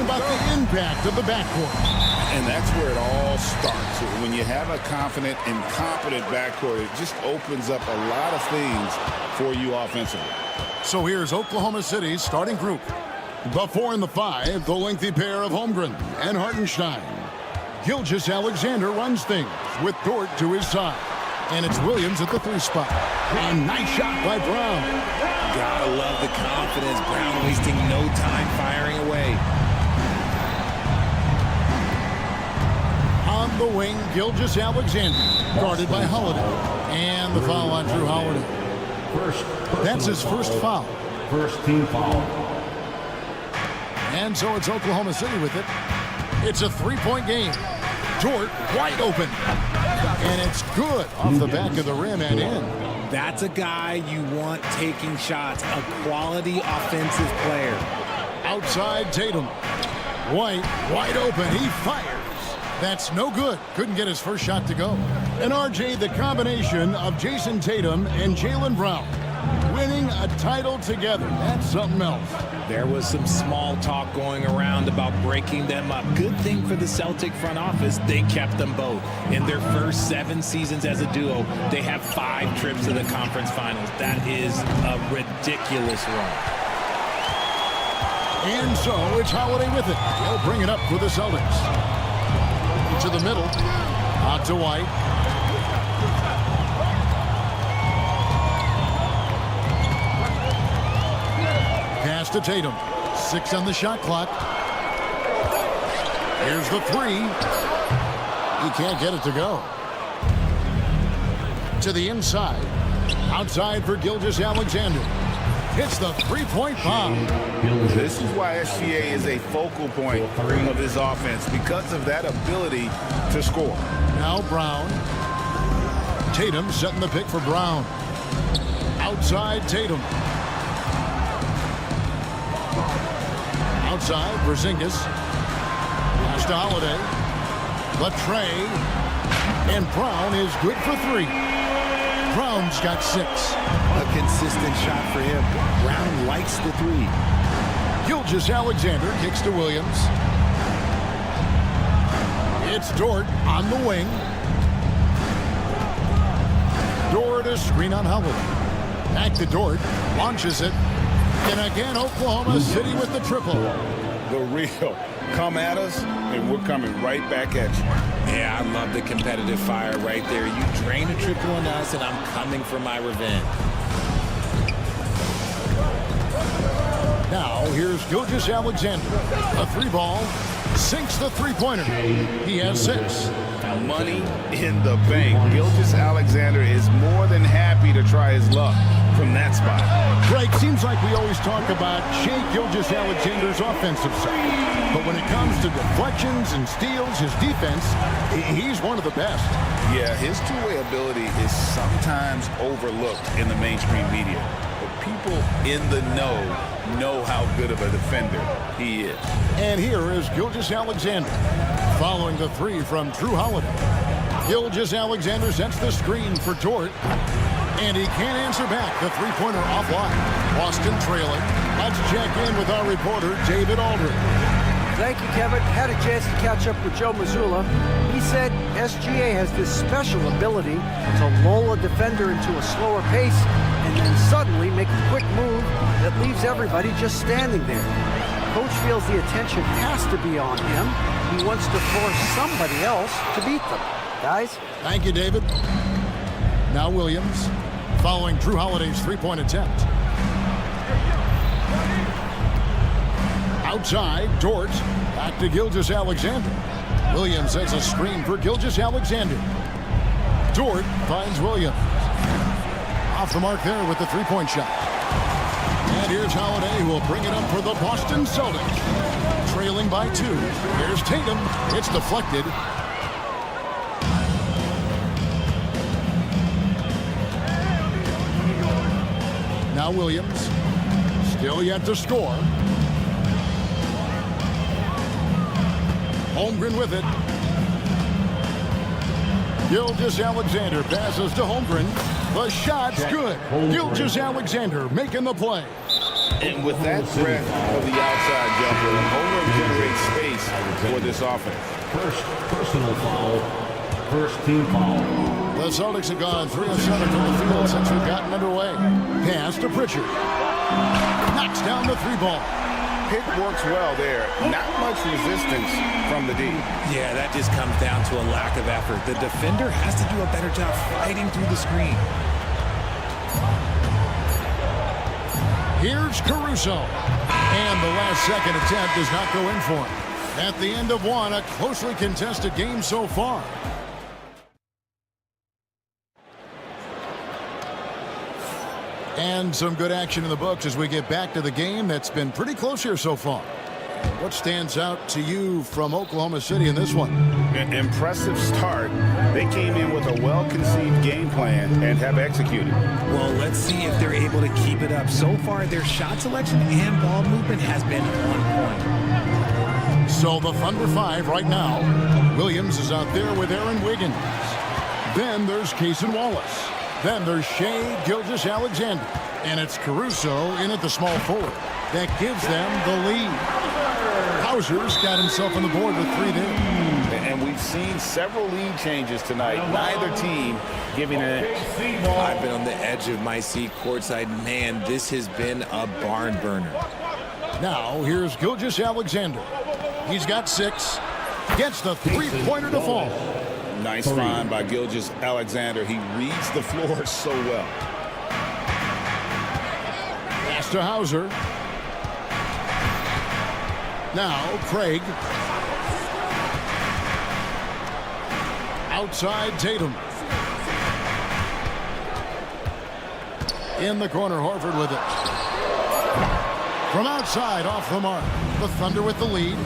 about the impact of the backcourt. And that's where it all starts. When you have a confident and competent backcourt, it just opens up a lot of things for you offensively. So here's Oklahoma City's starting group. The 4 and the 5, the lengthy pair of Holmgren and Hartenstein. Gilgeous-Alexander runs things with Dort to his side. And it's Williams at the 3 spot. And nice shot by Brown. Gotta love the confidence. Brown wasting no time firing away. On the wing, Gilgeous-Alexander, guarded by Holiday. And the foul on Drew Holiday. That's his first foul. First team foul. And so it's Oklahoma City with it. It's a 3-point game. Dort wide open. And it's good off the back of the rim and in. That's a guy you want taking shots, a quality offensive player. Outside Tatum. White wide open. He fires. That's no good. Couldn't get his first shot to go. And RJ, the combination of Jason Tatum and Jaylen Brown winning a title together. That's something else. There was some small talk going around about breaking them up. Good thing for the Celtic front office, they kept them both. In their first 7 seasons as a duo, they have 5 trips to the conference finals. That is a ridiculous run. And so it's Holiday with it. He'll bring it up for the Celtics. To the middle. Out to White. Pass to Tatum. 6 on the shot clock. Here's the 3. He can't get it to go. To the inside. Outside for Gilgeous-Alexander. Hits the 3-point bomb. This is why SGA is a focal point of this offense, because of that ability to score. Now Brown. Tatum setting the pick for Brown. Outside Tatum. Outside Porzingis. Pass to Holiday. Latray. And Brown is good for 3. Brown's got 6. A consistent shot for him. Brown likes the 3. Gilgeous-Alexander kicks to Williams. It's Dort on the wing. Dort a screen on Holiday. Back to Dort. Launches it. And again, Oklahoma City with the triple. The real. Come at us, and we're coming right back at you. Yeah, I love the competitive fire right there. You drain a triple on us, and I'm coming for my revenge. Now, here's Gilgeous-Alexander. A 3-ball. Sinks the 3-pointer. He has 6. Money in the bank. Gilgeous-Alexander is more than happy to try his luck from that spot. Greg, seems like we always talk about Shai Gilgeous-Alexander's offensive side. But when it comes to deflections and steals, his defense, he's one of the best. Yeah, his two-way ability is sometimes overlooked in the mainstream media. But people in the know how good of a defender he is. And here is Gilgeous-Alexander following the 3 from Drew Holiday. Gilgeous-Alexander sets the screen for Dort. And he can't answer back. The 3-pointer offline. Boston trailing. Let's check in with our reporter, David Aldridge. Thank you, Kevin. Had a chance to catch up with Joe Mazzulla. He said SGA has this special ability to lull a defender into a slower pace and then suddenly make a quick move that leaves everybody just standing there. Coach feels the attention has to be on him. He wants to force somebody else to beat them. Guys? Thank you, David. Now Williams, following Drew Holiday's 3-point attempt. Outside, Dort, back to Gilgeous-Alexander. Williams sets a screen for Gilgeous-Alexander. Dort finds Williams. Off the mark there with the 3-point shot. And here's Holiday, who will bring it up for the Boston Celtics. Trailing by 2. Here's Tatum. It's deflected. Now Williams, still yet to score. Holmgren with it. Gilgeous-Alexander passes to Holmgren. The shot's good. Gilgeous-Alexander making the play. And with that threat of the outside jumper, Holmgren generates space for this offense. First personal foul. First team foul. The Celtics have gone 3 of 7 from the field since we've gotten underway. Pass to Pritchard. Knocks down the 3 ball. Pick works well there. Not much resistance from the D. Yeah, that just comes down to a lack of effort. The defender has to do a better job fighting through the screen. Here's Caruso. And the last second attempt does not go in for him. At the end of one, a closely contested game so far. And some good action in the books as we get back to the game that's been pretty close here so far. What stands out to you from Oklahoma City in this one? An impressive start. They came in with a well-conceived game plan and have executed. Well, let's see if they're able to keep it up. So far, their shot selection and ball movement has been on point. So the Thunder 5 right now. Williams is out there with Aaron Wiggins. Then there's Cason Wallace. Then there's Shai Gilgeous-Alexander. And it's Caruso in at the small forward. That gives them the lead. Hauser's got himself on the board with 3 there. And we've seen several lead changes tonight. Neither team giving an edge. I've been on the edge of my seat courtside. Man, this has been a barn burner. Now here's Gilgeous-Alexander. He's got 6. Gets the 3-pointer to fall. Nice find by Gilgeous-Alexander. He reads the floor so well. Pass to Hauser. Now Craig. Outside Tatum. In the corner, Horford with it. From outside, off the mark. The Thunder with the lead.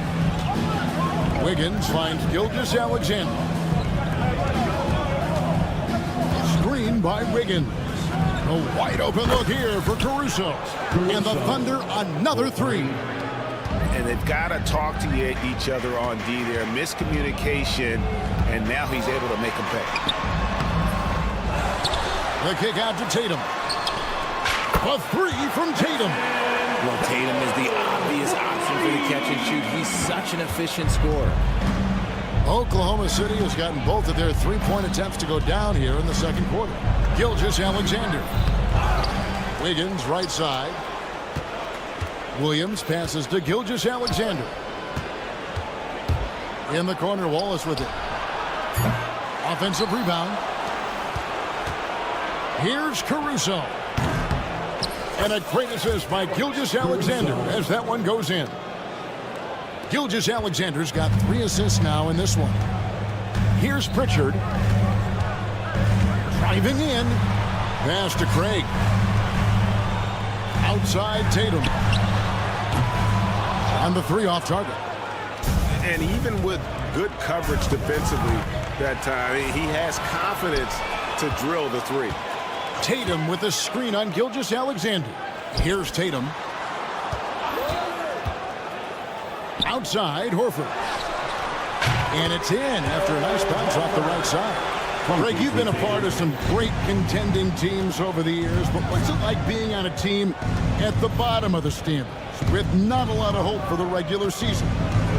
Wiggins finds Gilgeous-Alexander. Screen by Wiggins. A wide open look here for Caruso. And the Thunder another 3. And they've got to talk to each other on D there. Miscommunication, and now he's able to make them pay. The kick out to Tatum. A 3 from Tatum. Well, Tatum is the obvious option for the catch and shoot. He's such an efficient scorer. Oklahoma City has gotten both of their 3-point attempts to go down here in the second quarter. Gilgeous-Alexander. Wiggins right side. Williams passes to Gilgeous-Alexander. In the corner, Wallace with it. Offensive rebound. Here's Caruso. And a great assist by Gilgeous-Alexander as that one goes in. Gilgeous-Alexander's got 3 assists now in this one. Here's Pritchard. Driving in. Pass to Craig. Outside Tatum. On the 3 off target. And even with good coverage defensively that time, he has confidence to drill the 3. Tatum with a screen on Gilgeous-Alexander. Here's Tatum. Outside, Horford. And it's in after a nice bounce off the right side. Greg, you've been a part of some great contending teams over the years, but what's it like being on a team at the bottom of the standings with not a lot of hope for the regular season?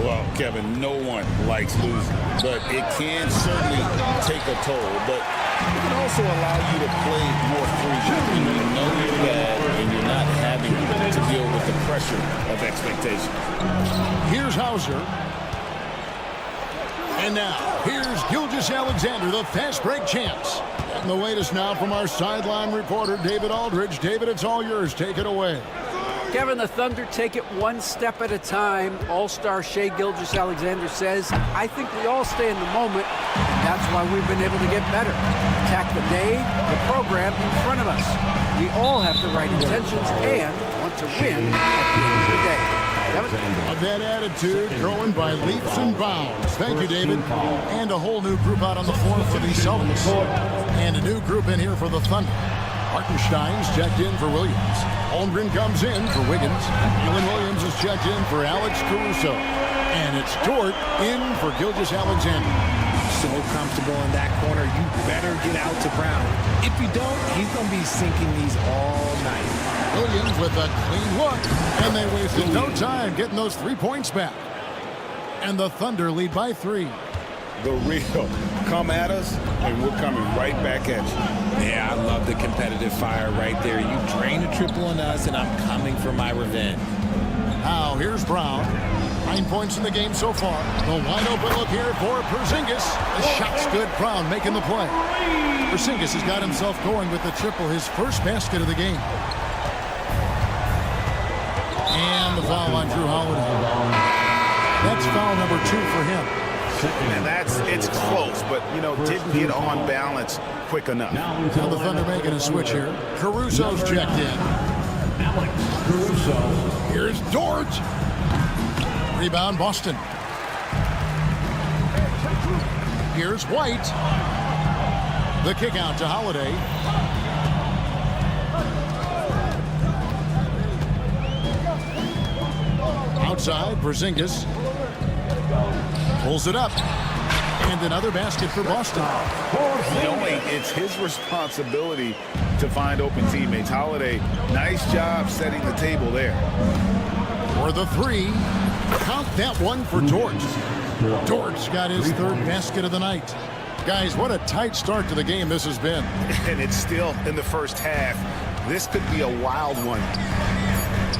Well, Kevin, no one likes losing, but it can certainly take a toll. But it can also allow you to play more freely. You know you're bad, and you're not having to deal with the pressure of expectations. Here's Hauser. And now, here's Gilgeous-Alexander, the fast break champs. And the latest now from our sideline reporter, David Aldridge. David, it's all yours. Take it away. Kevin, the Thunder take it one step at a time. All-star Shai Gilgeous-Alexander says, I think we all stay in the moment, and that's why we've been able to get better. Attack the day, the program in front of us. We all have the right intentions and want to win at the end of the day. Of that attitude, growing by leaps and bounds. Thank you, David. And a whole new group out on the floor for the Celtics. And a new group in here for the Thunder. Hartenstein's checked in for Williams. Holmgren comes in for Wiggins. Dylan Williams is checked in for Alex Caruso. And it's Dort in for Gilgeous-Alexander. So comfortable in that corner, you better get out to Brown. If you don't, he's going to be sinking these all night. Williams with a clean look, and they wasted no time getting those 3 points back. And the Thunder lead by 3. The real come at us, and we're coming right back at you. Yeah, I love the competitive fire right there. You drain a triple on us, and I'm coming for my revenge. Now, here's Brown. 9 points in the game so far. The wide open look here for Porzingis. The shot's good. Brown making the play. Porzingis has got himself going with the triple, his first basket of the game. And the foul on Drew Holiday. That's foul number 2 for him. And it's close, but, didn't get on balance quick enough. Now the Thunder making a switch here. Caruso's checked in. Alex Caruso. Here's George. Rebound, Boston. Here's White. The kick out to Holiday. Outside, Porzingis pulls it up. And another basket for Boston. Knowing it's his responsibility to find open teammates. Holiday, nice job setting the table there. For the 3. Count that one for George. George got his 3rd basket of the night. Guys, what a tight start to the game this has been. And it's still in the first half. This could be a wild one.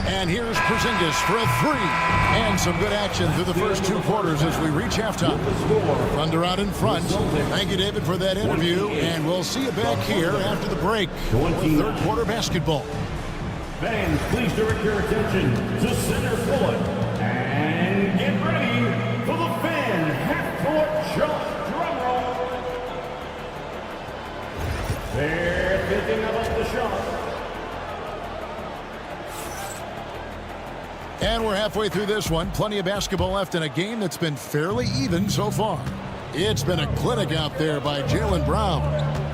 And here's Porzingis for a 3. And some good action through the first 2 quarters as we reach halftime. Thunder out in front. Thank you, David, for that interview. And we'll see you back here after the break with 3rd quarter basketball. Fans, please direct your attention to center court. And get ready for the fan half-court jump. Drum roll. They're thinking about the shot. And we're halfway through this one. Plenty of basketball left in a game that's been fairly even so far. It's been a clinic out there by Jaylen Brown.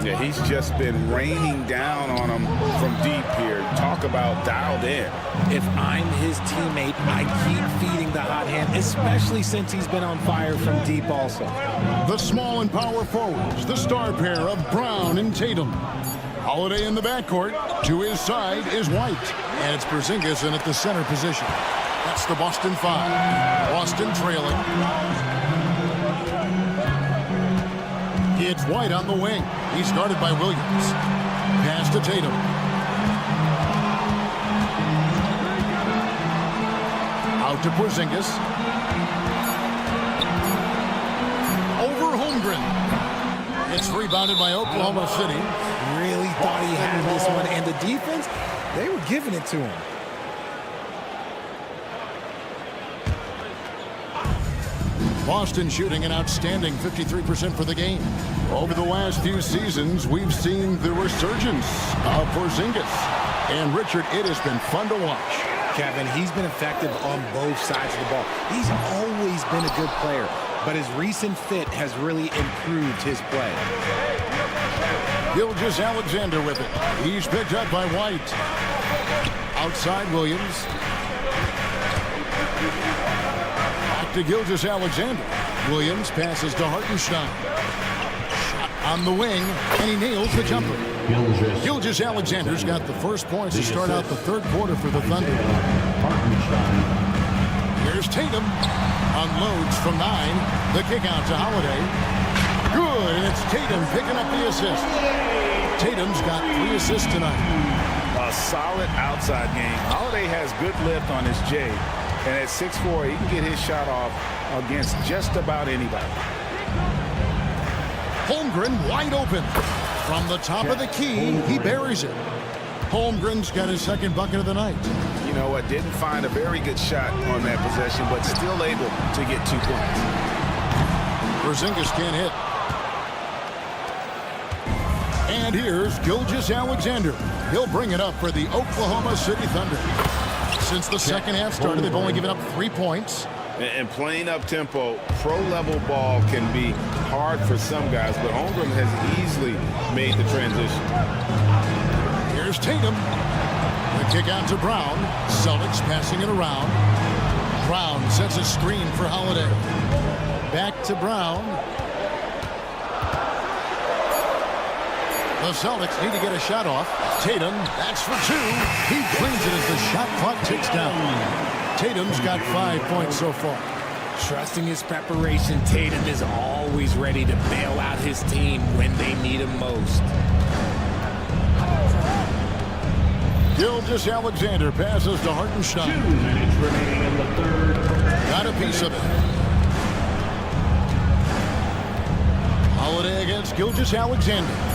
Yeah, he's just been raining down on him from deep here. Talk about dialed in. If I'm his teammate, I keep feeding the hot hand, especially since he's been on fire from deep also. The small and power forwards, the star pair of Brown and Tatum. Holiday in the backcourt. To his side is White. And it's Porzingis in at the center position. That's the Boston 5. Boston trailing. It's White on the wing. He's guarded by Williams. Pass to Tatum. Out to Porzingis. Over Holmgren. It's rebounded by Oklahoma City. Really thought he had this one. And the defense, they were giving it to him. Boston shooting an outstanding 53% for the game. Over the last few seasons, we've seen the resurgence of Porzingis. And Richard, it has been fun to watch. Kevin, he's been effective on both sides of the ball. He's always been a good player, but his recent fit has really improved his play. Gilgeous-Alexander with it. He's picked up by White. Outside Williams. Back to Gilgeous-Alexander. Williams passes to Hartenstein. Shot on the wing, and he nails the jumper. Gilgeous-Alexander's got the first points to start out the 3rd quarter for the Thunder. Here's Tatum. Unloads from 9. The kick out to Holiday. Good, and it's Tatum picking up the assist. Tatum's got 3 assists tonight. A solid outside game. Holiday has good lift on his J, and at 6'4", he can get his shot off against just about anybody. Holmgren wide open. From the top of the key, he buries it. Holmgren's got his 2nd bucket of the night. You know what? Didn't find a very good shot on that possession, but still able to get 2 points. Porzingis can't hit. And here's Gilgeous-Alexander. He'll bring it up for the Oklahoma City Thunder. Since the 2nd half started, they've only given up 3 points. And playing up-tempo, pro-level ball can be hard for some guys, but Holmgren has easily made the transition. Here's Tatum. The kick out to Brown. Celtics passing it around. Brown sets a screen for Holiday. Back to Brown. The Celtics need to get a shot off. Tatum, that's for 2. He cleans it as the shot clock ticks down. Tatum's got 5 points so far. Trusting his preparation, Tatum is always ready to bail out his team when they need him most. Gilgeous-Alexander passes to Hartenstein. 2 minutes remaining in the third. Got a piece of it. Holiday against Gilgeous-Alexander.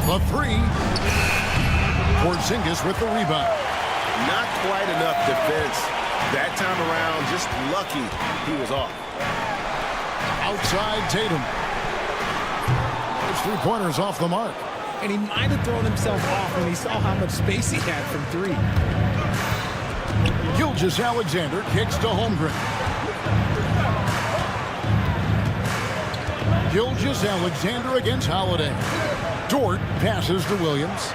The 3. Porzingis with the rebound. Not quite enough defense. That time around, just lucky he was off. Outside Tatum. Those 3-pointers off the mark. And he might have thrown himself off when he saw how much space he had from 3. Gilgeous-Alexander kicks to Holmgren. Gilgeous-Alexander against Holiday. Dort passes to Williams.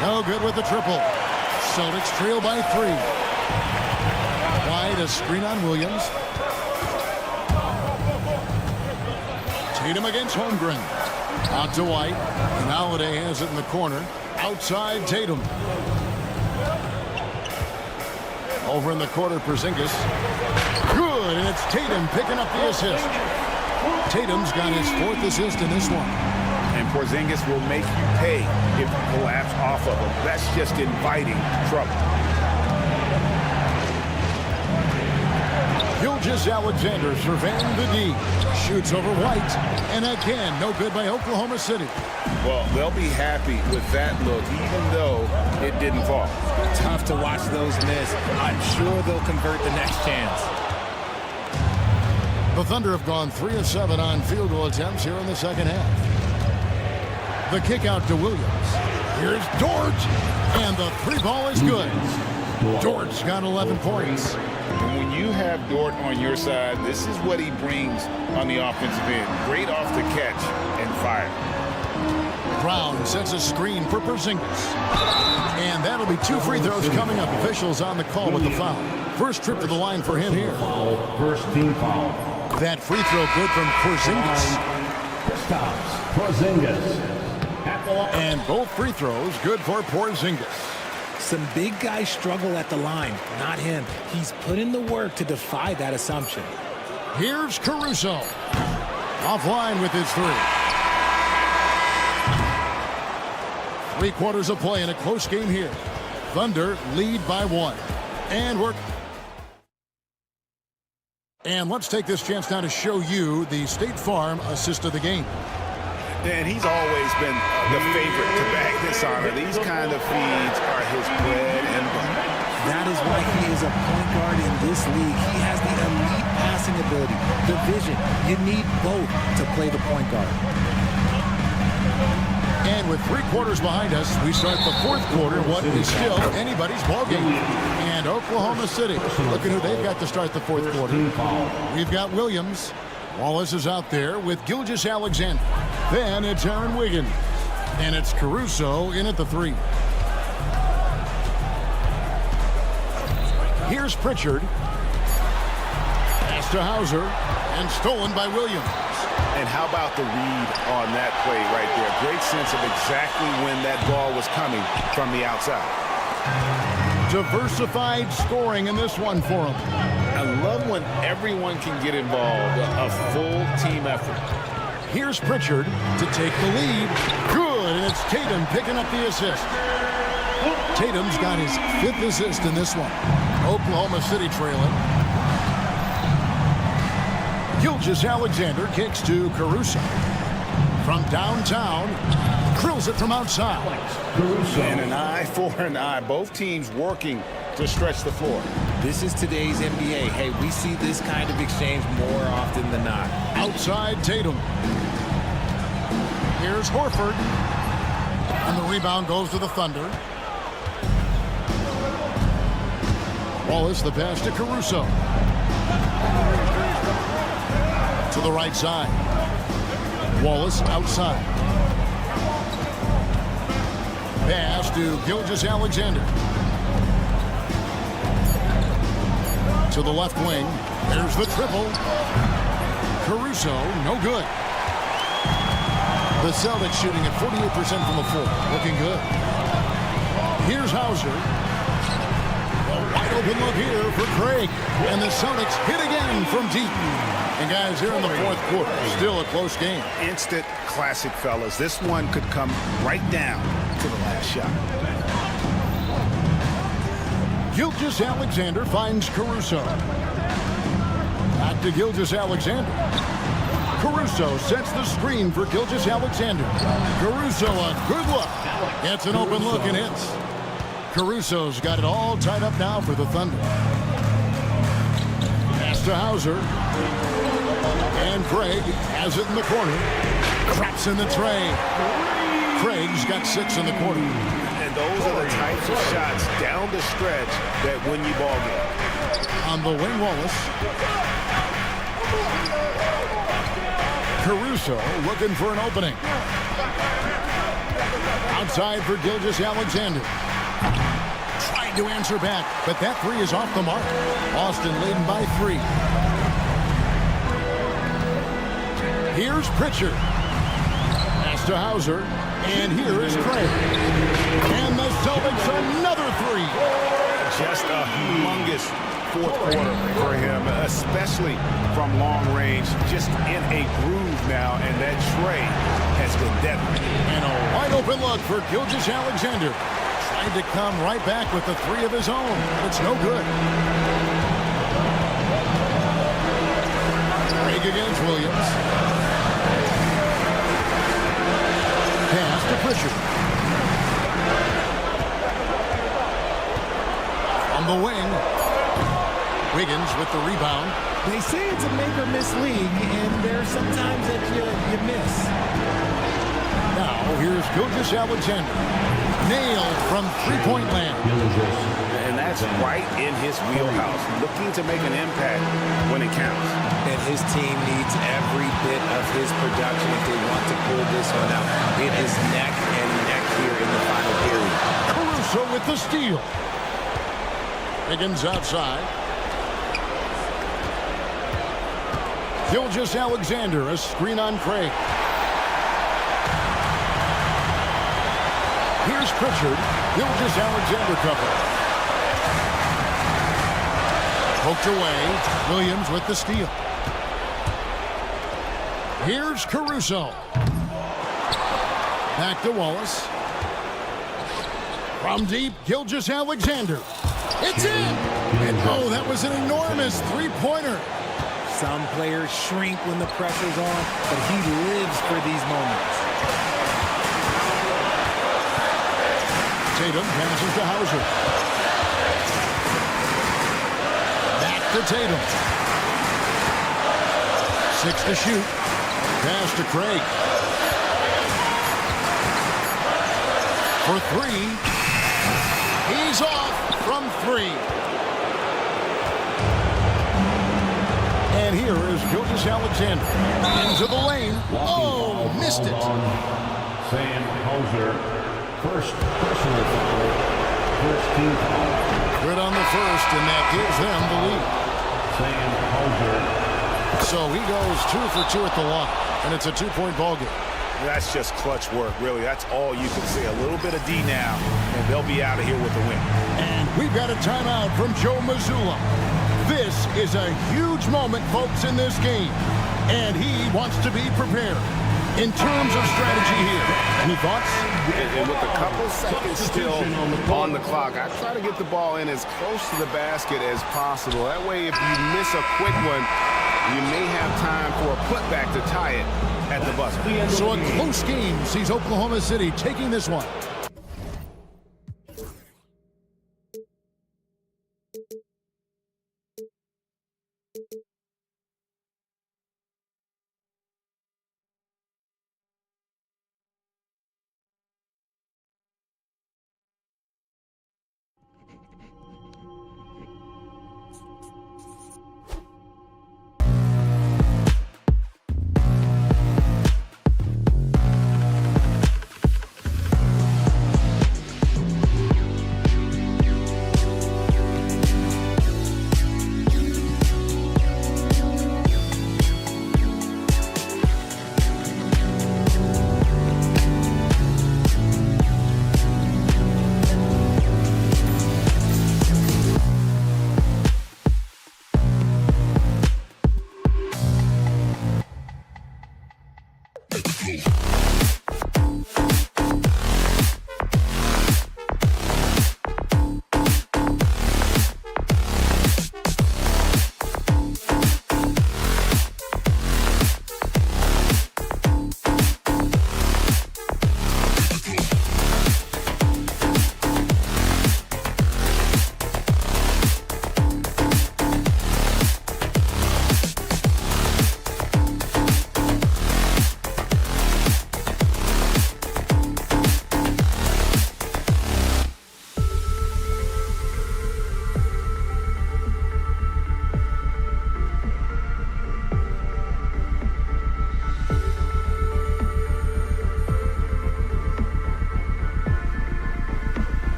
No good with the triple. Celtics trail by 3. Wide, a screen on Williams. Tatum against Holmgren. Out to White. And Holiday has it in the corner. Outside Tatum. Over in the corner, Porzingis. Good, and it's Tatum picking up the assist. Tatum's got his 4th assist in this one. And Porzingis will make you pay if you collapse off of him. That's just inviting trouble. Gilgeous-Alexander surveying the D. Shoots over White. And again, no good by Oklahoma City. Well, they'll be happy with that look, even though it didn't fall. Tough to watch those miss. I'm sure they'll convert the next chance. The Thunder have gone 3 of 7 on field goal attempts here in the second half. The kick out to Williams. Here's Dort. And the 3 ball is good. Dort's got 11 points. And when you have Dort on your side, this is what he brings on the offensive end. Great off the catch and fire. Brown sets a screen for Porzingis. And that'll be 2 free throws coming up. Officials on the call with the foul. First trip to the line for him here. First team foul. That free throw good from Porzingis. Stops Porzingis. And both free throws good for Porzingis. Some big guys struggle at the line, not him. He's put in the work to defy that assumption. Here's Caruso. Offline with his 3. 3 quarters of play in a close game here. Thunder lead by 1. And let's take this chance now to show you the State Farm assist of the game. And he's always been the favorite to bag this honor. These kind of feeds are his bread and butter. That is why he is a point guard in this league. He has the elite passing ability, the vision. You need both to play the point guard. And with 3 quarters behind us, we start the 4th quarter, what is still anybody's ballgame. And Oklahoma City, look at who they've got to start the 4th quarter. We've got Williams. Wallace is out there with Gilgeous-Alexander. Then it's Aaron Wiggins. And it's Caruso in at the 3. Here's Pritchard. Pass to Hauser. And stolen by Williams. And how about the read on that play right there? Great sense of exactly when that ball was coming from the outside. Diversified scoring in this one for him. I love when everyone can get involved, a full team effort. Here's Pritchard to take the lead. Good, and it's Tatum picking up the assist. Tatum's got his 5th assist in this one. Oklahoma City trailing. Gilgeous-Alexander kicks to Caruso. From downtown, drills it from outside. And an eye for an eye. Both teams working to stretch the floor. This is today's NBA. Hey, we see this kind of exchange more often than not. Outside Tatum. Here's Horford. And the rebound goes to the Thunder. Wallace, the pass to Caruso. To the right side. Wallace outside. Pass to Gilgeous-Alexander. To the left wing. There's the triple. Caruso, no good. The Celtics shooting at 48% from the floor. Looking good. Here's Hauser. A wide open look here for Craig. And the Celtics hit again from deep. And guys, here in the fourth quarter, still a close game. Instant classic, fellas. This one could come right down to the last shot. Gilgeous-Alexander finds Caruso. Back to Gilgeous-Alexander. Caruso sets the screen for Gilgeous-Alexander. Caruso, a good look. Gets an open look and hits. Caruso's got it all tied up now for the Thunder. Pass to Hauser. And Craig has it in the corner. Craps in the tray. Craig's got 6 in the quarter. And those are the types of shots down the stretch that win you ball games. On the wing, Wallace. Caruso looking for an opening. Outside for Gilgeous-Alexander. Tried to answer back, but that 3 is off the mark. Boston leading by 3. Here's Pritchard. Pass to Hauser. And here is Craig. And the Celtics another 3. Just a humongous fourth quarter for him, especially from long range. Just in a groove now, and that tray has been deadly. And a wide open look for Gilgeous-Alexander. Trying to come right back with the 3 of his own. It's no good. Craig against Williams. Pass to Pritchard. On the wing. Wiggins with the rebound. They say it's a make or miss league, and there are some times that you miss. Now here's Gilgeous-Alexander. Nailed from three-point land. And that's right in his wheelhouse. Looking to make an impact when it counts. And his team needs every bit of his production if they want to pull this one out. It is neck and neck here in the final period. Caruso with the steal. Wiggins outside. Gilgeous-Alexander, a screen on Craig. Here's Pritchard. Gilgeous-Alexander cover. Poked away. Williams with the steal. Here's Caruso. Back to Wallace. From deep, Gilgeous-Alexander. It's in! And oh, that was an enormous three-pointer. Some players shrink when the pressure's on, but he lives for these moments. Tatum passes to Hauser. Back to Tatum. 6 to shoot. Pass to Craig. For 3. He's off from 3. And here is Gilgeous-Alexander. Into the lane. Oh, missed it. Sam Hauser, first personal foul, first team foul. Good on the first, and that gives them the lead. Sam Hauser. So he goes 2 for 2 at the line, and it's a 2-point ball game. That's just clutch work, really. That's all you can say. A little bit of D now, and they'll be out of here with the win. And we've got a timeout from Joe Mazzulla. This is a huge moment, folks, in this game, and he wants to be prepared in terms of strategy here. Any thoughts? And with a couple seconds still on the clock, I try to get the ball in as close to the basket as possible. That way, if you miss a quick one, you may have time for a putback to tie it at the buzzer. So a close game sees Oklahoma City taking this one.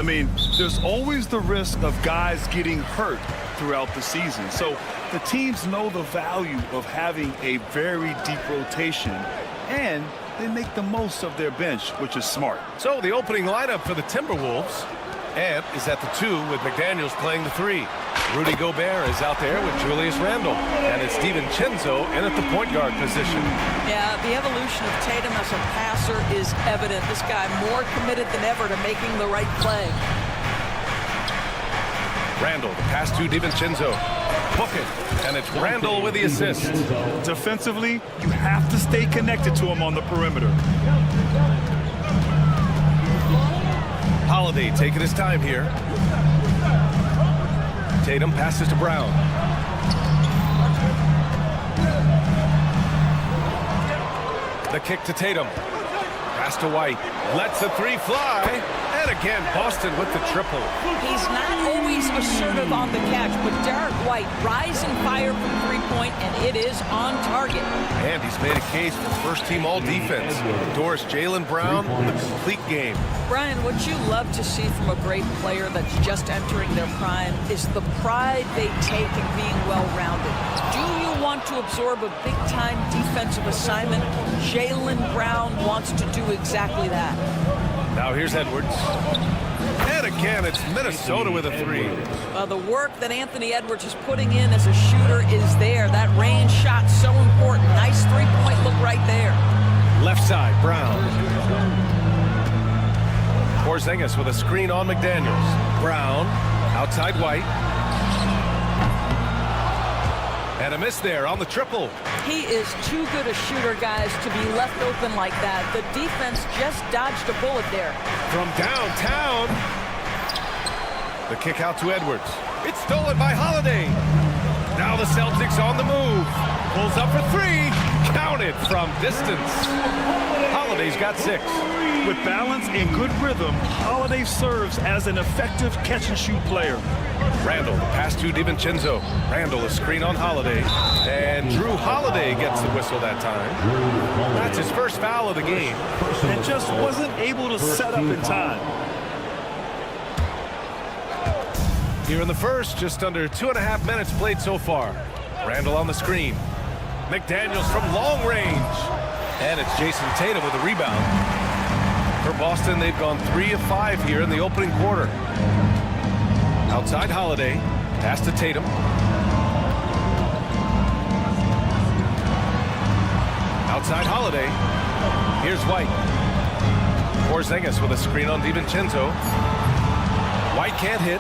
I mean, there's always the risk of guys getting hurt throughout the season. So the teams know the value of having a very deep rotation, and they make the most of their bench, which is smart. So the opening lineup for the Timberwolves. Ant is at the 2 with McDaniels playing the 3. Rudy Gobert is out there with Julius Randle. And it's DiVincenzo in at the point guard position. Yeah, the evolution of Tatum as a passer is evident. This guy more committed than ever to making the right play. Randle, the pass to DiVincenzo. Book it, and it's Randle with the assist. Defensively, you have to stay connected to him on the perimeter. Holiday taking his time here. Tatum passes to Brown. The kick to Tatum. Pass to White. Lets the 3 fly. And again, Boston with the triple. He's not always assertive on the catch, but Derek White rising fire from three-point, and it is on target. And he's made a case for first-team all-defense. Endorse Jaylen Brown with a complete game. Brian, what you love to see from a great player that's just entering their prime is the pride they take in being well-rounded. Do you want to absorb a big-time defensive assignment? Jaylen Brown wants to do exactly that. Now here's Edwards. And again, it's Minnesota with a 3. The work that Anthony Edwards is putting in as a shooter is there. That range shot so important. Nice three-point look right there. Left side, Brown. Porzingis with a screen on McDaniels. Brown, outside White. And a miss there on the triple. He is too good a shooter, guys, to be left open like that. The defense just dodged a bullet there. From downtown. The kick out to Edwards. It's stolen by Holiday. Now the Celtics on the move. Pulls up for 3. Counted from distance. Holiday's got 6. With balance and good rhythm, Holiday serves as an effective catch-and-shoot player. Randle, the pass to DiVincenzo. Randle, a screen on Holiday. And Drew Holiday gets the whistle that time. That's his first foul of the game. And just wasn't able to set up in time. Here in the first, just under 2.5 minutes played so far. Randle on the screen. McDaniels from long range. And it's Jason Tatum with a rebound. For Boston, they've gone 3 of 5 here in the opening quarter. Outside Holiday, pass to Tatum. Outside Holiday, here's White. Porzingis with a screen on DiVincenzo. White can't hit.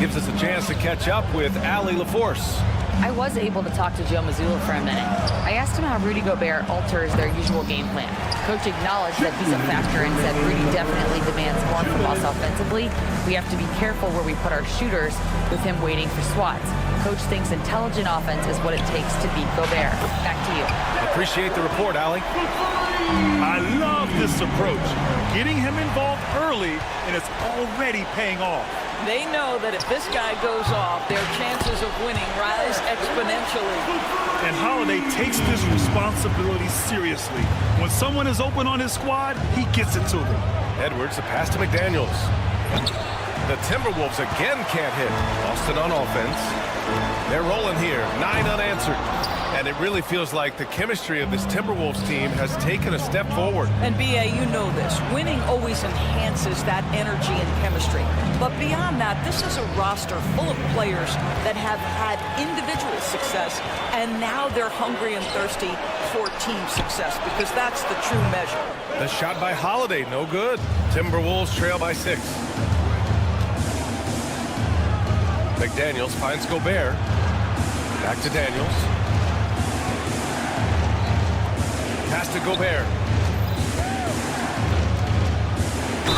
Gives us a chance to catch up with Allie LaForce. I was able to talk to Joe Mazzulla for a minute. I asked him how Rudy Gobert alters their usual game plan. Coach acknowledged that he's a factor and said Rudy definitely demands more from us offensively. We have to be careful where we put our shooters with him waiting for swats. Coach thinks intelligent offense is what it takes to beat Gobert. Back to you. Appreciate the report, Allie. I love this approach. Getting him involved early, and it's already paying off. They know that if this guy goes off, their chances of winning rise exponentially. And Holiday takes this responsibility seriously. When someone is open on his squad, he gets it to them. Edwards, the pass to McDaniels. The Timberwolves again can't hit. Boston on offense. They're rolling here, 9 unanswered. And it really feels like the chemistry of this Timberwolves team has taken a step forward. And B.A., you know this. Winning always enhances that energy and chemistry. But beyond that, this is a roster full of players that have had individual success, and now they're hungry and thirsty for team success, because that's the true measure. The shot by Holiday, no good. Timberwolves trail by 6. McDaniels finds Gobert. Back to Daniels. Pass to Gobert.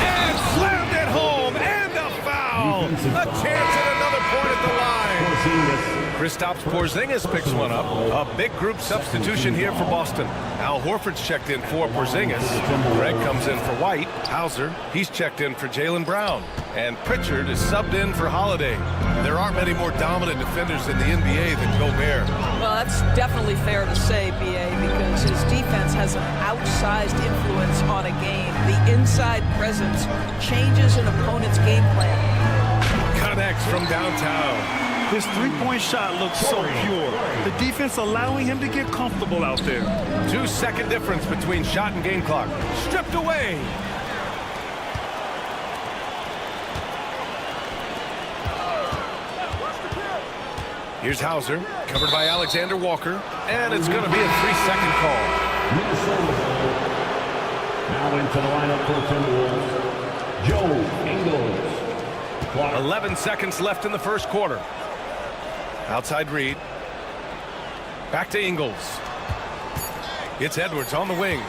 And slammed it home, and a foul. A chance at another point at the line. Kristaps Porzingis picks one up. A big group substitution here for Boston. Al Horford's checked in for Porzingis. Greg comes in for White. Hauser, he's checked in for Jaylen Brown. And Pritchard is subbed in for Holiday. There aren't many more dominant defenders in the NBA than Gobert. Well, that's definitely fair to say, B.A., because his defense has an outsized influence on a game. The inside presence changes an opponent's game plan. Connects from downtown. His three-point shot looks so pure. The defense allowing him to get comfortable out there. 2-second difference between shot and game clock. Stripped away. Here's Hauser, covered by Alexander Walker, and it's going to be a 3-second call. Now into the lineup for Timberwolves, Joe Ingles. 11 seconds left in the first quarter. Outside Reed. Back to Ingles. It's Edwards on the wing.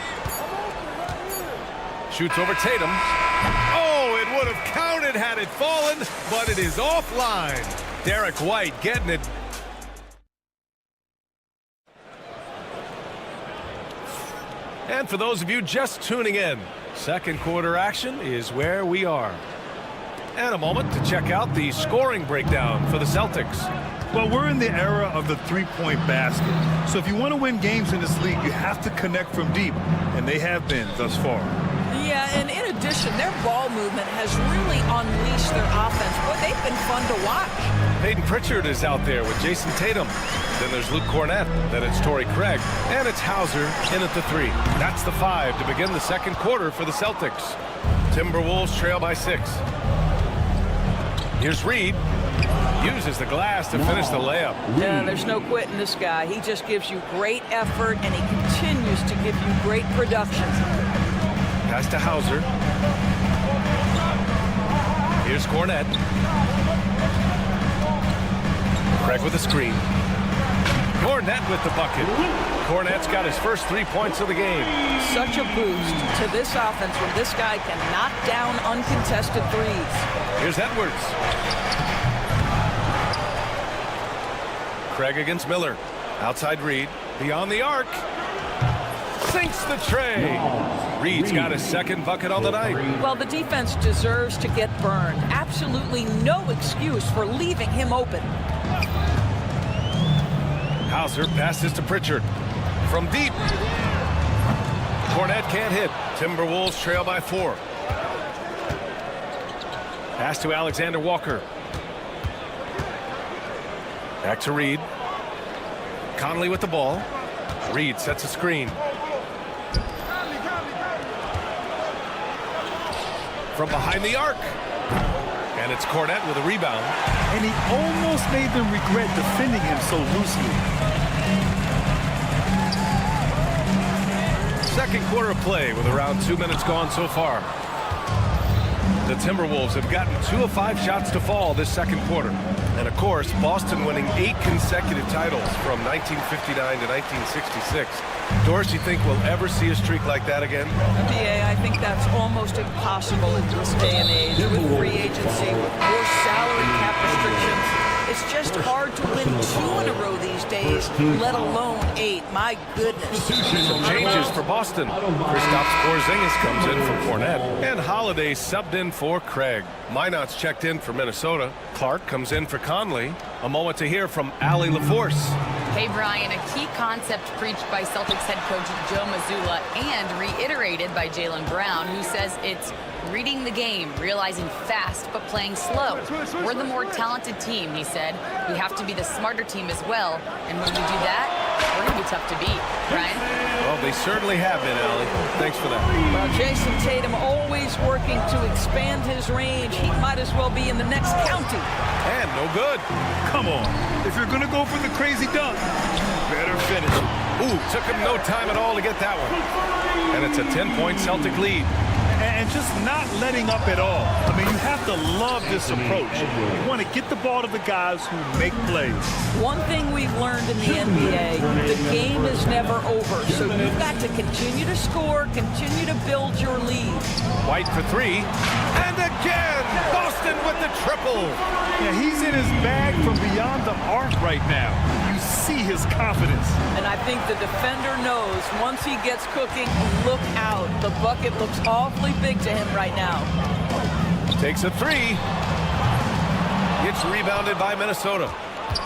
Shoots over Tatum. Oh, it would have counted had it fallen, but it is offline. Derek White getting it. And for those of you just tuning in, second quarter action is where we are. And a moment to check out the scoring breakdown for the Celtics. Well, we're in the era of the three-point basket. So if you want to win games in this league, you have to connect from deep, and they have been thus far. Yeah, and in addition, their ball movement has really unleashed their offense. Boy, they've been fun to watch. Peyton Pritchard is out there with Jason Tatum. Then there's Luke Cornett. Then it's Torrey Craig. And it's Hauser in at the 3. That's the 5 to begin the second quarter for the Celtics. Timberwolves trail by 6. Here's Reed. Uses the glass to finish the layup. Yeah, there's no quitting this guy. He just gives you great effort, and he continues to give you great production. Pass to Hauser. Here's Cornett. Craig with a screen. Cornett with the bucket. Cornett's got his first 3 points of the game. Such a boost to this offense when this guy can knock down uncontested threes. Here's Edwards. Craig against Miller. Outside Reed. Beyond the arc. Sinks the tray. Reed's got his second bucket on the night. Well, the defense deserves to get burned. Absolutely no excuse for leaving him open. Hauser passes to Pritchard. From deep. Cornett can't hit. Timberwolves trail by 4. Pass to Alexander Walker. Back to Reed. Conley with the ball. Reed sets a screen. From behind the arc. And it's Cornett with a rebound. And he almost made them regret defending him so loosely. Second quarter of play with around 2 minutes gone so far. The Timberwolves have gotten 2 of 5 shots to fall this second quarter. And of course, Boston winning 8 consecutive titles from 1959 to 1966. Doris, you think we'll ever see a streak like that again? BA, I think that's almost impossible in this day and age. With free agency, with more salary cap restrictions, it's just hard to win 2 in a row these days, let alone 8. My goodness. Some changes for Boston. Kristaps Porzingis comes in for Cornett. And Holiday subbed in for Craig. Minot's checked in for Minnesota. Clark comes in for Conley. A moment to hear from Allie LaForce. Hey, Brian, a key concept preached by Celtics head coach Joe Mazzulla and reiterated by Jaylen Brown, who says it's reading the game, realizing fast but playing slow. We're the more talented team, he said. We have to be the smarter team as well, and when we do that, we're going to be tough to beat. Brian? Well, they certainly have been, Allie. Thanks for that. Well, Jason Tatum always working to expand his range. He might as well be in the next county. And no good. Come on. If you're going to go for the crazy dunk, better finish it. Ooh, took him no time at all to get that one. And it's a 10-point Celtic lead. and just not letting up at all. I mean, you have to love this approach. You want to get the ball to the guys who make plays. One thing we've learned in the NBA, the game is never over. So you've got to continue to score, continue to build your lead. White for three. And again, Boston with the triple. Yeah, he's in his bag from beyond the arc right now. You see his confidence. And I think the defender knows once he gets cooking, look out. The bucket looks awfully big to him right now. Takes a three. It's rebounded by Minnesota.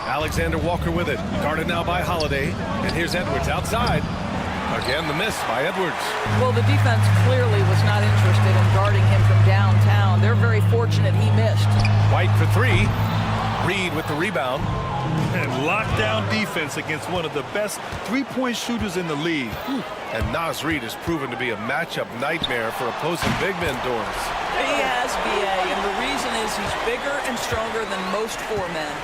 Alexander Walker with it. Guarded now by Holiday. And here's Edwards outside. Again, the miss by Edwards. Well, the defense clearly was not interested in guarding him from downtown. They're very fortunate he missed. White for three. Reed with the rebound. And lockdown defense against one of the best three-point shooters in the league. And Naz Reid has proven to be a matchup nightmare for opposing big men doors. He has, BA, and the reason is he's bigger and stronger than most four men.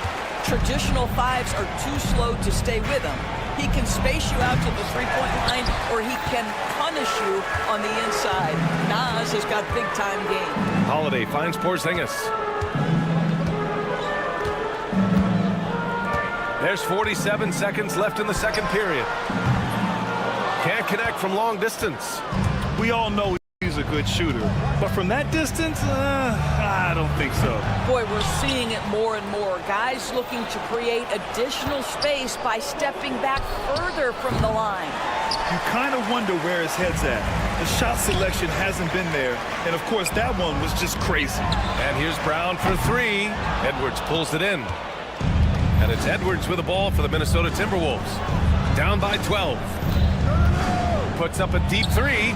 Traditional fives are too slow to stay with him. He can space you out to the three-point line, or he can punish you on the inside. Naz has got big-time game. Holiday finds Porzingis. There's 47 seconds left in the second period. Can't connect from long distance. We all know he's a good shooter, but from that distance, I don't think so. Boy, we're seeing it more and more. Guys looking to create additional space by stepping back further from the line. You kind of wonder where his head's at. The shot selection hasn't been there, and of course that one was just crazy. And here's Brown for three. Edwards pulls it in. And it's Edwards with the ball for the Minnesota Timberwolves. Down by 12. Puts up a deep three.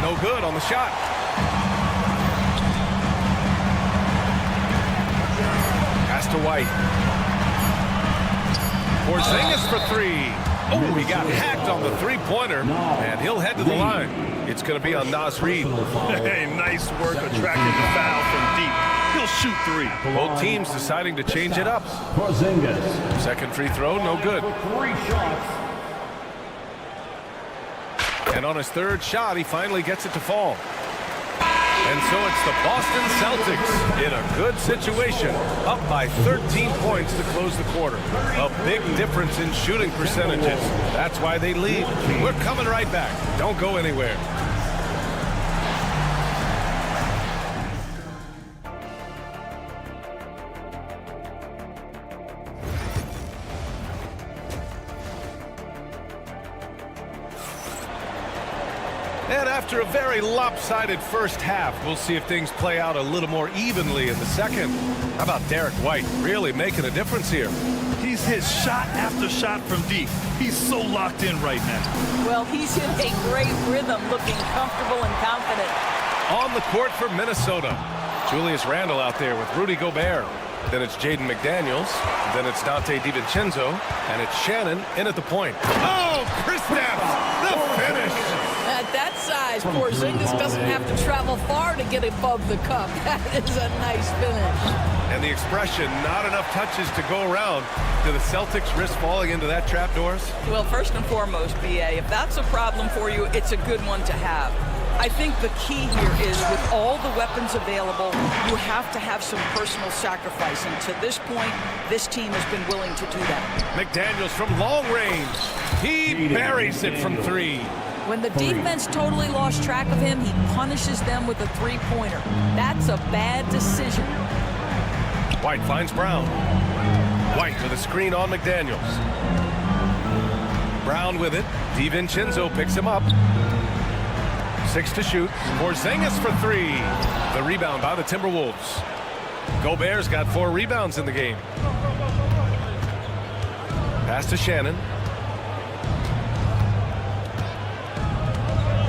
No good on the shot. Pass to White. Porzingis for three. Oh, he got hacked on the three-pointer, and he'll head to the line. It's going to be on Naz Reid. Hey, nice work attracting the foul from deep. He'll shoot three. Both teams deciding to change it up. Second free throw, no good. And on his third shot, he finally gets it to fall. And so it's the Boston Celtics in a good situation, up by 13 points to close the quarter. A big difference in shooting percentages. That's why they lead. We're coming right back. Don't go anywhere. And after a very lopsided first half, we'll see if things play out a little more evenly in the second. How about Derek White really making a difference here? He's hit shot after shot from deep. He's so locked in right now. Well, he's in a great rhythm, looking comfortable and confident. On the court for Minnesota, Julius Randle out there with Rudy Gobert. Then it's Jaden McDaniels. Then it's Dante DiVincenzo. And it's Shannon in at the point. Oh, Kristaps, the finish. At that size, Porzingis doesn't have to travel far to get above the cup. That is a nice finish. And the expression, not enough touches to go around. Do the Celtics risk falling into that trap, Doris? Well, first and foremost, BA, if that's a problem for you, it's a good one to have. I think the key here is with all the weapons available, you have to have some personal sacrifice. And to this point, this team has been willing to do that. McDaniels from long range. He buries it from three. When the defense totally lost track of him, he punishes them with a three-pointer. That's a bad decision. White finds Brown. White with a screen on McDaniels. Brown with it. DiVincenzo picks him up. 6 to shoot. Porzingis for three. The rebound by the Timberwolves. Gobert's got 4 rebounds in the game. Pass to Shannon.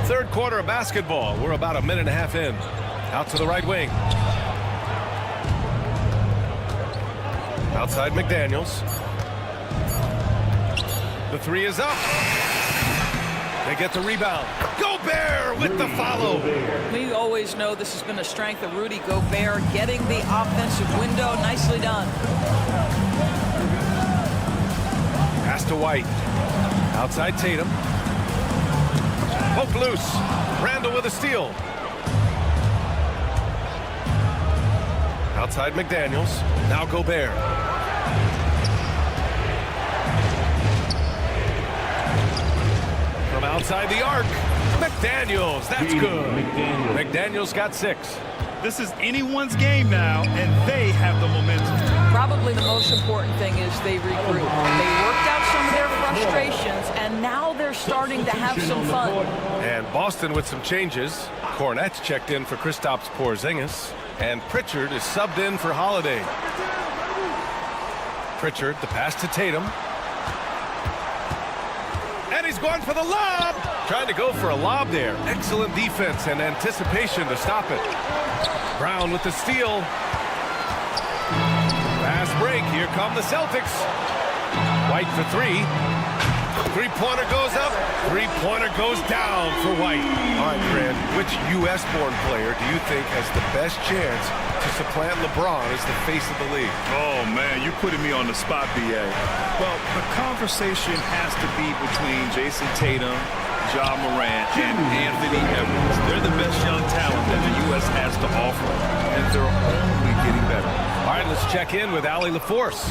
Third quarter of basketball. We're about a minute and a half in. Out to the right wing. Outside McDaniels. The three is up. They get the rebound. Gobert with the follow. We always know this has been a strength of Rudy Gobert, getting the offensive window. Nicely done. Pass to White. Outside Tatum. Poke loose. Randall with a steal. Outside McDaniels. Now Gobert. From outside the arc. McDaniels. That's good. McDaniels got 6. This is anyone's game now, and they have the momentum. Probably the most important thing is they regroup. They worked out some of their frustrations, and now they're starting to have some fun. And Boston with some changes. Cornette's checked in for Kristaps Porzingis. And Pritchard is subbed in for Holiday. Pritchard, the pass to Tatum. And he's going for the lob. Trying to go for a lob there. Excellent defense and anticipation to stop it. Brown with the steal. Fast break. Here come the Celtics. White for 3. Three-pointer goes up. Three-pointer goes down for White. All right, Grant, which U.S.-born player do you think has the best chance to supplant LeBron as the face of the league? Oh, man, you're putting me on the spot, B.A. Well, the conversation has to be between Jason Tatum, Ja Morant, and Anthony Edwards. They're the best young talent that the U.S. has to offer, and they're only getting better. All right, let's check in with Allie LaForce.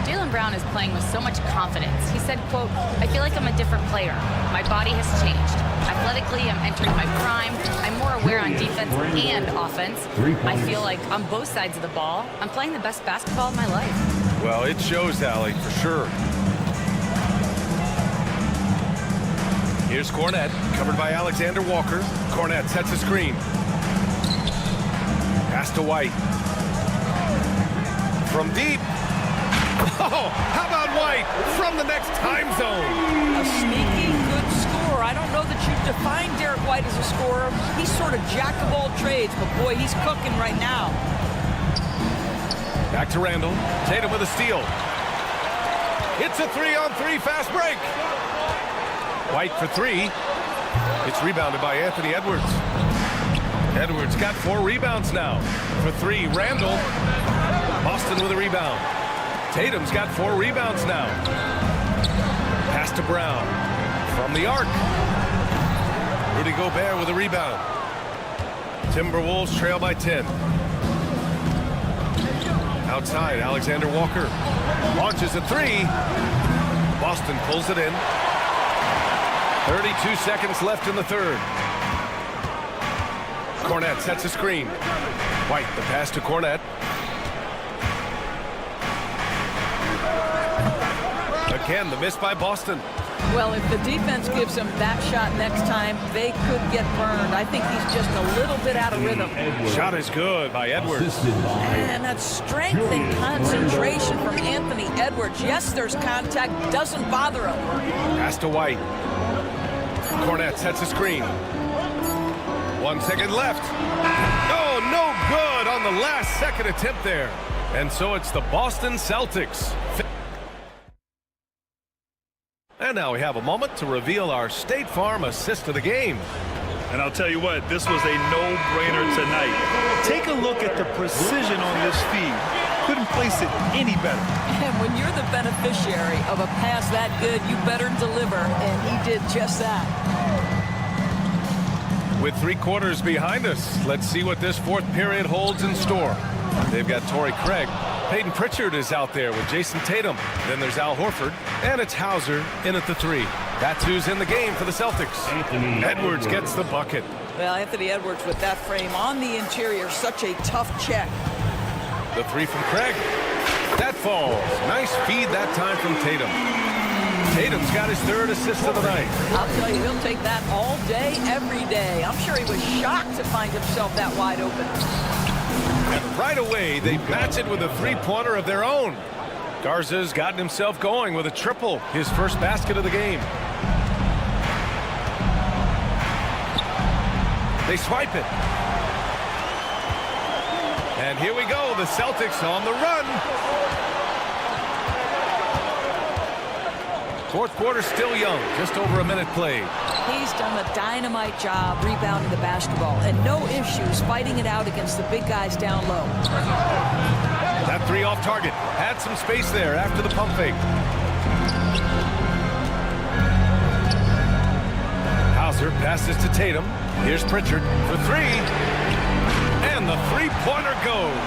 Jaylen Brown is playing with so much confidence. He said, quote, "I feel like I'm a different player. My body has changed. Athletically, I'm entering my prime. I'm more aware on defense and offense. I feel like on both sides of the ball, I'm playing the best basketball of my life." Well, it shows, Allie, for sure. Here's Cornette, covered by Alexander Walker. Cornette sets a screen. Pass to White. From deep. Oh, how about White from the next time zone? A sneaky good scorer. I don't know that you define Derek White as a scorer. He's sort of jack of all trades, but boy, he's cooking right now. Back to Randall. Tatum with a steal. It's a 3-on-3 fast break. White for 3. It's rebounded by Anthony Edwards. Edwards got 4 rebounds now. For 3, Randall. Boston with a rebound. Tatum's got 4 rebounds now. Pass to Brown. From the arc. Rudy Gobert with a rebound. Timberwolves trail by 10. Outside, Alexander Walker. Launches a 3. Boston pulls it in. 32 seconds left in the third. Cornette sets a screen. White, the pass to Cornette. Again, the miss by Boston. Well, if the defense gives him that shot next time, they could get burned. I think he's just a little bit out of rhythm. Shot is good by Edwards. And that strength and concentration from Anthony Edwards. Yes, there's contact. Doesn't bother him. Pass to White. Cornette sets a screen. 1 second left. Oh, no good on the last second attempt there. And so it's the Boston Celtics. And now we have a moment to reveal our State Farm assist of the game. And I'll tell you what, this was a no-brainer tonight. Take a look at the precision on this feed. Couldn't place it any better. And when you're the beneficiary of a pass that good, you better deliver, and he did just that. With 3 quarters behind us, let's see what this fourth period holds in store. They've got Torrey Craig. Peyton Pritchard is out there with Jason Tatum. Then there's Al Horford, and it's Hauser in at the 3. That's who's in the game for the Celtics. Edwards gets the bucket. Well, Anthony Edwards with that frame on the interior, such a tough check. The 3 from Craig. That falls. Nice feed that time from Tatum. Tatum's got his 3rd assist of the night. I'll tell you, he'll take that all day, every day. I'm sure he was shocked to find himself that wide open. And right away, they match it with a 3-pointer of their own. Garza's gotten himself going with a triple, his first basket of the game. They swipe it. And here we go, the Celtics on the run. Fourth quarter still young, just over a minute played. He's done a dynamite job rebounding the basketball, and no issues fighting it out against the big guys down low. That 3 off target. Had some space there after the pump fake. Hauser passes to Tatum. Here's Pritchard for three. And the three-pointer goes.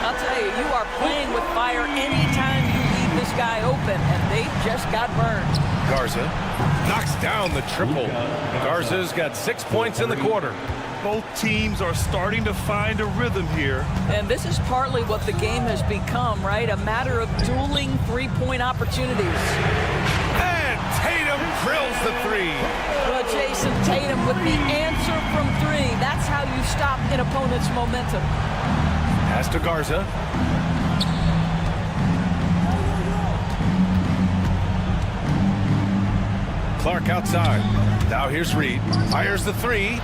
I'll tell you, you are playing with fire anytime you leave this guy open, and they just got burned. Garza knocks down the triple. Garza's got 6 points in the quarter. Both teams are starting to find a rhythm here. And this is partly what the game has become, right? A matter of dueling three-point opportunities. And Tatum drills the three. Well, Jason Tatum with the answer from three. That's how you stop an opponent's momentum. Pass to Garza. Clark outside. Now here's Reed. Fires the three.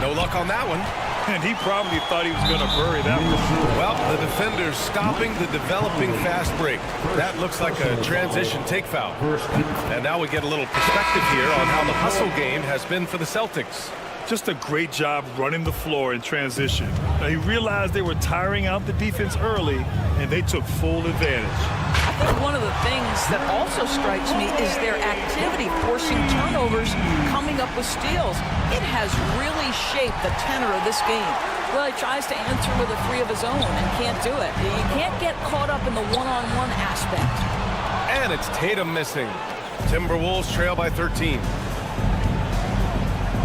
No luck on that one. And he probably thought he was going to bury that one. Well, the defender's stopping the developing fast break. That looks like a transition take foul. And now we get a little perspective here on how the hustle game has been for the Celtics. Just a great job running the floor in transition. Now, he realized they were tiring out the defense early, and they took full advantage. I think one of the things that also strikes me is their activity forcing turnovers, coming up with steals. It has really shaped the tenor of this game. Well, he tries to answer with a three of his own and can't do it. You can't get caught up in the one-on-one aspect. And it's Tatum missing. Timberwolves trail by 13.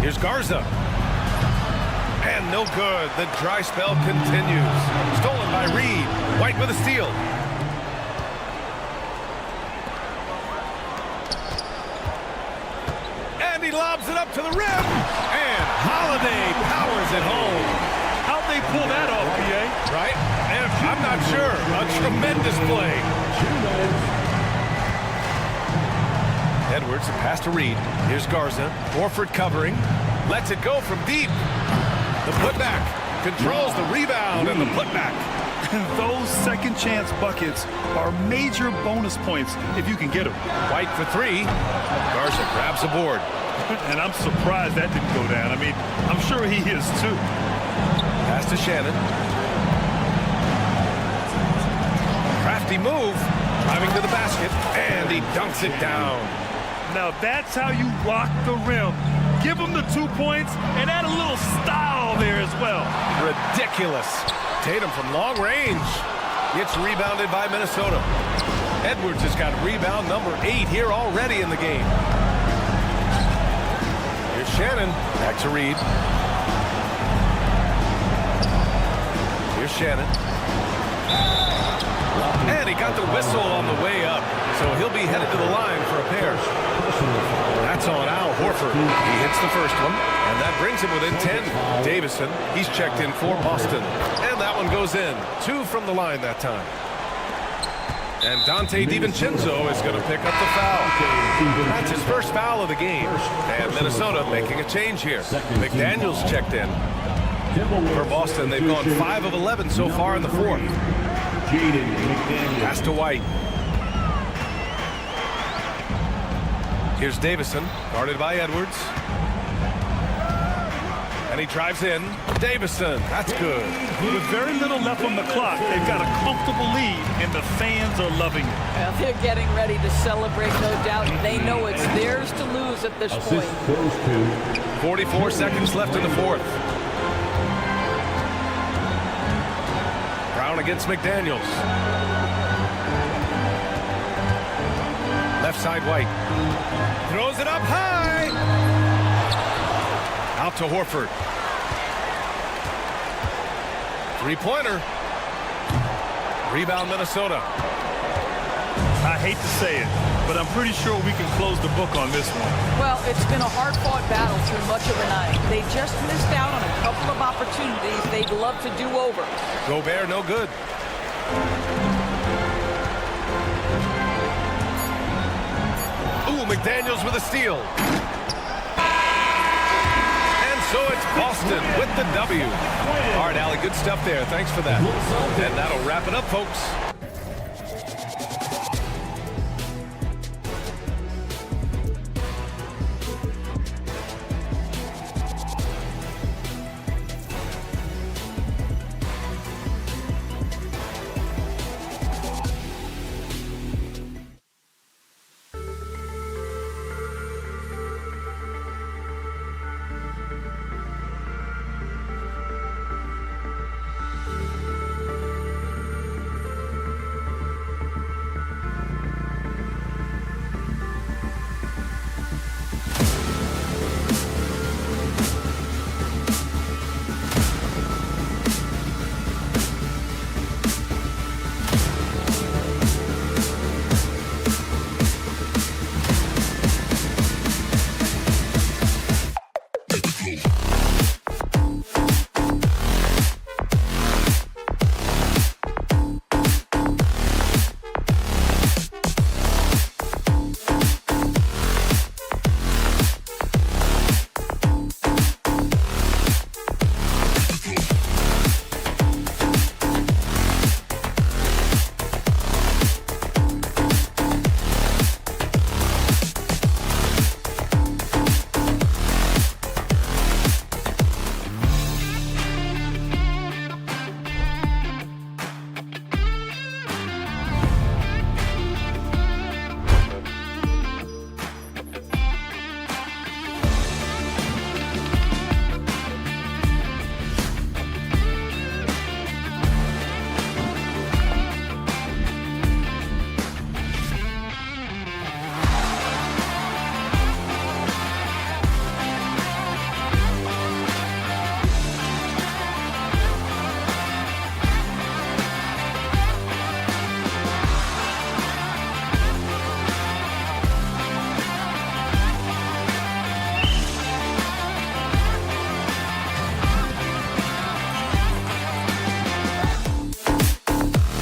Here's Garza. And no good. The dry spell continues. Stolen by Reed. White with a steal. And he lobs it up to the rim. And Holiday powers it home. How'd they pull that off, PA? Right? And I'm not sure. A tremendous play. Edwards, a pass to Reed. Here's Garza. Horford covering. Lets it go from deep. The putback. Controls the rebound and the putback. Those second chance buckets are major bonus points if you can get them. White for three. Garza grabs the board. And I'm surprised that didn't go down. I mean, I'm sure he is too. Pass to Shannon. Crafty move. Driving to the basket. And he dunks it down. Now that's how you rock the rim. Give him the 2 points and add a little style there as well. Ridiculous. Tatum from long range. Gets rebounded by Minnesota. Edwards has got rebound number 8 here already in the game. Here's Shannon. Back to Reed. Here's Shannon. And he got the whistle on the way up. So he'll be headed to the line for a pair. That's on Al Horford. He hits the first one, and that brings him within 10. Davison, he's checked in for Boston. And that one goes in. 2 from the line that time. And Dante DiVincenzo is going to pick up the foul. That's his first foul of the game. And Minnesota making a change here. McDaniels checked in. For Boston, they've gone 5 of 11 so far in the fourth. Pass to White. Here's Davison, guarded by Edwards. And he drives in. Davison, that's good. With very little left on the clock, they've got a comfortable lead, and the fans are loving it. Well, they're getting ready to celebrate, no doubt. They know it's theirs to lose at this point. 44 seconds left in the fourth. Brown against McDaniels. Left side White. Throws it up high. Out to Horford. Three-pointer. Rebound Minnesota. I hate to say it, but I'm pretty sure we can close the book on this one. Well, it's been a hard-fought battle through much of the night. They just missed out on a couple of opportunities they'd love to do over. Gobert, no good. Ooh, McDaniels with a steal. And so it's Boston with the W. All right, Allie, good stuff there. Thanks for that. And that'll wrap it up, folks.